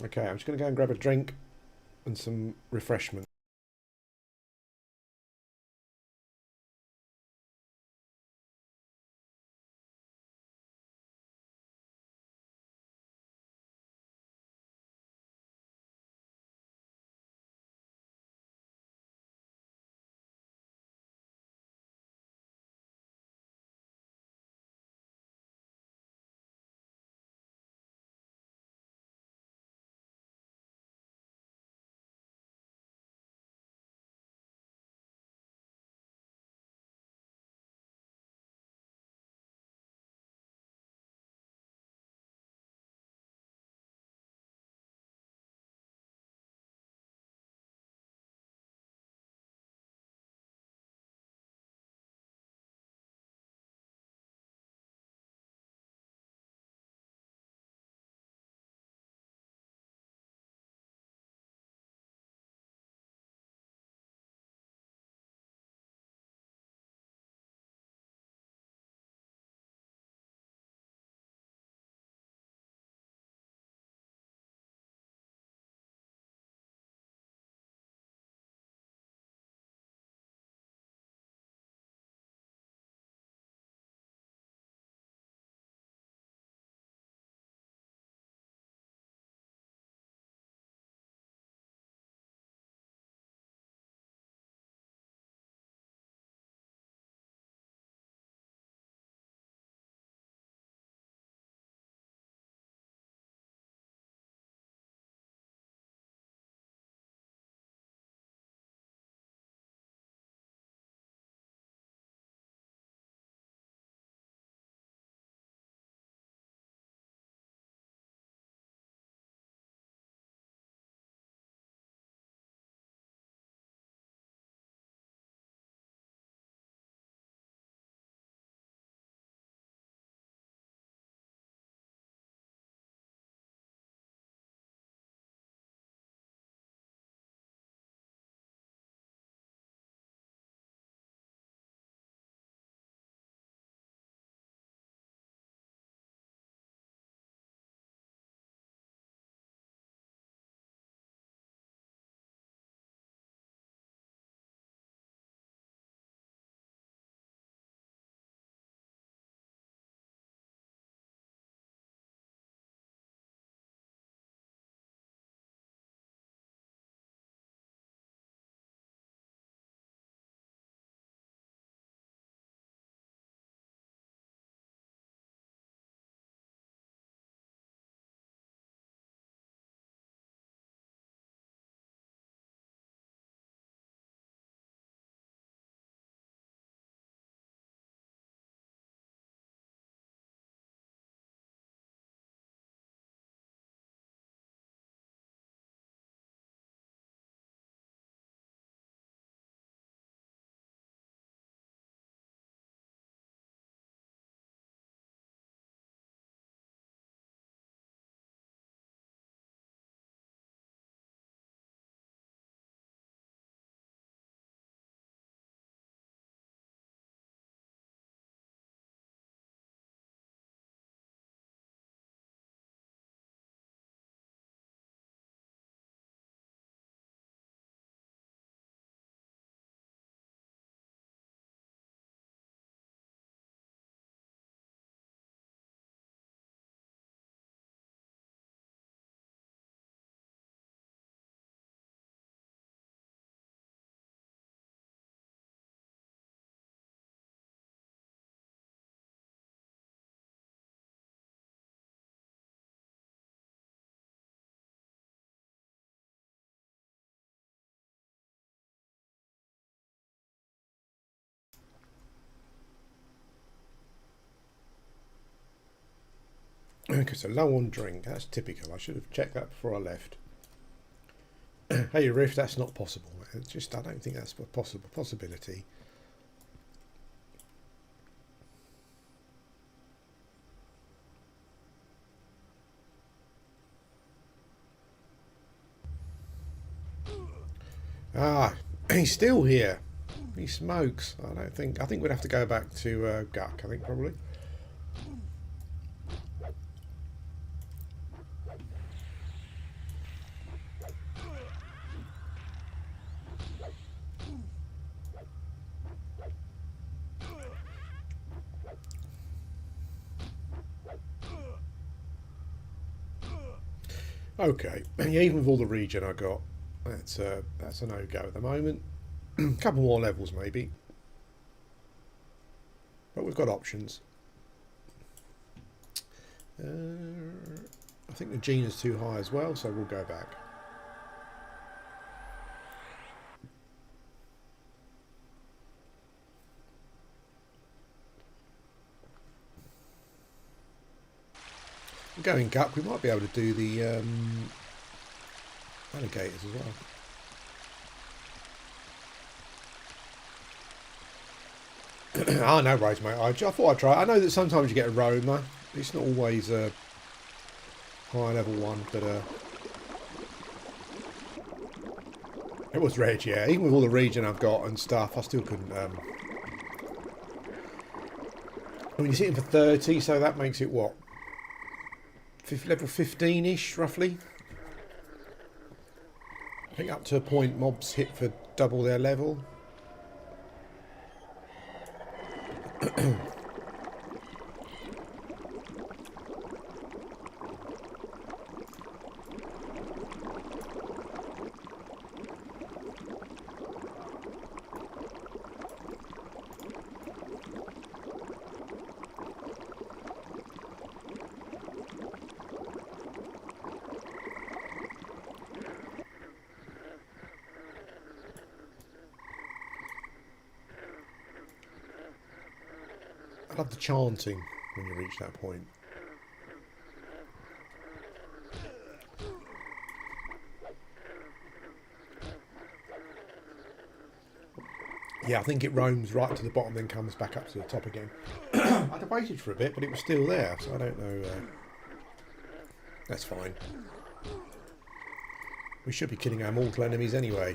Okay, I'm just going to go and grab a drink and some refreshment. Okay, so low on drink. That's typical. I should have checked that before I left. Hey, Riff, that's not possible. It's just, I don't think that's a possibility. Ah, he's still here. He smokes. I think we'd have to go back to Guck, I think, probably. Okay, yeah, even with all the regen I got, that's a no-go at the moment. A couple more levels maybe, but we've got options. I think the gene is too high as well, so we'll go back. Going up, we might be able to do the alligators as well. Ah, no worries, mate. I thought I'd try. I know that sometimes you get a Roma. It's not always a high level one, but it was red, yeah. Even with all the regen I've got and stuff, I still couldn't. I mean, you're sitting for 30, so that makes it what? Level 15-ish, roughly. I think up to a point mobs hit for double their level. I love the chanting when you reach that point. Yeah, I think it roams right to the bottom, then comes back up to the top again. I'd have waited for a bit, but it was still there, so I don't know. That's fine. We should be killing our mortal enemies anyway.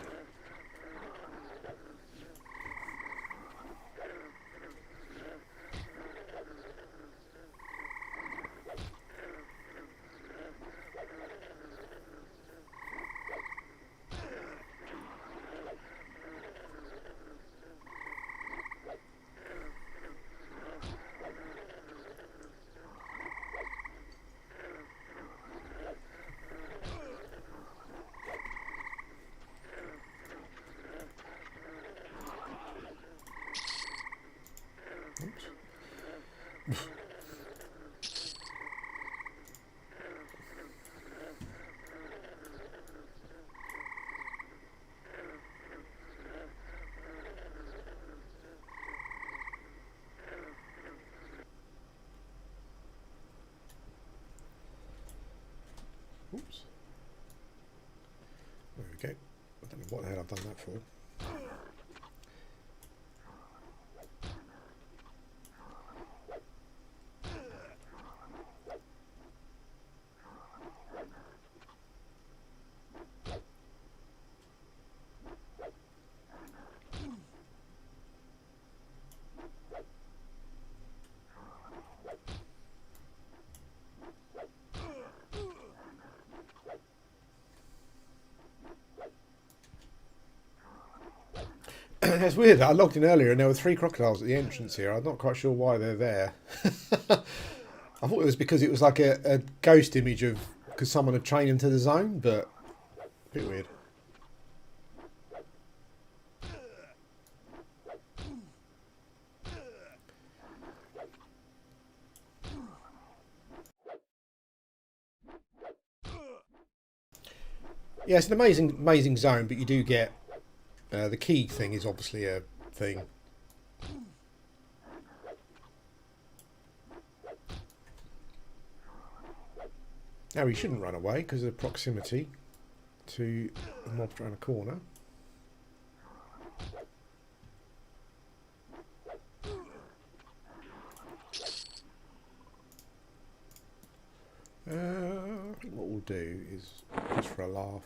Oops. There we go. I don't know what the hell I've done that for. It's weird. I logged in earlier and there were 3 crocodiles at the entrance here. I'm not quite sure why they're there. I thought it was because it was like a ghost image of because someone had trained into the zone, but a bit weird. Yeah, it's an amazing zone, but you do get the key thing is obviously a thing. Now he shouldn't run away because of the proximity to the mobs around the corner. I think what we'll do is, just for a laugh,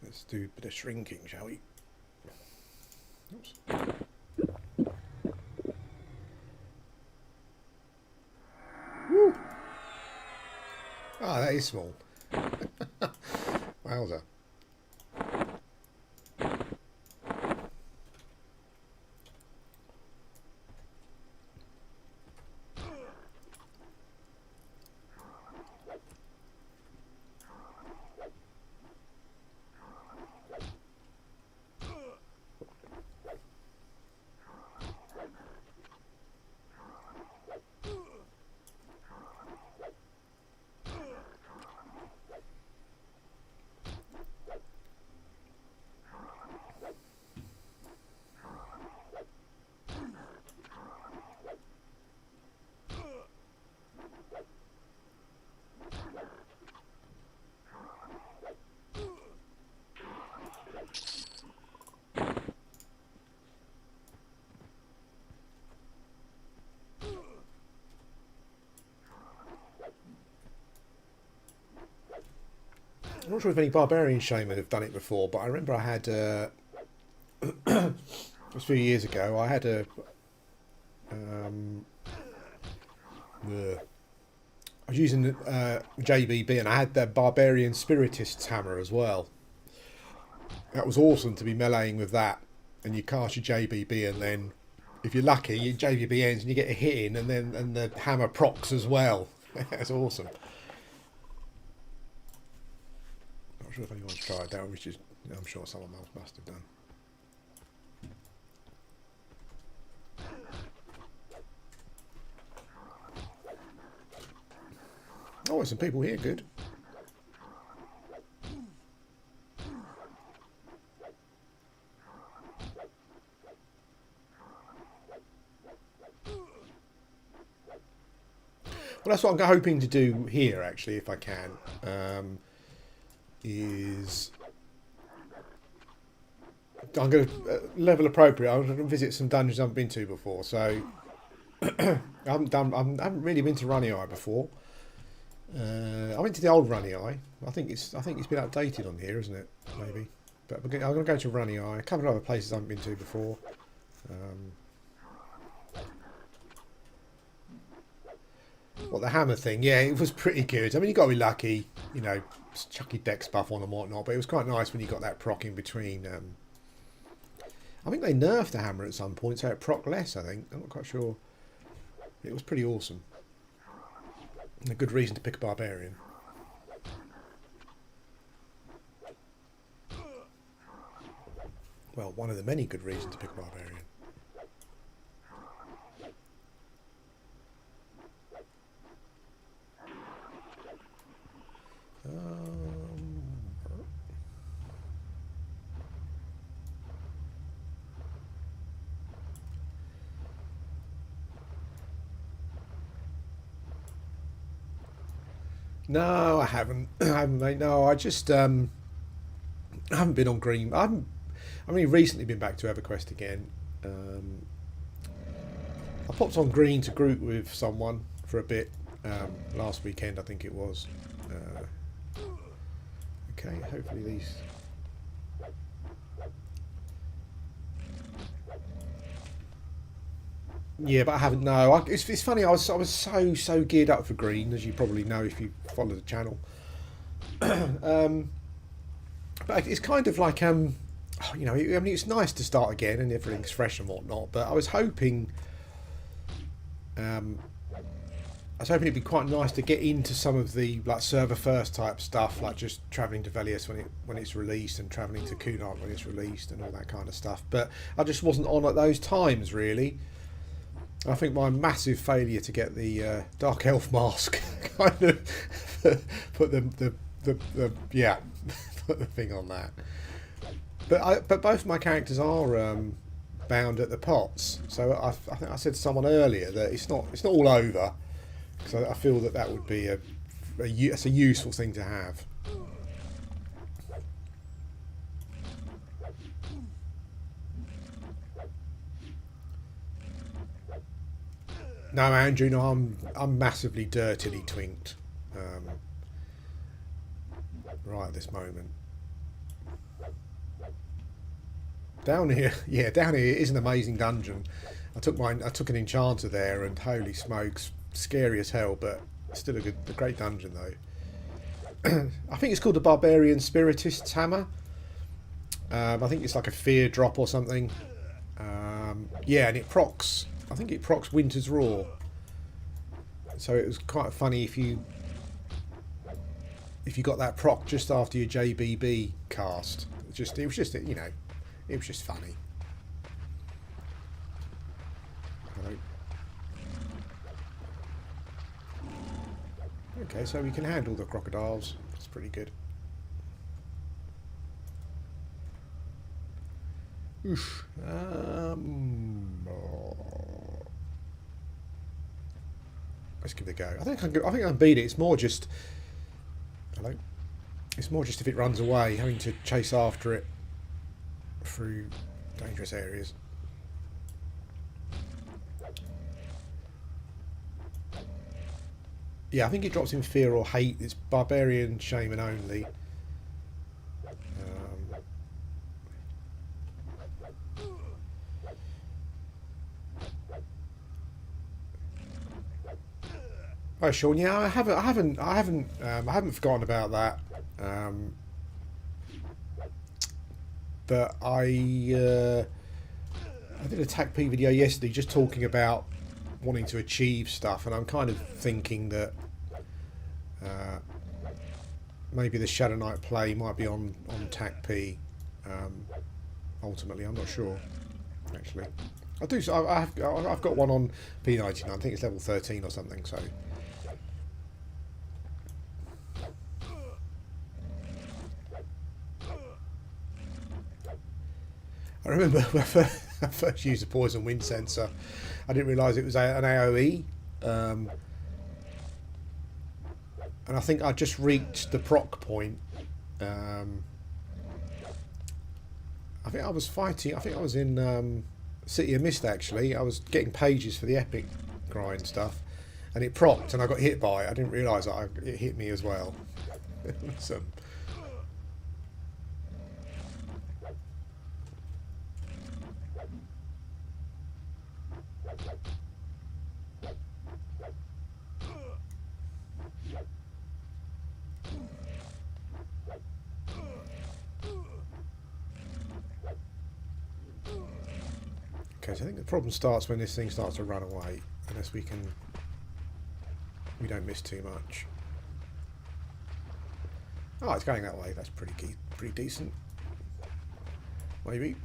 let's do a bit of shrinking, shall we? Oops. Woo. Ah, that is small. Wowzer. I'm not sure if any barbarian shaman have done it before, but I remember I had a few years ago. I had a I was using JBB, and I had the barbarian spiritist's hammer as well. That was awesome to be meleeing with that, and you cast your JBB, and then if you're lucky, your JBB ends and you get a hit in, and the hammer procs as well. That's awesome. Not sure if anyone's tried that, which is, I'm sure someone else must have done. Oh, there's some people here, good. Well, that's what I'm hoping to do here, actually, if I can. Is I'm going to level appropriate. I'm going to visit some dungeons I haven't been to before. So I haven't really been to Runny Eye before. I went to the old Runny Eye. I think it's been updated on here, isn't it? Maybe. But I'm going to go to Runny Eye. A couple of other places I haven't been to before. Well, the hammer thing, yeah, it was pretty good. I mean, you got to be lucky, you know, chucky dex buff on and whatnot, but it was quite nice when you got that proc in between. I think they nerfed the hammer at some point, so it proc less, I think. I'm not quite sure. It was pretty awesome. And a good reason to pick a barbarian. Well, one of the many good reasons to pick a barbarian. No, I haven't. I haven't, mate. No, I just I haven't been on green. I've only recently been back to EverQuest again. I popped on green to group with someone for a bit last weekend, I think it was. Okay, hopefully these. Yeah, but I haven't. No, it's funny. I was so geared up for green, as you probably know if you follow the channel. But it's kind of like you know, I mean, it's nice to start again and everything's fresh and whatnot. But I was hoping it'd be quite nice to get into some of the like server first type stuff, like just travelling to Velius when it's released and travelling to Kunark when it's released and all that kind of stuff. But I just wasn't on at those times really. I think my massive failure to get the Dark Elf mask kind of put the yeah put the thing on that. But both my characters are bound at the pots. So I think I said to someone earlier that it's not all over, because I feel that would be it's a useful thing to have. No, Andrew, no, I'm massively dirtily twinked right at this moment. Down here, yeah, down here is an amazing dungeon. I took an enchanter there, and holy smokes, scary as hell, but still a great dungeon though. I think it's called the Barbarian Spiritist's Hammer. I think it's like a fear drop or something. Yeah, and it procs. I think it procs Winter's Roar. So it was quite funny if you got that proc just after your JBB cast. It was just you know, it was just funny. Hello. Okay, so we can handle the crocodiles. That's pretty good. Oof. Let's give it a go. I think I can beat it. It's more just. Hello. It's more just if it runs away, having to chase after it through dangerous areas. Yeah, I think it drops in fear or hate. It's barbarian, shaman only. Oh, Sean. Yeah, I haven't forgotten about that. But I did a TACP video yesterday, just talking about wanting to achieve stuff, and I'm kind of thinking that maybe the Shadow Knight play might be on TACP. Ultimately, I'm not sure. Actually, I've got one on P99. I think it's level 13 or something. So. I remember when I first used the poison wind sensor, I didn't realise it was an AoE, and I think I just reached the proc point. I think I was fighting. I think I was in City of Mist actually. I was getting pages for the epic grind stuff, and it procced, and I got hit by it. I didn't realise that it hit me as well. So, okay, so I think the problem starts when this thing starts to run away, unless we don't miss too much. Oh, it's going that way. That's pretty decent. Maybe.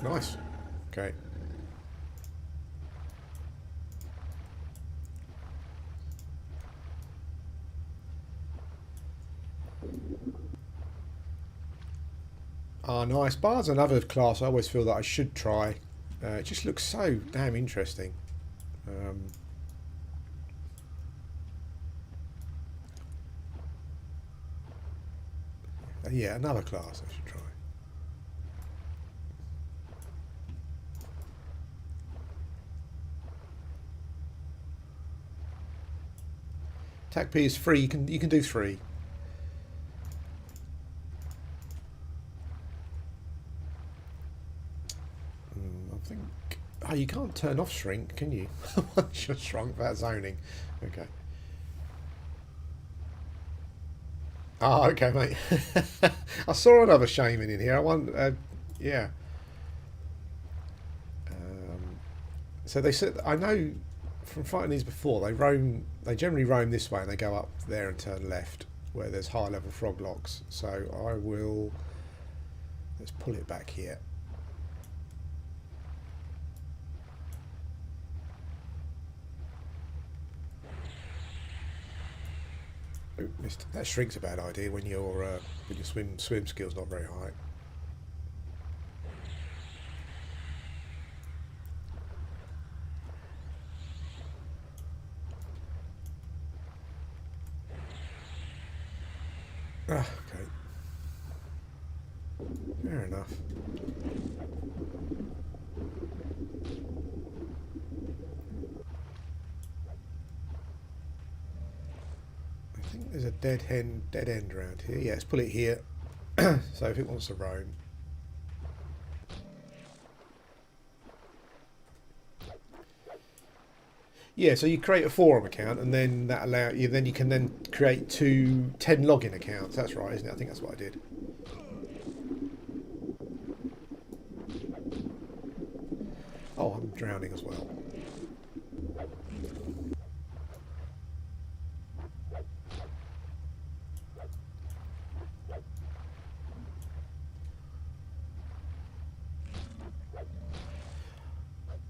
Nice. Okay. Ah, nice. Bard's another class I always feel that I should try. It just looks so damn interesting. Yeah, another class I should try. TACP is free. You can do 3. I think. Oh, you can't turn off shrink, can you? Once you're shrunk without zoning. Okay. Oh, okay, mate. I saw another shaman in here. I want, yeah. So they said, I know from fighting these before, they generally roam this way and they go up there and turn left where there's high level frog locks. So let's pull it back here. Oh, that shrink's a bad idea when your swim skill's not very high. Ah, okay. Fair enough. I think there's a dead end around here. Yeah, let's put it here. So if it wants to roam. Yeah, so you create a forum account, and then that allow you. Then you can then create 10 login accounts. That's right, isn't it? I think that's what I did. Oh, I'm drowning as well.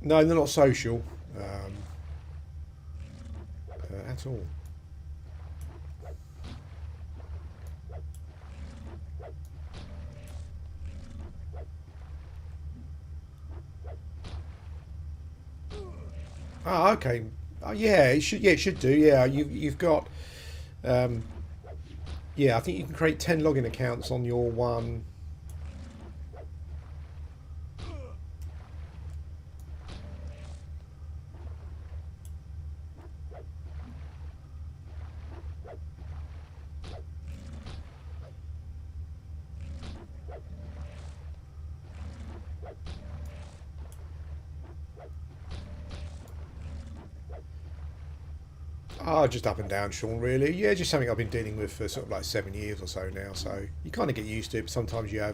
No, they're not social at all. Ah, okay. Oh, yeah, it should. Yeah, it should do. Yeah, you've got. Yeah, I think you can create 10 login accounts on your one. Oh, just up and down, Sean, really. Yeah, just something I've been dealing with for sort of like 7 years or so now. So you kind of get used to it, but sometimes you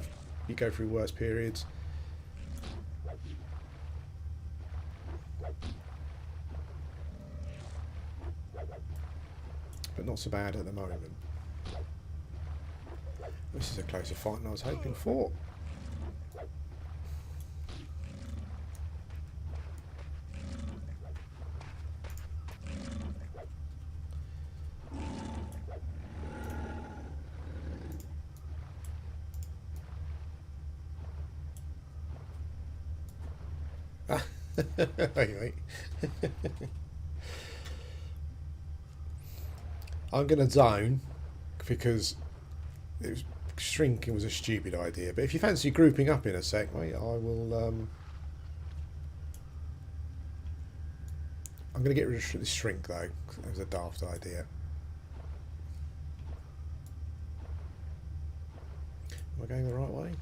go through worse periods. But not so bad at the moment. This is a closer fight than I was hoping for. Anyway, I'm going to zone because shrinking was a stupid idea. But if you fancy grouping up in a sec, mate, I will. I'm going to get rid of this shrink though. That was a daft idea. Am I going the right way?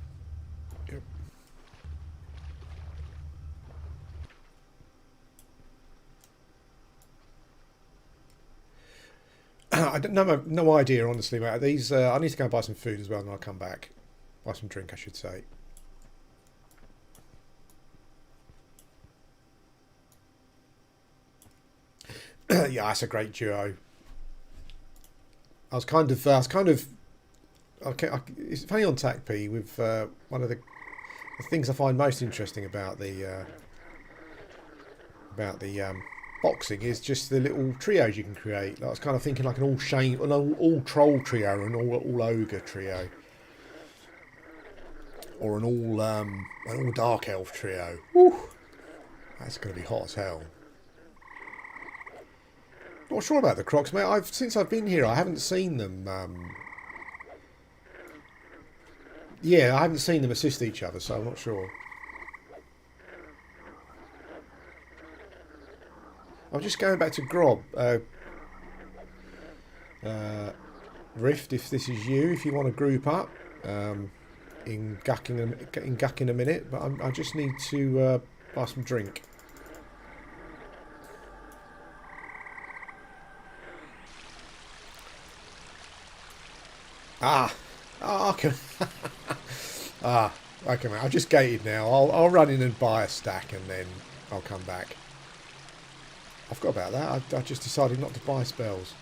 Yep. I don't know, no idea, honestly, mate. These I need to go and buy some food as well, and I'll come back. Buy some drink, I should say. Yeah, that's a great duo. Okay, it's funny on TACP with one of the things I find most interesting about the boxing is just the little trios you can create. Like, I was kind of thinking like an all troll trio, and all ogre trio, or an all dark elf trio. Woo, that's going to be hot as hell. Not sure about the Crocs, mate. Since I've been here, I haven't seen them. Yeah, I haven't seen them assist each other, so I'm not sure. I'm just going back to Grob. Rift, if this is you, if you want to group up in Guck in a minute, but I just need to buy some drink. Okay. Okay, mate. I've just gated now. I'll run in and buy a stack, and then I'll come back. I forgot about that. I just decided not to buy spells.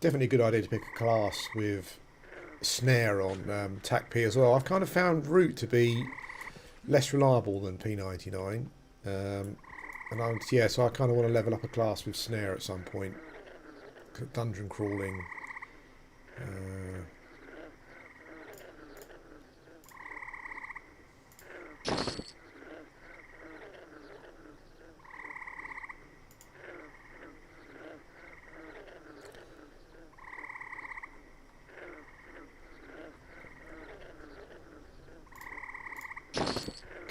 definitely a good idea to pick a class with snare on TAC-P as well. I've kind of found Root to be less reliable than P99. So I kind of want to level up a class with snare at some point. Dungeon crawling.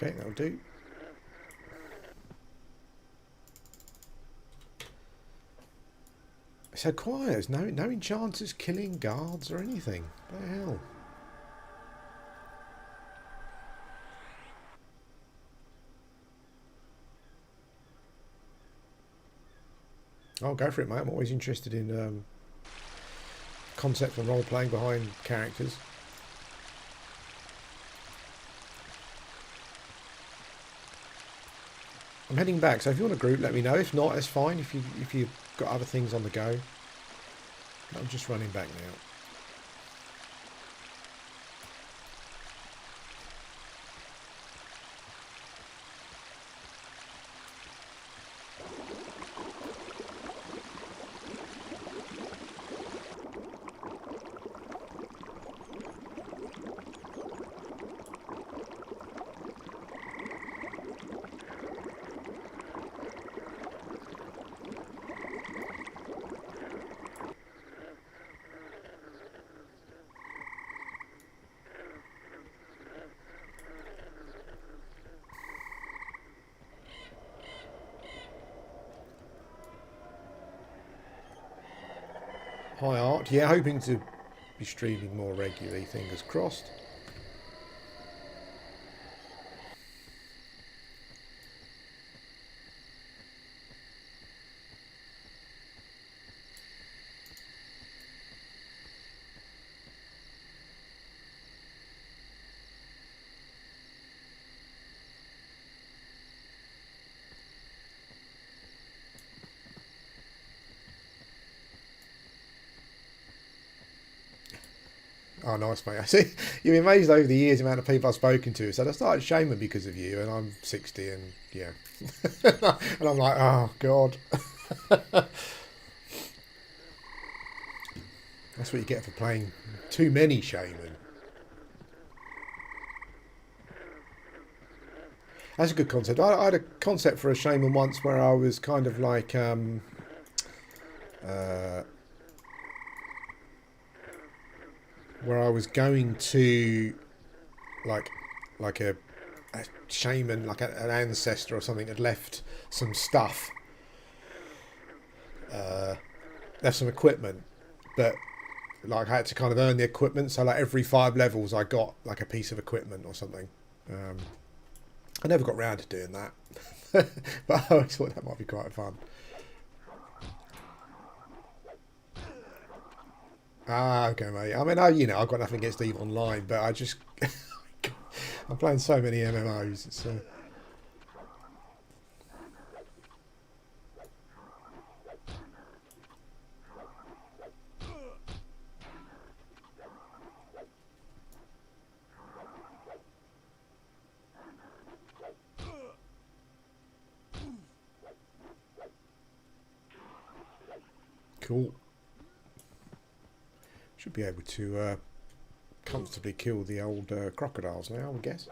Okay, that'll do. So quiet. There's no enchanters killing guards or anything. What the hell? Oh, go for it, mate. I'm always interested in concept and role playing behind characters. I'm heading back, so if you want a group, let me know. If not, it's fine. If you've got other things on the go, I'm just running back now. Hi Art, yeah, hoping to be streaming more regularly, fingers crossed. Oh, nice, mate. I see you're amazed over the years the amount of people I've spoken to. So I started Shaman because of you, and I'm 60, and yeah, and I'm like, oh god, that's what you get for playing too many Shaman. That's a good concept. I had a concept for a Shaman once where I was kind of like where I was going to like a shaman, like an ancestor or something, had left some stuff, left some equipment, but like I had to kind of earn the equipment. So like every 5 levels, I got like a piece of equipment or something. I never got round to doing that, but I always thought that might be quite fun. Ah, okay, mate. I mean, I've got nothing against EVE Online, but I just, I'm playing so many MMOs. It's cool. Should be able to comfortably kill the old crocodiles now, I would guess.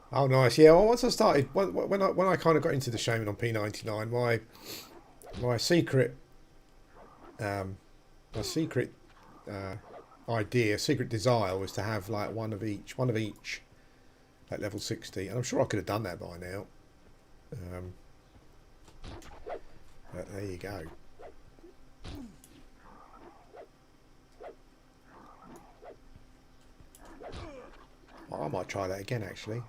Oh, nice. Yeah. Well, once I started, when I kind of got into the Shaman on P99, my secret um, my secret idea, secret desire was to have like one of each at level 60, and I'm sure I could have done that by now. But there you go. I might try that again, actually.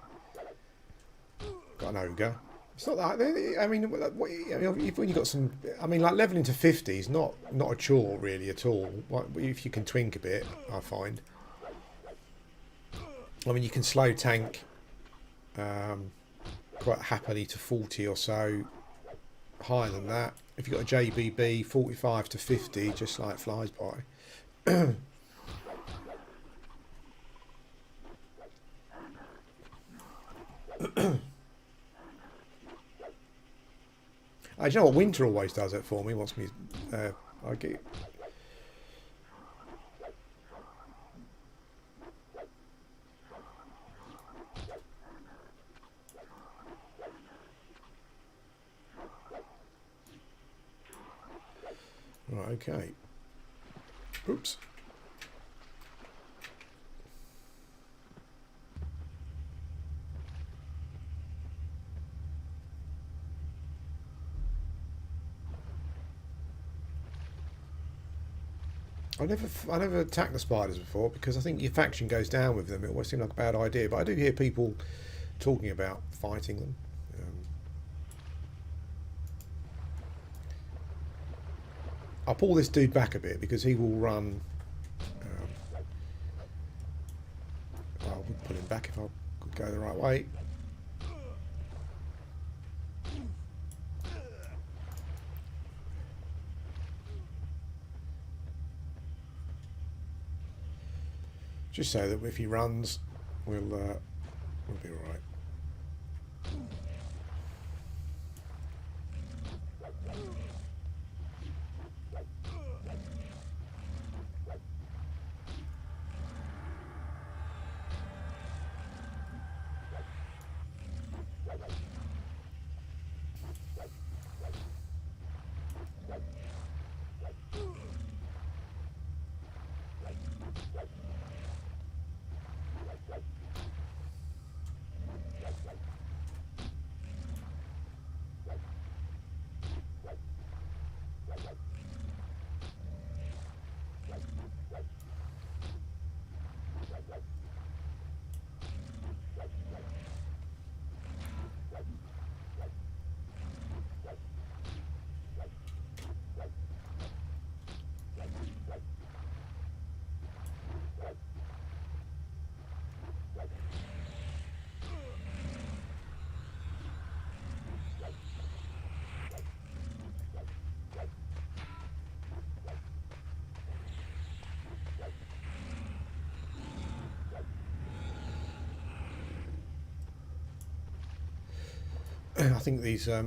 Got an ogre. It's not that. I mean, when you got some. I mean, like leveling to 50 is not a chore really at all. If you can twink a bit, I find. I mean, you can slow tank quite happily to 40 or so. Higher than that. If you've got a JBB, 45 to 50, just like flies by. Do you know what? Winter always does it for me. Wants me. I get. Right. Okay. Oops. I never attacked the spiders before because I think your faction goes down with them. It always seemed like a bad idea, but I do hear people talking about fighting them. I'll pull this dude back a bit because he will run. I would pull him back if I could go the right way. Just so that if he runs, we'll be all right. I think these. I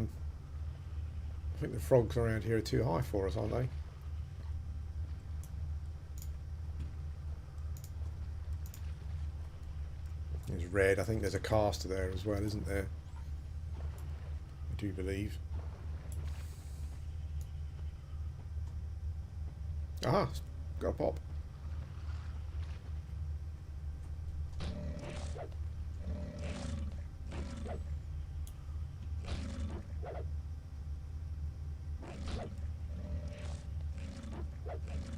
think the frogs around here are too high for us, aren't they? There's red. I think there's a caster there as well, isn't there? I do believe. Ah, got a pop.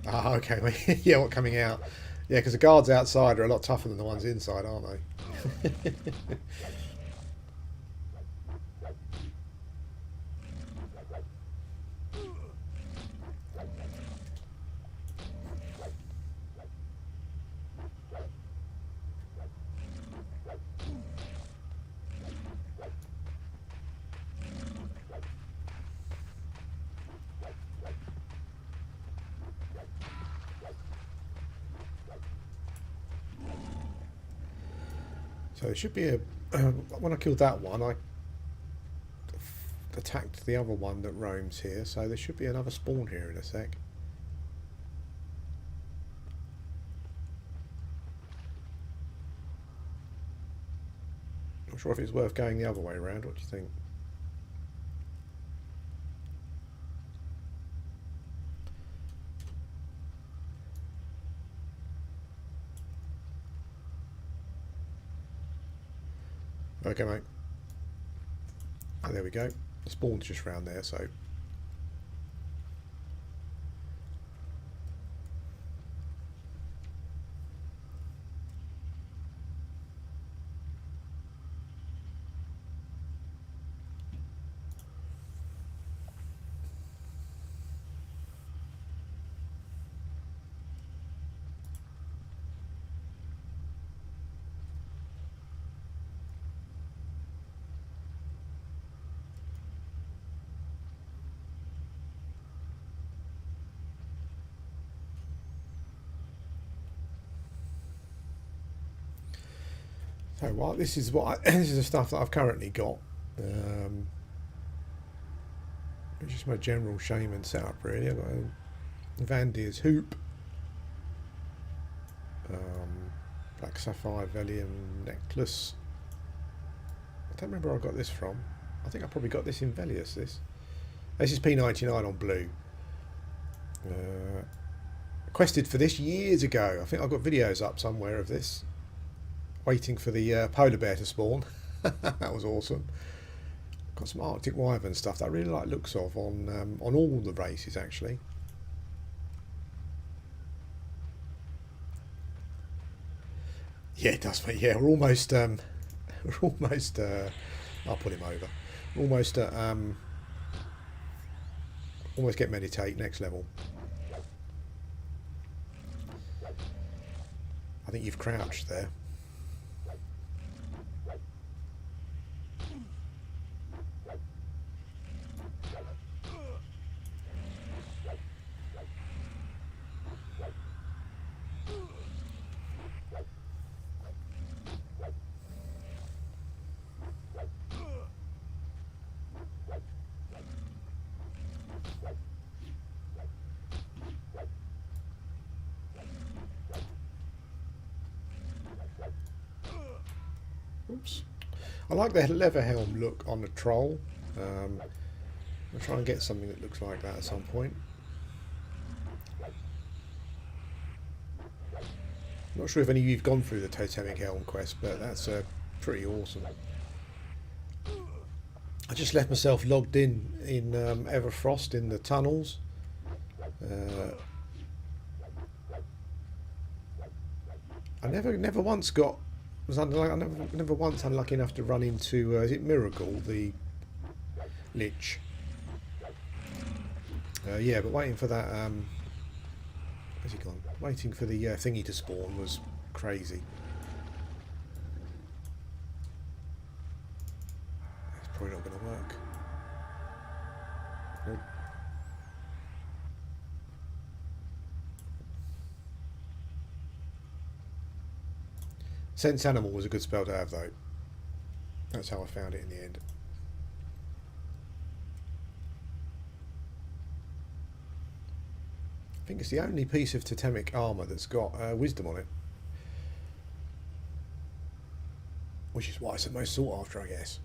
Ah, okay. Yeah, what coming out? Yeah, because the guards outside are a lot tougher than the ones inside, aren't they? So there should be a. When I killed that one, I attacked the other one that roams here. So there should be another spawn here in a sec. Not sure if it's worth going the other way around. What do you think? Okay, mate. Oh, there we go. The spawn's just round there, so. So what this is this is the stuff that I've currently got, which is my general Shaman setup really. I've got a Vandier's hoop, black sapphire Velium necklace. I don't remember where I got this from. I think I probably got this in Velius. This is P99 on blue. Requested for this years ago. I think I've got videos up somewhere of this. Waiting for the polar bear to spawn. That was awesome. Got some Arctic wyvern stuff that I really like looks of on all the races actually. Yeah, it does, mate. Yeah, we're almost I'll put him over. Almost almost get meditate next level. I think you've crouched there. Oops. I like the leather helm look on the troll. I'll try and get something that looks like that at some point. Not sure if any of you've gone through the Totemic Helm quest, but that's pretty awesome. I just left myself logged in EverQuest in the tunnels. I never once got I never once unlucky enough to run into is it Miracle, the Lich? Yeah, but waiting for that where's he gone? Waiting for the thingy to spawn was crazy. That's probably not going to work. Nope. Sense Animal was a good spell to have though. That's how I found it in the end. I think it's the only piece of totemic armour that's got wisdom on it. Which is why it's the most sought after, I guess.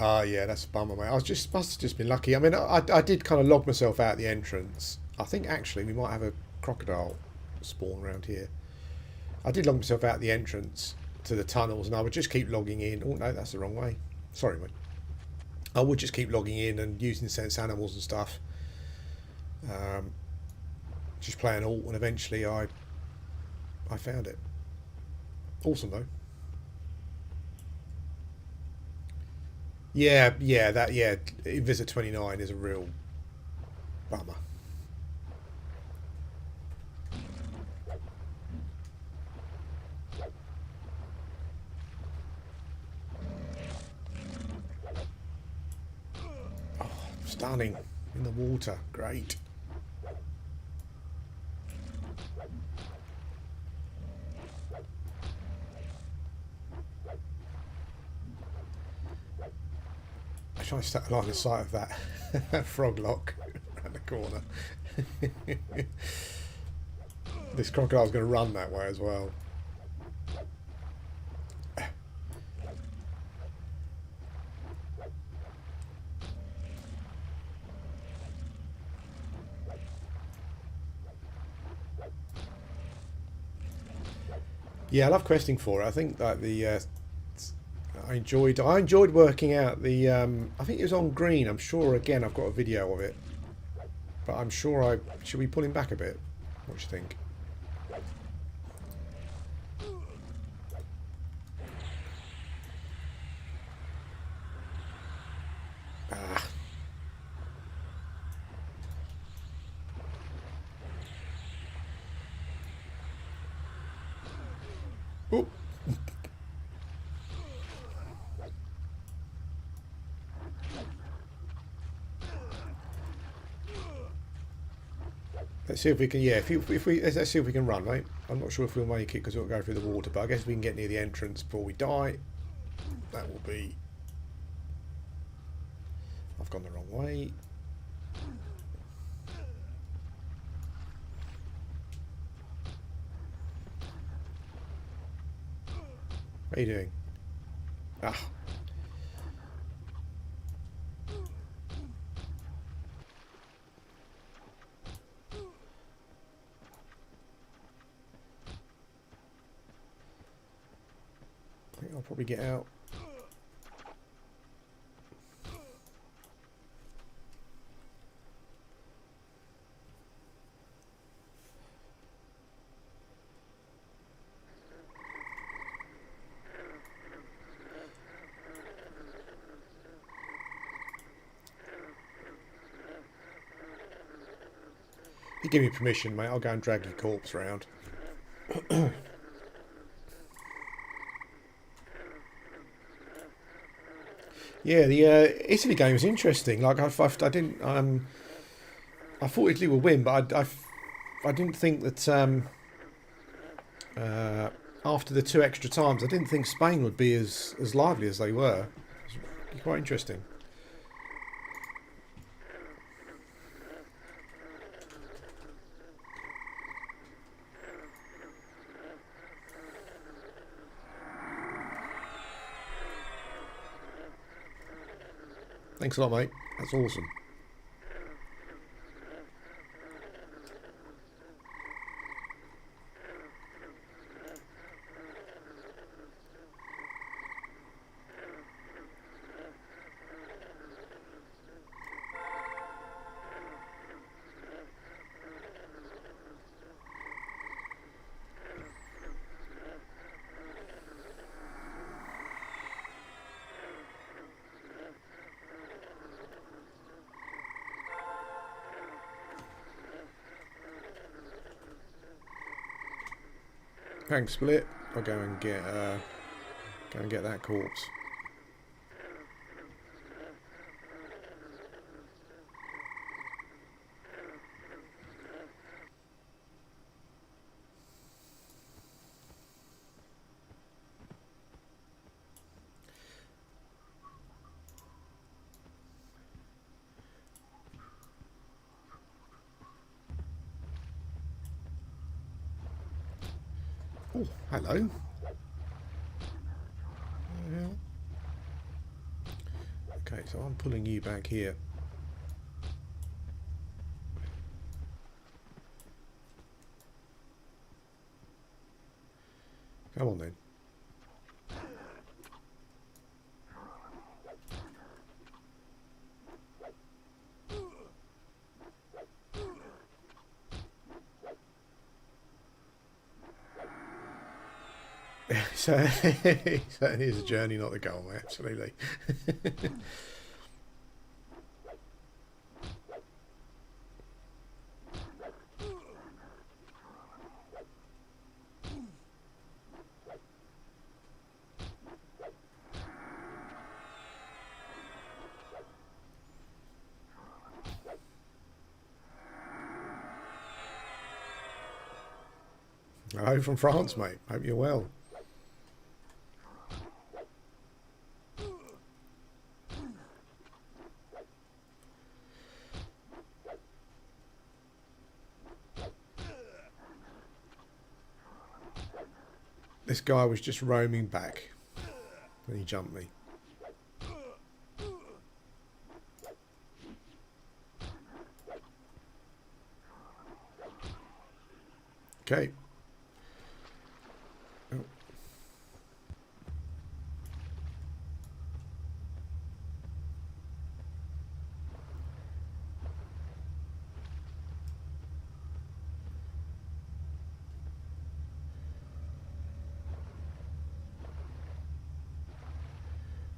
Ah, yeah, that's a bummer, mate. Must have just been lucky. I mean, I did kind of log myself out the entrance. I think actually we might have a crocodile spawn around here. I did log myself out the entrance to the tunnels, and I would just keep logging in. Oh no, that's the wrong way. Sorry, mate. I would just keep logging in and using sense animals and stuff. Just playing alt, and eventually I found it. Awesome though. Yeah, Visit 29 is a real bummer. Oh, stunning in the water, great. I try to stay line of sight of that frog lock around the corner. This crocodile's going to run that way as well. Yeah, I love questing for it. I think that I enjoyed working out the I think it was on green. I'm sure again I've got a video of it, but I'm sure I should we pull him back a bit. What do you think? Ah. Oh. Let's see if we can. Yeah, if we let's see if we can run, mate. I'm not sure if we'll make it because we'll go through the water, but I guess we can get near the entrance before we die. That will be. I've gone the wrong way. What are you doing? Ah. I think I'll probably get out. You give me permission, mate. I'll go and drag your corpse round. Yeah, the Italy game was interesting. Like I didn't I thought Italy would win, but I didn't think that after the 2 extra times, I didn't think Spain would be as lively as they were. It was quite interesting. Thanks a lot, mate. That's awesome. Thanks, Split. I'll go and get that corpse. Oh, hello. Okay, so I'm pulling you back here. Come on then. So certainly is a journey, not the goal, mate. Absolutely. Hello from France, mate. Hope you're well. This guy was just roaming back and he jumped me. Okay. Oh.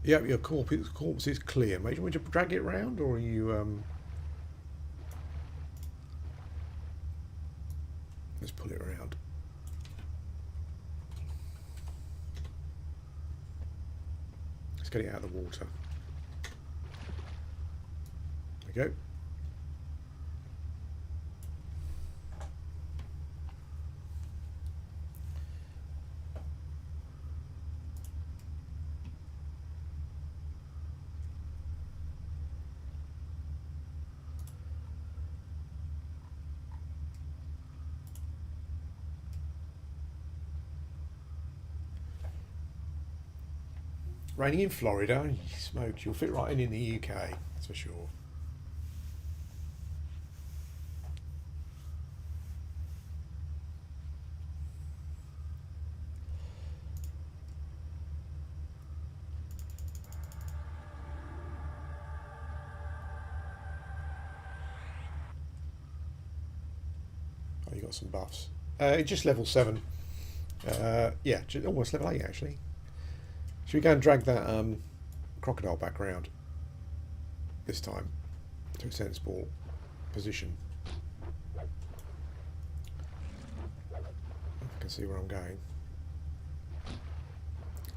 Yep, your corpse is clear. Mate, would you drag it round, or are you? Let's pull it around. Let's get it out of the water. There we go. Raining in Florida, you smoked. You'll fit right in the UK, that's for sure. Oh, you got some buffs. Just level 7. Yeah, almost level 8 actually. Should we go and drag that crocodile back around this time to a sensible position? I can see where I'm going.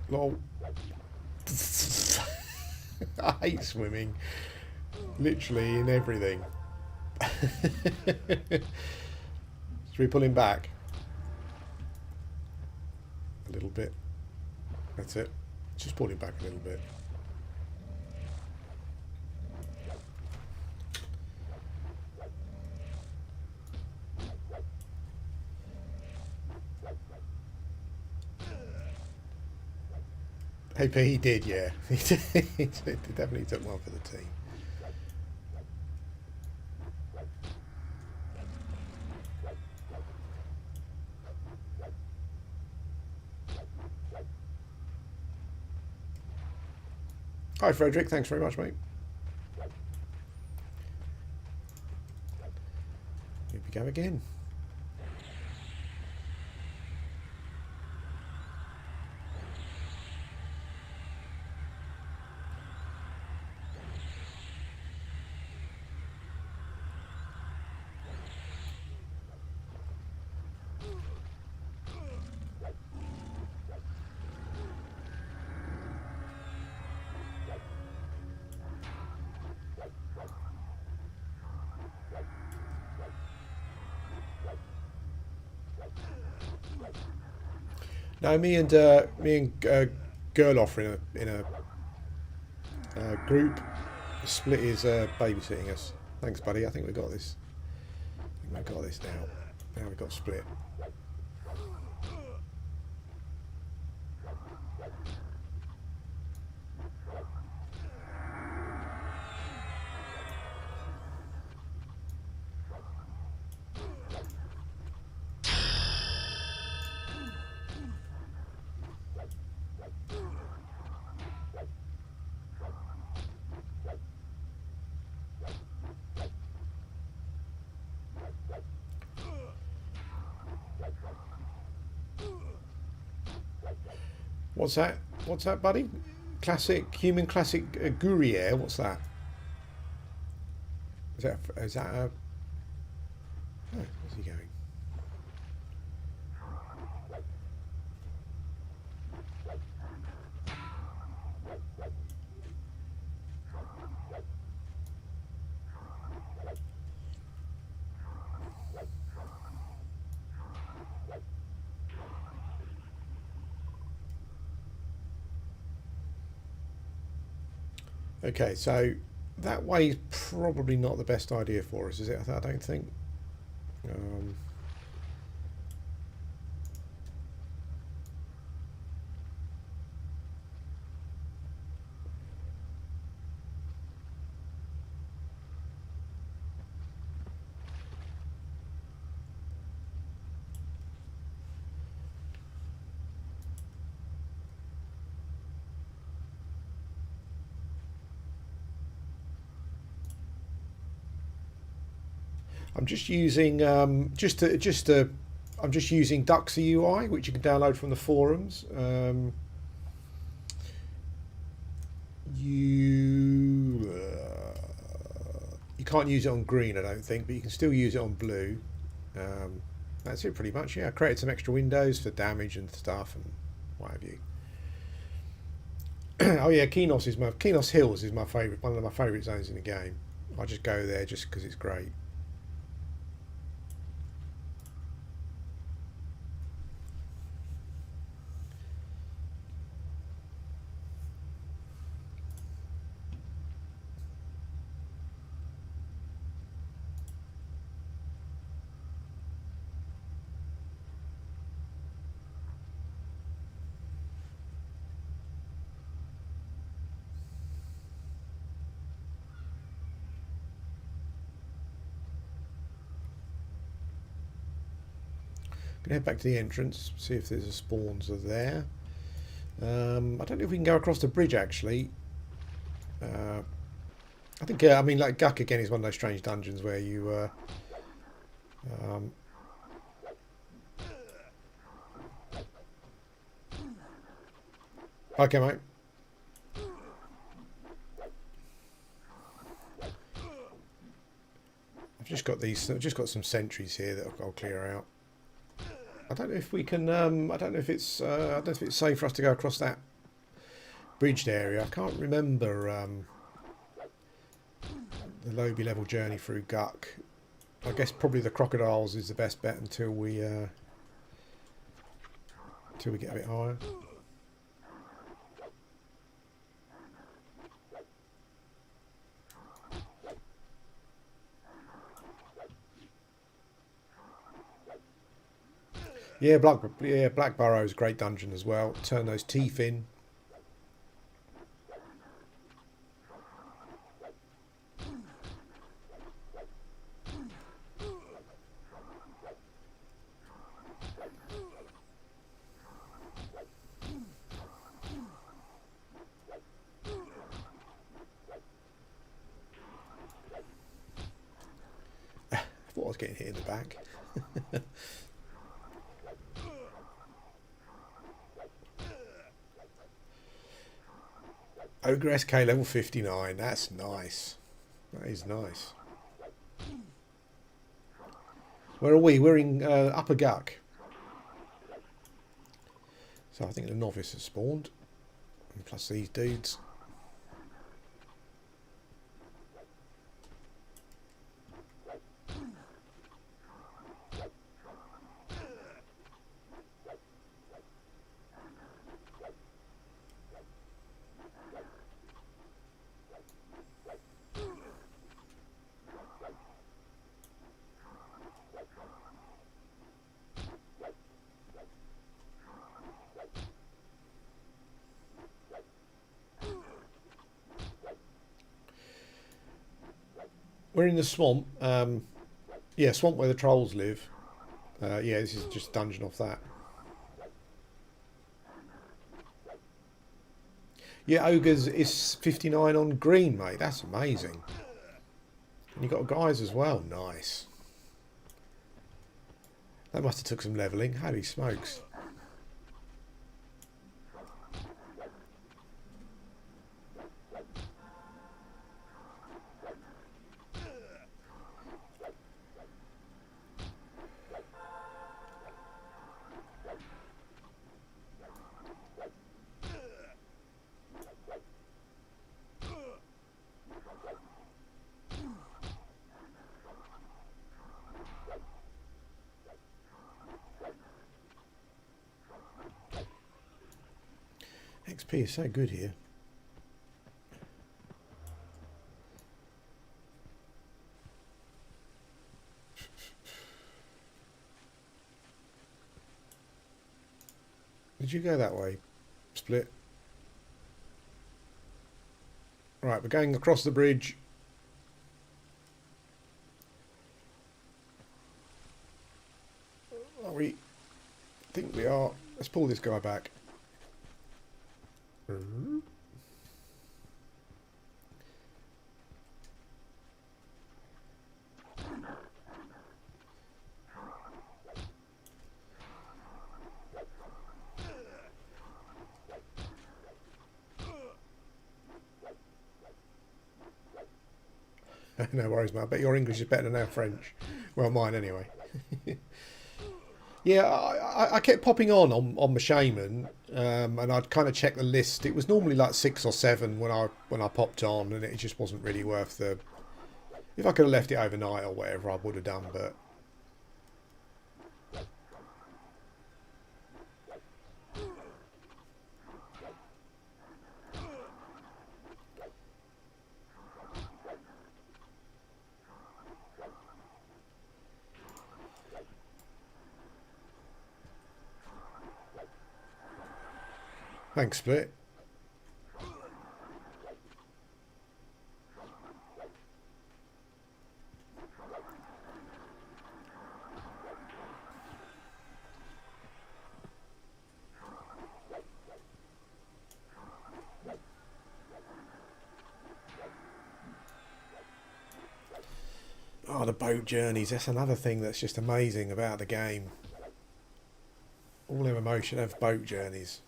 Lol. I hate swimming. Literally in everything. Should we pull him back? A little bit. That's it. Just pull him back a little bit. Hey, he did, yeah. He definitely took one for the team. Hi, Frederick. Thanks very much, mate. Here we go again. No, me and Gerloff are in a group. Split is babysitting us. Thanks, buddy. I think we got this. I think we got this now. Now we've got Split. What's that? What's that, buddy? Human classic Gruyere. What's that? Is that a? Oh, where's he going? Okay, so that way is probably not the best idea for us, is it? I don't think. Um, I'm just using I'm just using Duxy UI, which you can download from the forums. You can't use it on green, I don't think, but you can still use it on blue. That's it pretty much. Yeah, I created some extra windows for damage and stuff and what have you. Oh yeah, Kenos Hills is my favourite, one of my favourite zones in the game. I just go there just because it's great. Gonna head back to the entrance, see if there's a spawns are there. I don't know if we can go across the bridge actually. I think I mean like Guck again is one of those strange dungeons where you okay mate. I've just got some sentries here that I'll clear out. I don't know if we can. I don't know if it's. I don't know if it's safe for us to go across that bridged area. I can't remember the Lobby level journey through Guck. I guess probably the crocodiles is the best bet until we get a bit higher. Yeah, Black Burrow is a great dungeon as well. Turn those teeth in. I thought I was getting hit in the back. Ogre SK level 59. That's nice. That is nice. Where are we? We're in Upper Guck. So I think the novice has spawned. And plus these dudes. We're in the swamp. Yeah, swamp where the trolls live. Yeah, this is just a dungeon off that. Yeah, Ogres is 59 on green, mate. That's amazing. And you got guys as well. Nice. That must have took some levelling. Holy smokes. XP is so good here. Did you go that way? Split. Right, we're going across the bridge. Are we? I think we are. Let's pull this guy back. No worries, mate. I bet your English is better than our French. Well, mine anyway. Yeah, I kept popping on my Shaman, and I'd kind of check the list. It was normally like 6 or 7 when I popped on, and it just wasn't really worth the. If I could have left it overnight or whatever, I would have done. But thanks, Split. Oh, the boat journeys. That's another thing that's just amazing about the game. All MMOs should have boat journeys.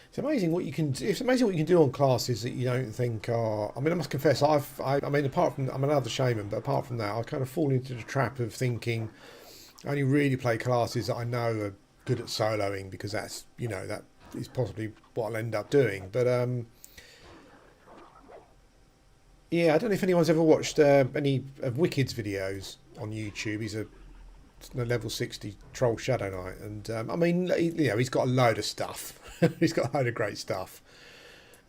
It's amazing what you can. It's amazing what you can do on classes that you don't think are. I mean, I must confess, I mean, apart from I'm another shaman, but apart from that, I kind of fall into the trap of thinking I only really play classes that I know are good at soloing because that's that is possibly what I'll end up doing. But yeah, I don't know if anyone's ever watched any of Wicked's videos on YouTube. He's a level 60 troll Shadow Knight, and I mean, he's got a load of stuff. He's got a load of great stuff,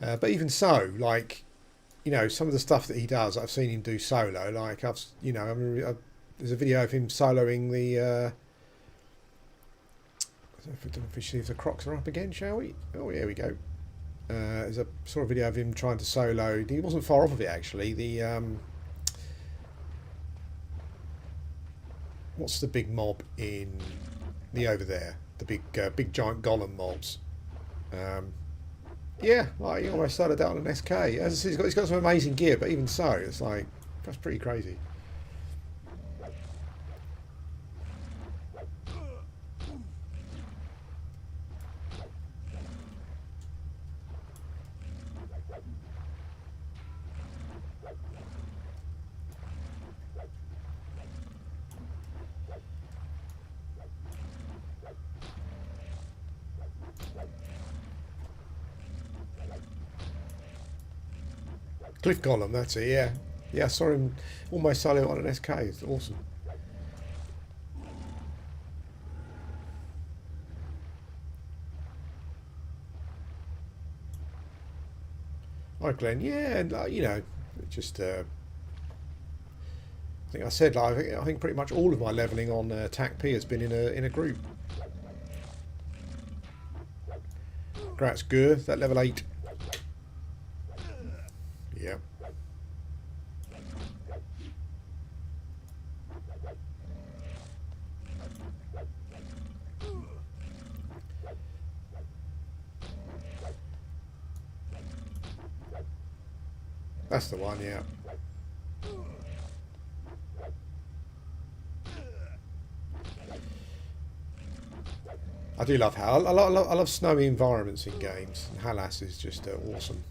but even so, like, some of the stuff that he does, I've seen him do solo. Like there's a video of him soloing the I don't know if the crocs are up again, shall we? Oh, here we go. There's a sort of video of him trying to solo. He wasn't far off of it, actually. The what's the big mob in the over there? The big giant golem mobs. Yeah, like he almost started out on an SK. As I said, he's got some amazing gear, but even so, it's like that's pretty crazy. Cliff Golem, that's it, yeah. Yeah, I saw him almost solo on an SK. It's awesome. Hi, Glenn. Yeah, and just I think I said, like, I think pretty much all of my leveling on TAC P has been in a group. Grats Gur, that level 8. Yeah. That's the one, yeah. I do love Hal. I love snowy environments in games. And Halas is just awesome.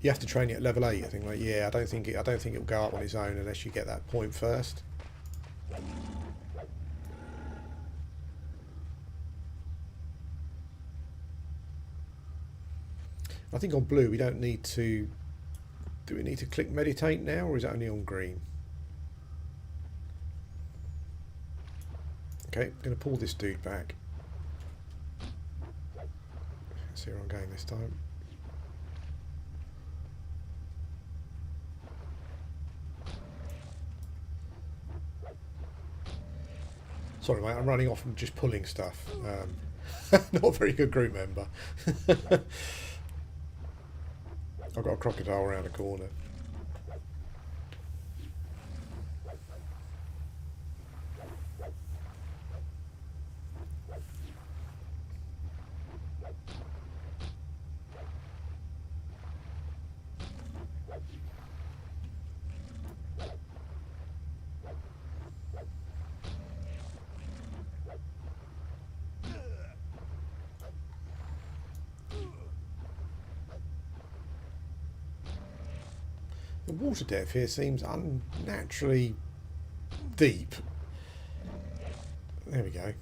You have to train it at level 8, I think. Like, yeah, I don't think it'll go up on its own unless you get that point first. I think on blue we don't need to. Do we need to click meditate now, or is it only on green? Okay, I'm going to pull this dude back. Let's see where I'm going this time. Sorry, mate, I'm running off and just pulling stuff. Not a very good group member. I've got a crocodile around the corner. The water depth here seems unnaturally deep. There we go.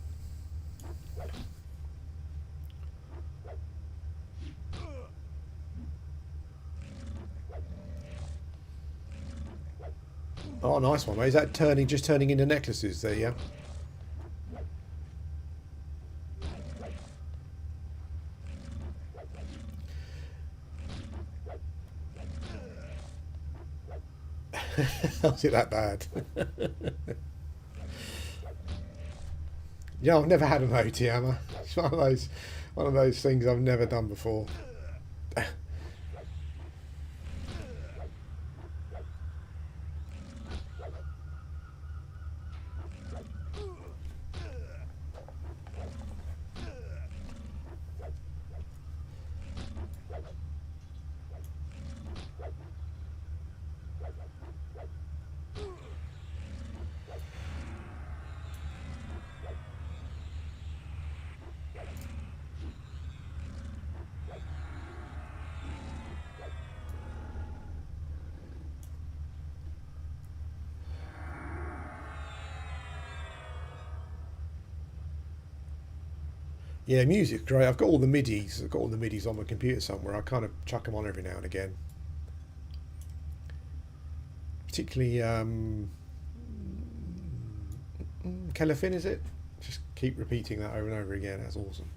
Oh, nice one, mate. Is that just turning into necklaces there, yeah? Was it that bad? Yeah, I've never had an OT hammer. It's one of those things I've never done before. Yeah, music's great. I've got all the MIDIs. I've got all the MIDIs on my computer somewhere. I kind of chuck them on every now and again. Particularly Kelefin, is it? Just keep repeating that over and over again. That's awesome.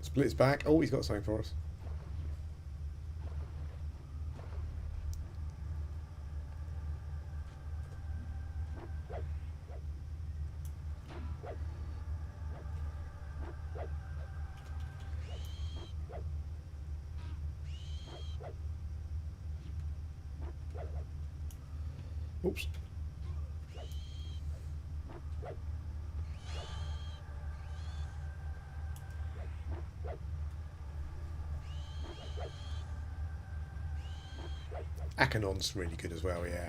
Splits back. Oh, he's got something for us. Oops. Akanon's really good as well, yeah.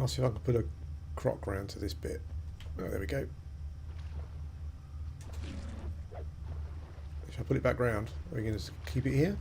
I'll see if I can put a croc round to this bit. Oh, there we go. Shall I put it back round? Are we going to keep it here?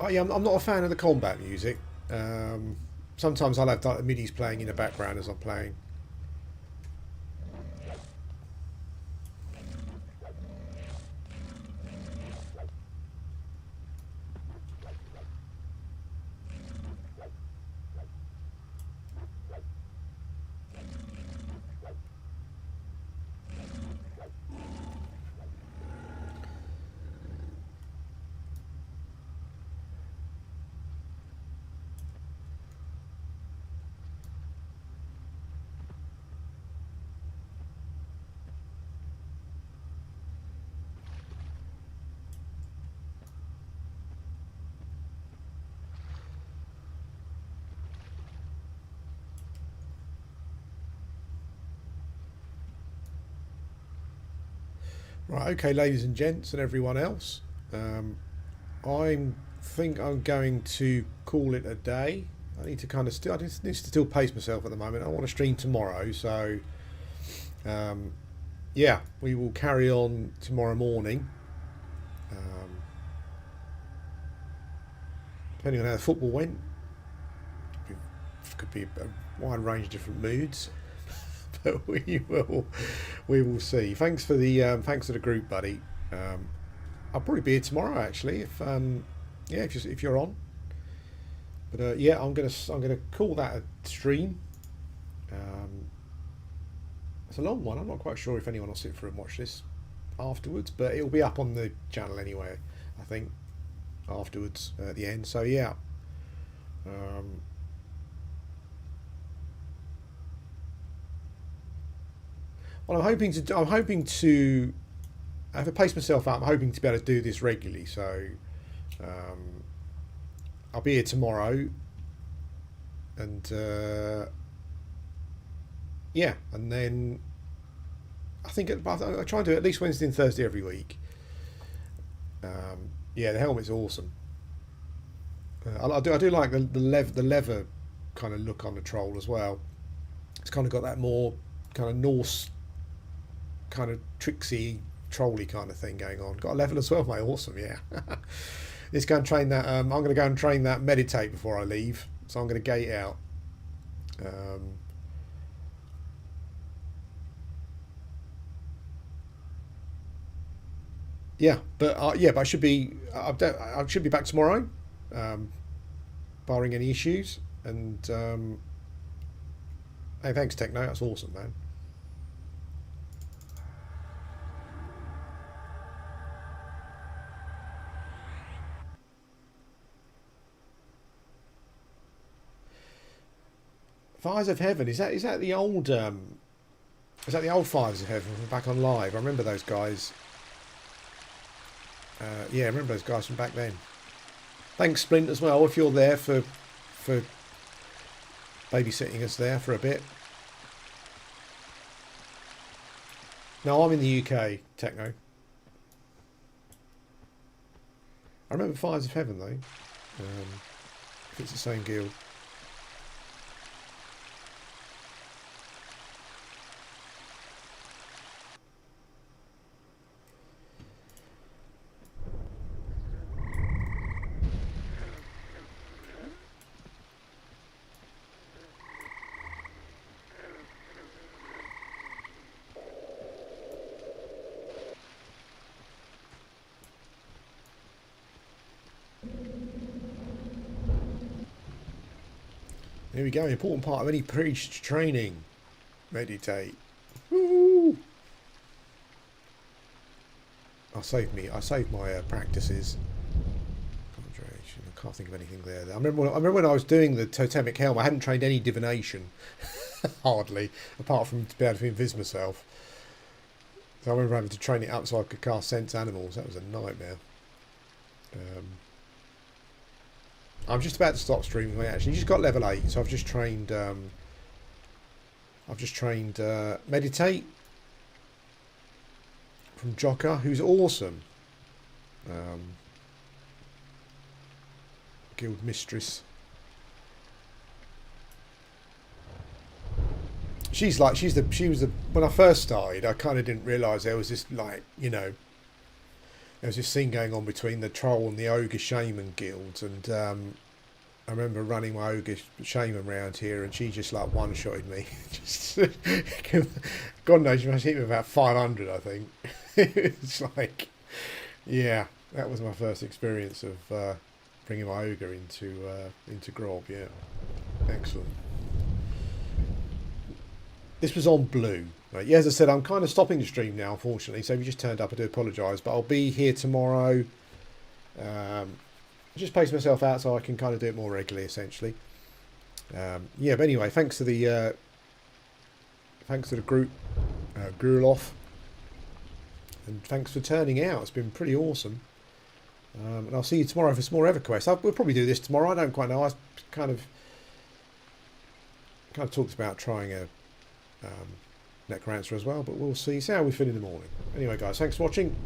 Oh, yeah, I'm not a fan of the combat music. Sometimes I'll have the MIDI's playing in the background as I'm playing. Right, okay, ladies and gents and everyone else. I think I'm going to call it a day. I need to kind of I need to still pace myself at the moment. I want to stream tomorrow, so yeah, we will carry on tomorrow morning. Depending on how the football went, could be a wide range of different moods. But we will see. Thanks for the group, buddy. I'll probably be here tomorrow actually if you're on. But yeah, I'm gonna call that a stream. It's a long one. I'm not quite sure if anyone will sit through and watch this afterwards, but it'll be up on the channel anyway, I think, afterwards at the end. So yeah. Well, I'm hoping to if I pace myself up, I'm hoping to be able to do this regularly. So I'll be here tomorrow, and yeah, and then I think I try and do it at least Wednesday and Thursday every week. Yeah, the helmet's awesome. I do like the leather kind of look on the troll as well. It's kind of got that more kind of Norse, kind of tricksy, trolly kind of thing going on. Got a level as well, mate. Awesome, yeah. Let's go and train that. I'm going to go and train that meditate before I leave. So I'm going to gate out. Yeah, but I should be back tomorrow, barring any issues. And hey, thanks, Techno. That's awesome, man. Fires of Heaven, is that the old Fires of Heaven from back on live? I remember those guys. Yeah, I remember those guys from back then. Thanks, Splint, as well, if you're there for babysitting us there for a bit. No, I'm in the UK, Techno. I remember Fires of Heaven though. If it's the same guild. There we go. Important part of any priest training. Meditate. Woo! I saved my practices. Concentration, can't think of anything there. I remember when I was doing the totemic helm, I hadn't trained any divination, hardly, apart from to be able to invis myself. So I remember having to train it up so I could cast sense animals. That was a nightmare. I'm just about to stop streaming. I actually just got level 8, so I've just trained. Meditate from Jokka, who's awesome. Guild Mistress. She was the when I first started, I kind of didn't realise there was this, like, you know, there was this thing going on between the troll and the ogre shaman guilds, and I remember running my ogre shaman around here, and she just like one-shotted me. Just, God knows, she must hit me about 500, I think. It's like, yeah, that was my first experience of bringing my ogre into Grob. Yeah, excellent. This was on blue. Right, yeah, as I said, I'm kind of stopping the stream now, unfortunately. So if you just turned up, I do apologise, but I'll be here tomorrow. Just pace myself out so I can kind of do it more regularly, essentially. Yeah, but anyway, thanks to the group, Gruloff, and thanks for turning out. It's been pretty awesome. And I'll see you tomorrow for some more EverQuest. We'll probably do this tomorrow. I don't quite know. I kind of talked about trying a Necromancer as well, but we'll see how we feel in the morning. Anyway, guys, thanks for watching,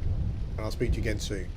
and I'll speak to you again soon.